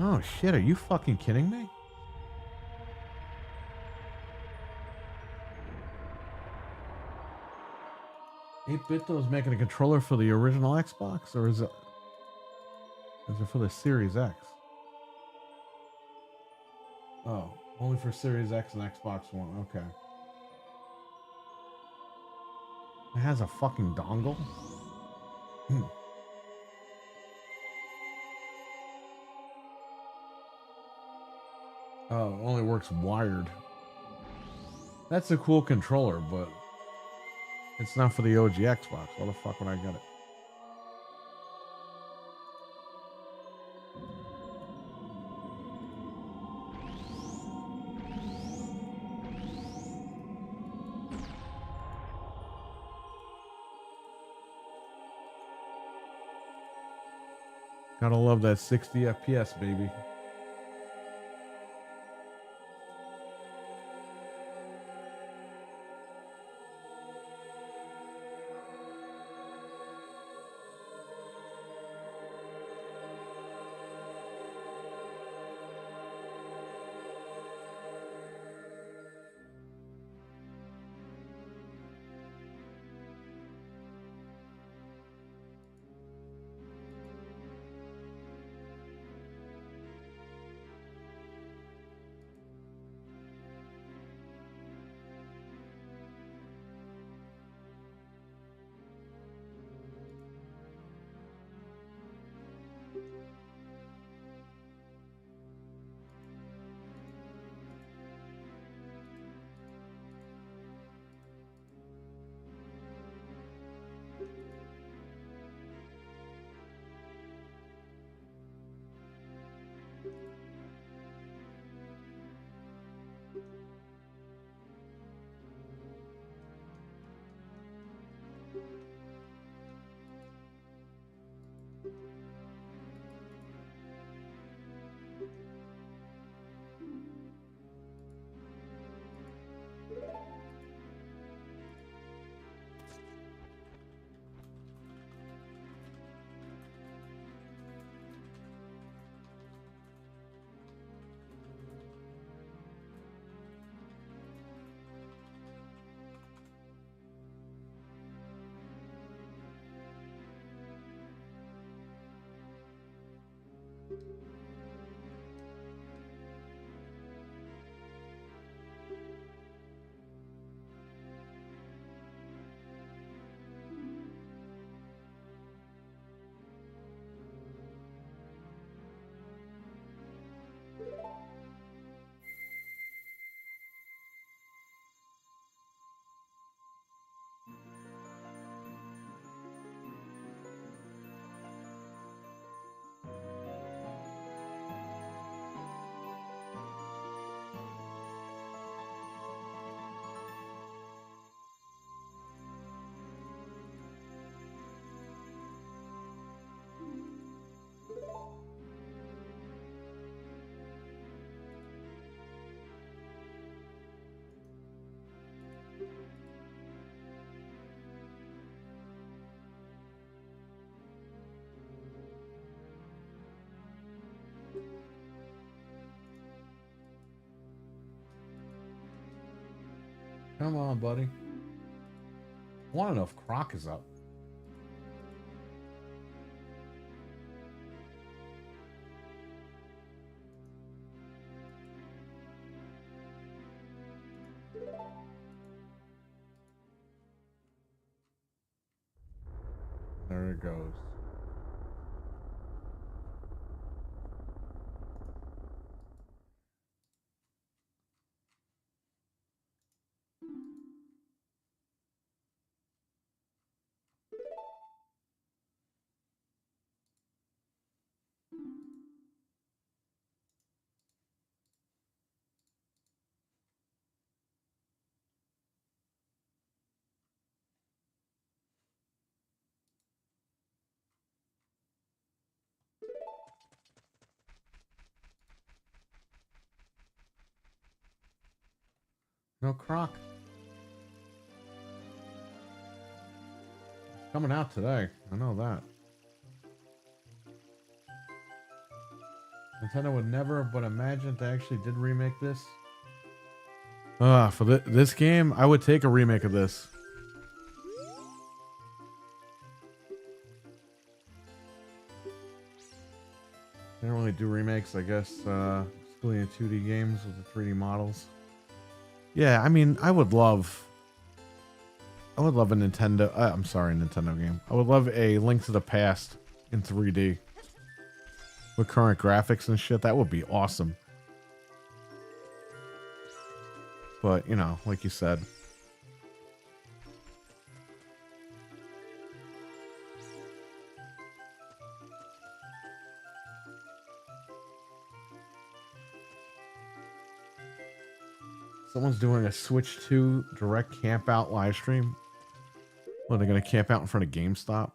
Oh shit, are you fucking kidding me? Bit is making a controller for the original Xbox, or is it for the Series X? Oh, only for Series X and Xbox One. Okay. It has a fucking dongle? Oh, it only works wired. That's a cool controller, but it's not for the OG Xbox. Why the fuck would I get it? Gotta love that 60 FPS, baby. Come on, buddy. I want to know if Croc is up. There it goes. No Croc. Coming out today. I know that. Nintendo would never but imagine if they actually did remake this. For this game, I would take a remake of this. They don't really do remakes, I guess. Excluding 2D games with the 3D models. Yeah, I mean, I would love a Nintendo. I'm sorry, Nintendo game. I would love a Link to the Past in 3D with current graphics and shit. That would be awesome. But you know, like you said, someone's doing a Switch 2 direct camp out live stream. Well, they're gonna camp out in front of GameStop.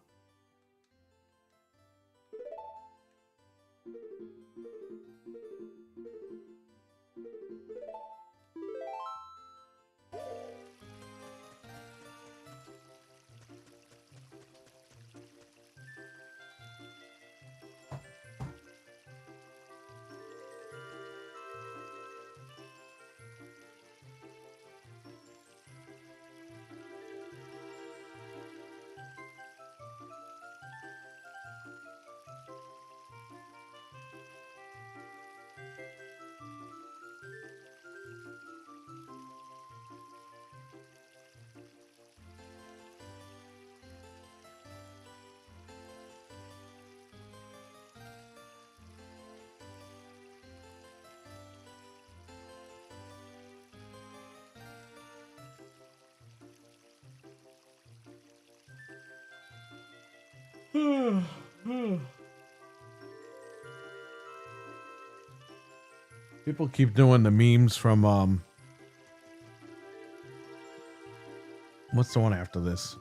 People keep doing the memes from what's the one after this?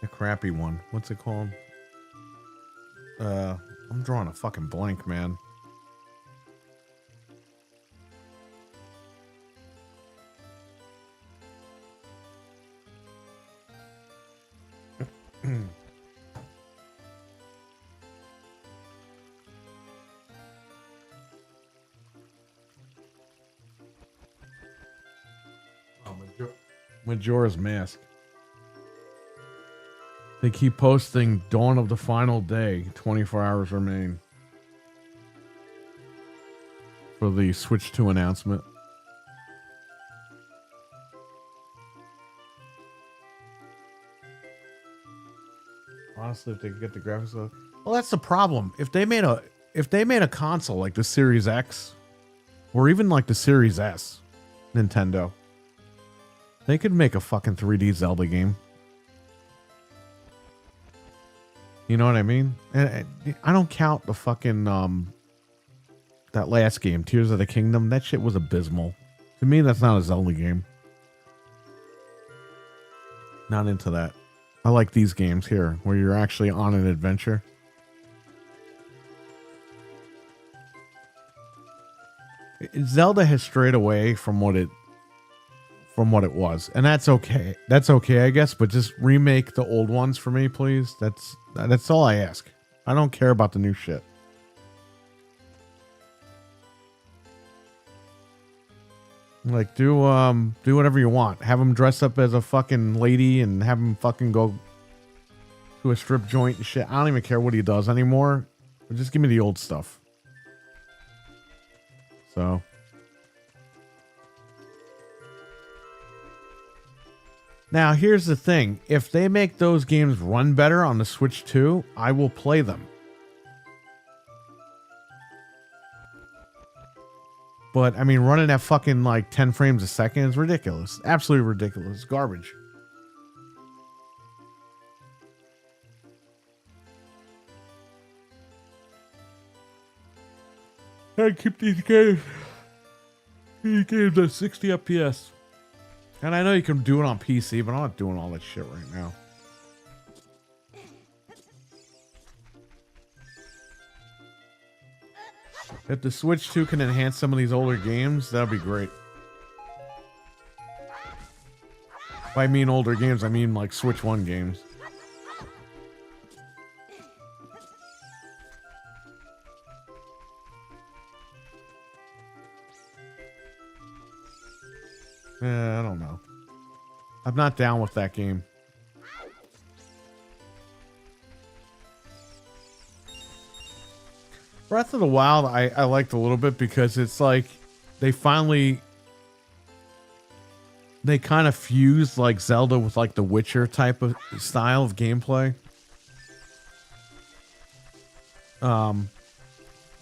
The crappy one. What's it called? I'm drawing a fucking blank, man. Majora's Mask. They keep posting Dawn of the Final Day, 24 hours remain. For the Switch 2 announcement. Honestly, if they could get the graphics up. Well, that's the problem. If they made a console like the Series X or even like the Series S, Nintendo, they could make a fucking 3D Zelda game. You know what I mean? And I don't count the fucking that last game, Tears of the Kingdom. That shit was abysmal. To me, that's not a Zelda game. Not into that. I like these games here, where you're actually on an adventure. Zelda has strayed away from what it was, and that's okay. That's okay, I guess. But just remake the old ones for me, please. That's all I ask. I don't care about the new shit. Like do whatever you want. Have him dress up as a fucking lady and have him fucking go to a strip joint and shit. I don't even care what he does anymore. But just give me the old stuff. So now here's the thing. If they make those games run better on the Switch 2, I will play them. But I mean, running at fucking like 10 frames a second is ridiculous. Absolutely ridiculous. Garbage. I keep these games at 60 FPS. And I know you can do it on PC, but I'm not doing all that shit right now. If the Switch 2 can enhance some of these older games, that'd be great. By I mean older games, I mean like Switch 1 games. I don't know. I'm not down with that game. Breath of the Wild, I liked a little bit because it's like they kind of fused like Zelda with like the Witcher type of style of gameplay.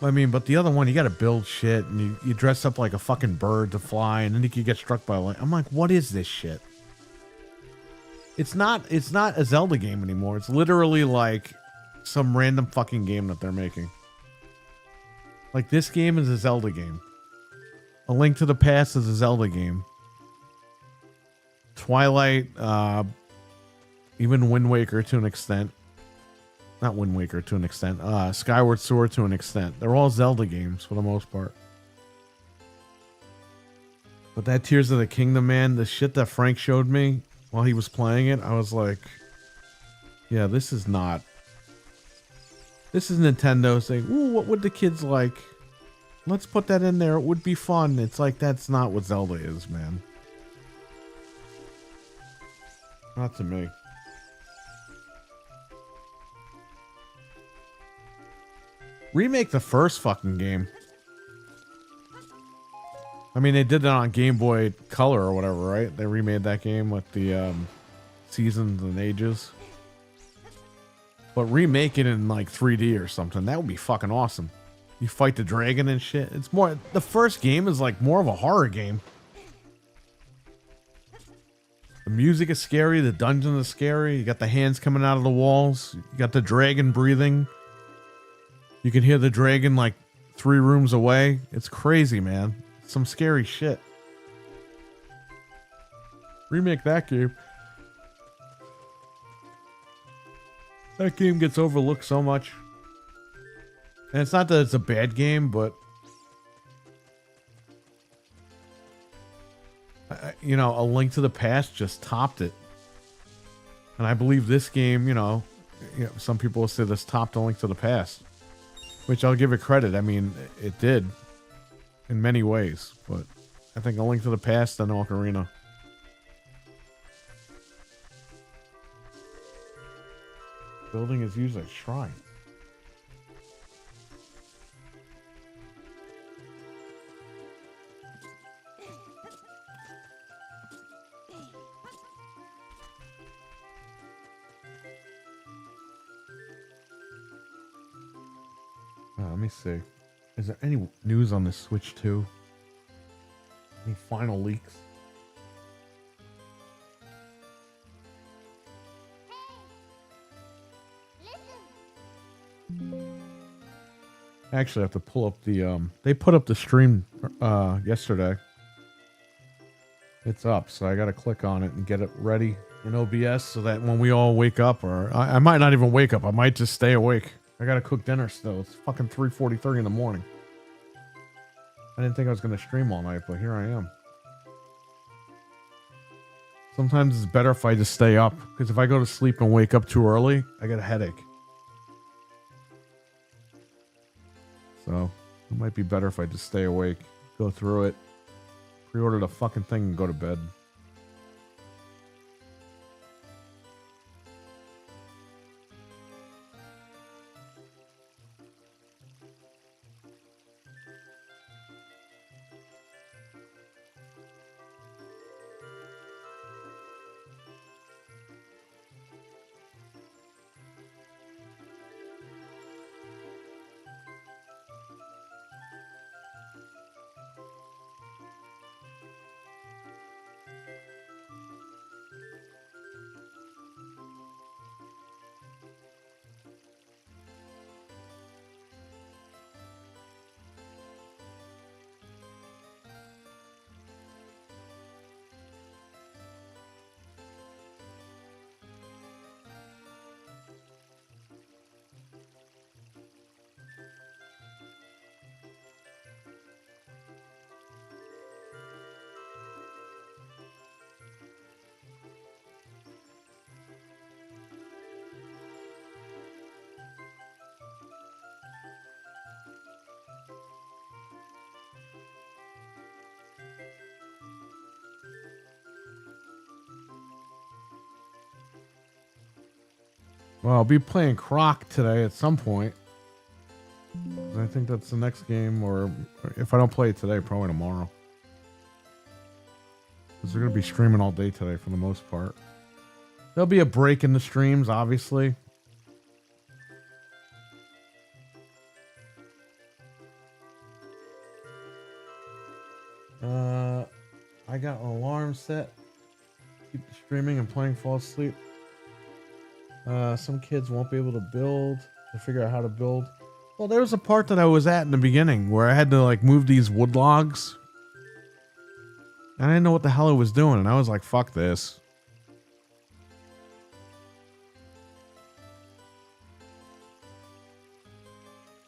I mean, but the other one, you got to build shit and you dress up like a fucking bird to fly and then you can get struck by light. I'm like, what is this shit? It's not a Zelda game anymore. It's literally like some random fucking game that they're making. Like this game is a Zelda game. A Link to the Past is a Zelda game. Twilight, even Wind Waker to an extent. Not Wind Waker to an extent. Skyward Sword to an extent. They're all Zelda games for the most part. But that Tears of the Kingdom, man, the shit that Frank showed me while he was playing it, I was like, yeah, this is not. This is Nintendo saying, ooh, what would the kids like? Let's put that in there. It would be fun. It's like, that's not what Zelda is, man. Not to me. Remake the first fucking game. I mean, they did that on Game Boy Color or whatever, right? They remade that game with the Seasons and Ages. But remake it in like 3D or something. That would be fucking awesome. You fight the dragon and shit. It's more, the first game is like more of a horror game. The music is scary. The dungeon is scary. You got the hands coming out of the walls. You got the dragon breathing. You can hear the dragon like 3 rooms away. It's crazy, man. Some scary shit. Remake that game. That game gets overlooked so much. And it's not that it's a bad game, but you know, A Link to the Past just topped it. And I believe this game, you know, some people will say this topped A Link to the Past. Which I'll give it credit. I mean, it did. In many ways. But I think A Link to the Past and Ocarina. Building is used as shrine. Let me see. Is there any news on the Switch 2? Any final leaks? Actually, I have to pull up the they put up the stream yesterday. It's up, so I gotta click on it and get it ready in OBS so that when we all wake up, or I might not even wake up, I might just stay awake. I gotta cook dinner still. It's fucking 3:43 in the morning. I didn't think I was gonna stream all night, but here I am. Sometimes it's better if I just stay up, because if I go to sleep and wake up too early, I get a headache. So it might be better if I just stay awake, go through it, Pre-order the fucking thing and go to bed. Well, I'll be playing Croc today at some point. I think that's the next game, or if I don't play it today, probably tomorrow. Because they're going to be streaming all day today for the most part. There'll be a break in the streams, obviously. I got an alarm set. Keep streaming and playing, fall asleep. Some kids won't be able to build, to figure out how to build. Well, there was a part that I was at in the beginning where I had to like move these wood logs. And I didn't know what the hell I was doing. And I was like, fuck this.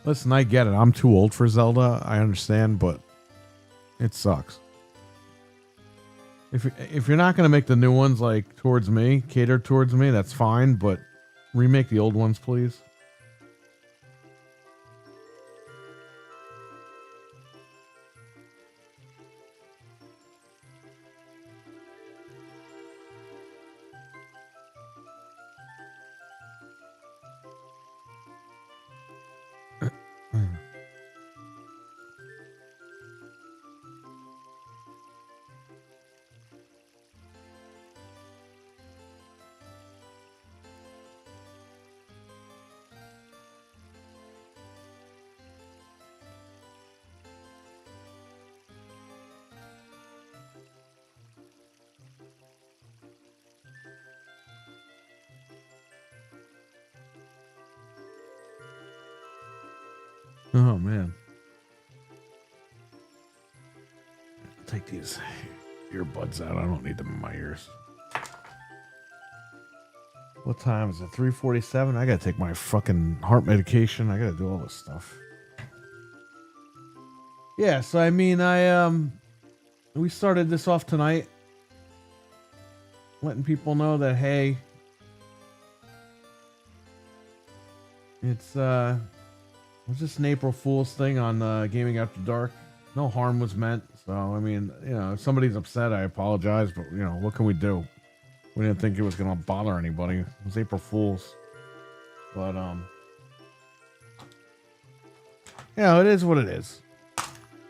Listen, I get it. I'm too old for Zelda. I understand, but it sucks. If you're not going to make the new ones like towards me, catered towards me, that's fine, but remake the old ones, please. Oh man. Take these earbuds out. I don't need them in my ears. What time is it? 3:47. I gotta take my fucking heart medication. I gotta do all this stuff. Yeah, so I mean we started this off tonight. Letting people know that hey, it's just an April Fool's thing on Gaming After Dark. No harm was meant. So, I mean, you know, if somebody's upset, I apologize. But, you know, what can we do? We didn't think it was going to bother anybody. It was April Fool's. But, you know, it is what it is.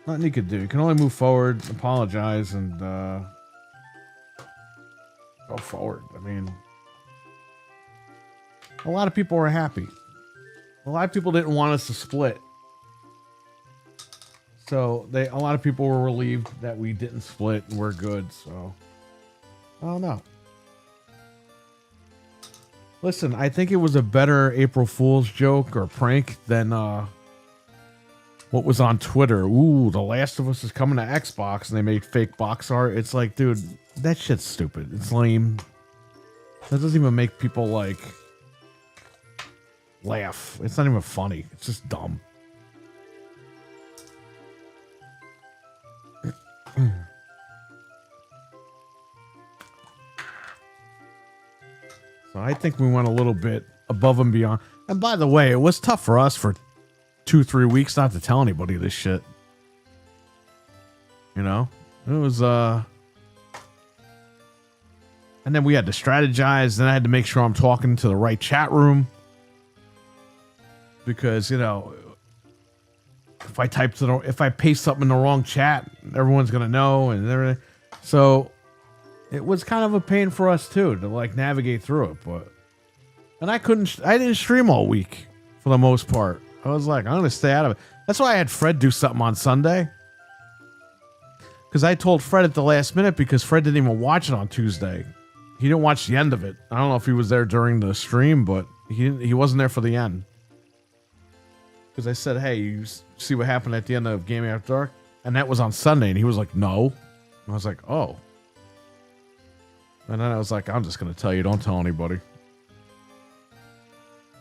Nothing you could do. You can only move forward, apologize, and go forward. I mean, a lot of people were happy. A lot of people didn't want us to split. So a lot of people were relieved that we didn't split and we're good. So I don't know. Listen, I think it was a better April Fool's joke or prank than what was on Twitter. Ooh, The Last of Us is coming to Xbox and they made fake box art. It's like, dude, that shit's stupid. It's lame. That doesn't even make people like laugh. It's not even funny. It's just dumb. So I think we went a little bit above and beyond. And by the way, it was tough for us for 2-3 weeks not to tell anybody this shit. You know? It was and then we had to strategize. Then I had to make sure I'm talking to the right chat room because you know if I paste something in the wrong chat, everyone's gonna know and everything. So it was kind of a pain for us too to like navigate through it, but and I didn't stream all week for the most part. I was like, I'm gonna stay out of it. That's why I had Fred do something on Sunday. Because I told Fred at the last minute because Fred didn't even watch it on Tuesday. He didn't watch the end of it. I don't know if he was there during the stream, but he wasn't there for the end. Because I said, hey, you see what happened at the end of Gaming After Dark? And that was on Sunday, and he was like, no. And I was like, oh. And then I was like, I'm just going to tell you, don't tell anybody.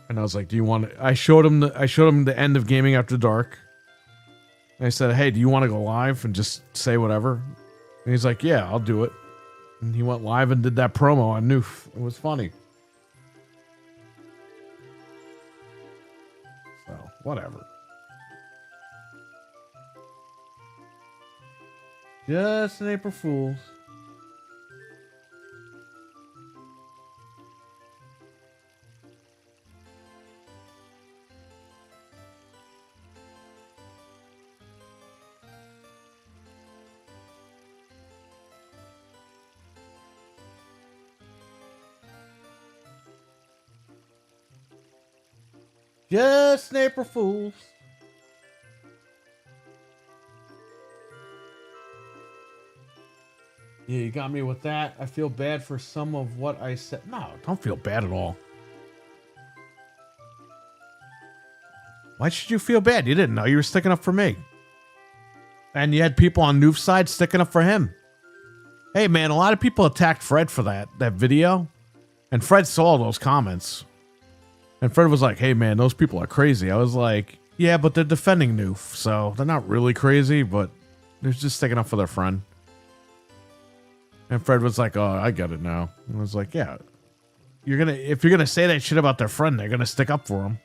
And I was like, do you want to... I showed him the end of Gaming After Dark. And I said, hey, do you want to go live and just say whatever? And he's like, yeah, I'll do it. And he went live and did that promo on Noof. It was funny. So, whatever. Just an April Fool's. Just an April Fool's. Yeah, you got me with that. I feel bad for some of what I said. No, don't feel bad at all. Why should you feel bad? You didn't know you were sticking up for me. And you had people on Noof's side sticking up for him. Hey, man, a lot of people attacked Fred for that video. And Fred saw those comments. And Fred was like, hey, man, those people are crazy. I was like, yeah, but they're defending Noof. So they're not really crazy, but they're just sticking up for their friend. And Fred was like, oh, I get it now. And I was like, yeah. If you're going to say that shit about their friend, they're going to stick up for him.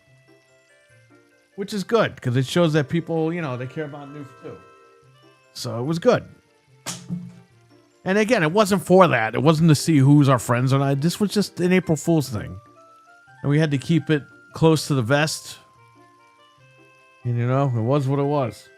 Which is good, because it shows that people, you know, they care about Noof too. So it was good. And again, it wasn't for that. It wasn't to see who's our friends or not. This was just an April Fool's thing. And we had to keep it close to the vest. And you know, it was what it was.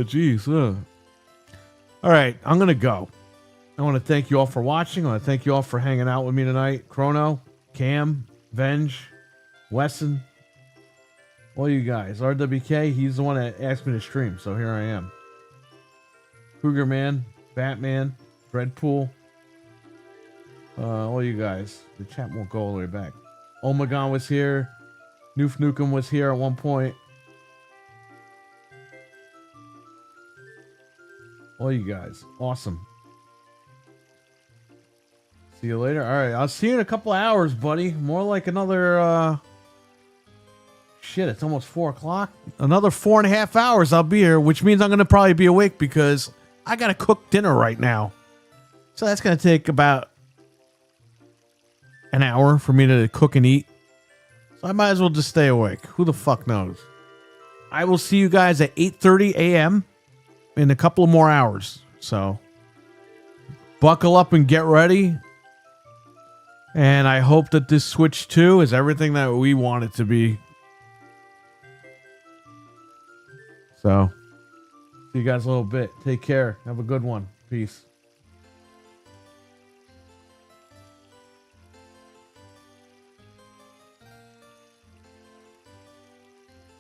Jeez. All right, I'm gonna go. I want to thank you all for watching. I want to thank you all for hanging out with me tonight. Chrono, Cam, Venge, Wesson, all you guys. RWK, he's the one that asked me to stream, so here I am. Cougar Man, Batman, Dreadpool, all you guys. The chat won't go all the way back. Omegon was here. Noof Nukem was here at one point. All you guys. Awesome. See you later. All right. I'll see you in a couple of hours, buddy. More like another, shit, it's almost 4 o'clock. Another 4.5 hours I'll be here, which means I'm going to probably be awake because I got to cook dinner right now. So that's going to take about an hour for me to cook and eat. So I might as well just stay awake. Who the fuck knows? I will see you guys at 8:30 a.m. in a couple of more hours. So buckle up and get ready. And I hope that this Switch 2 is everything that we want it to be. So see you guys a little bit. Take care. Have a good one. Peace.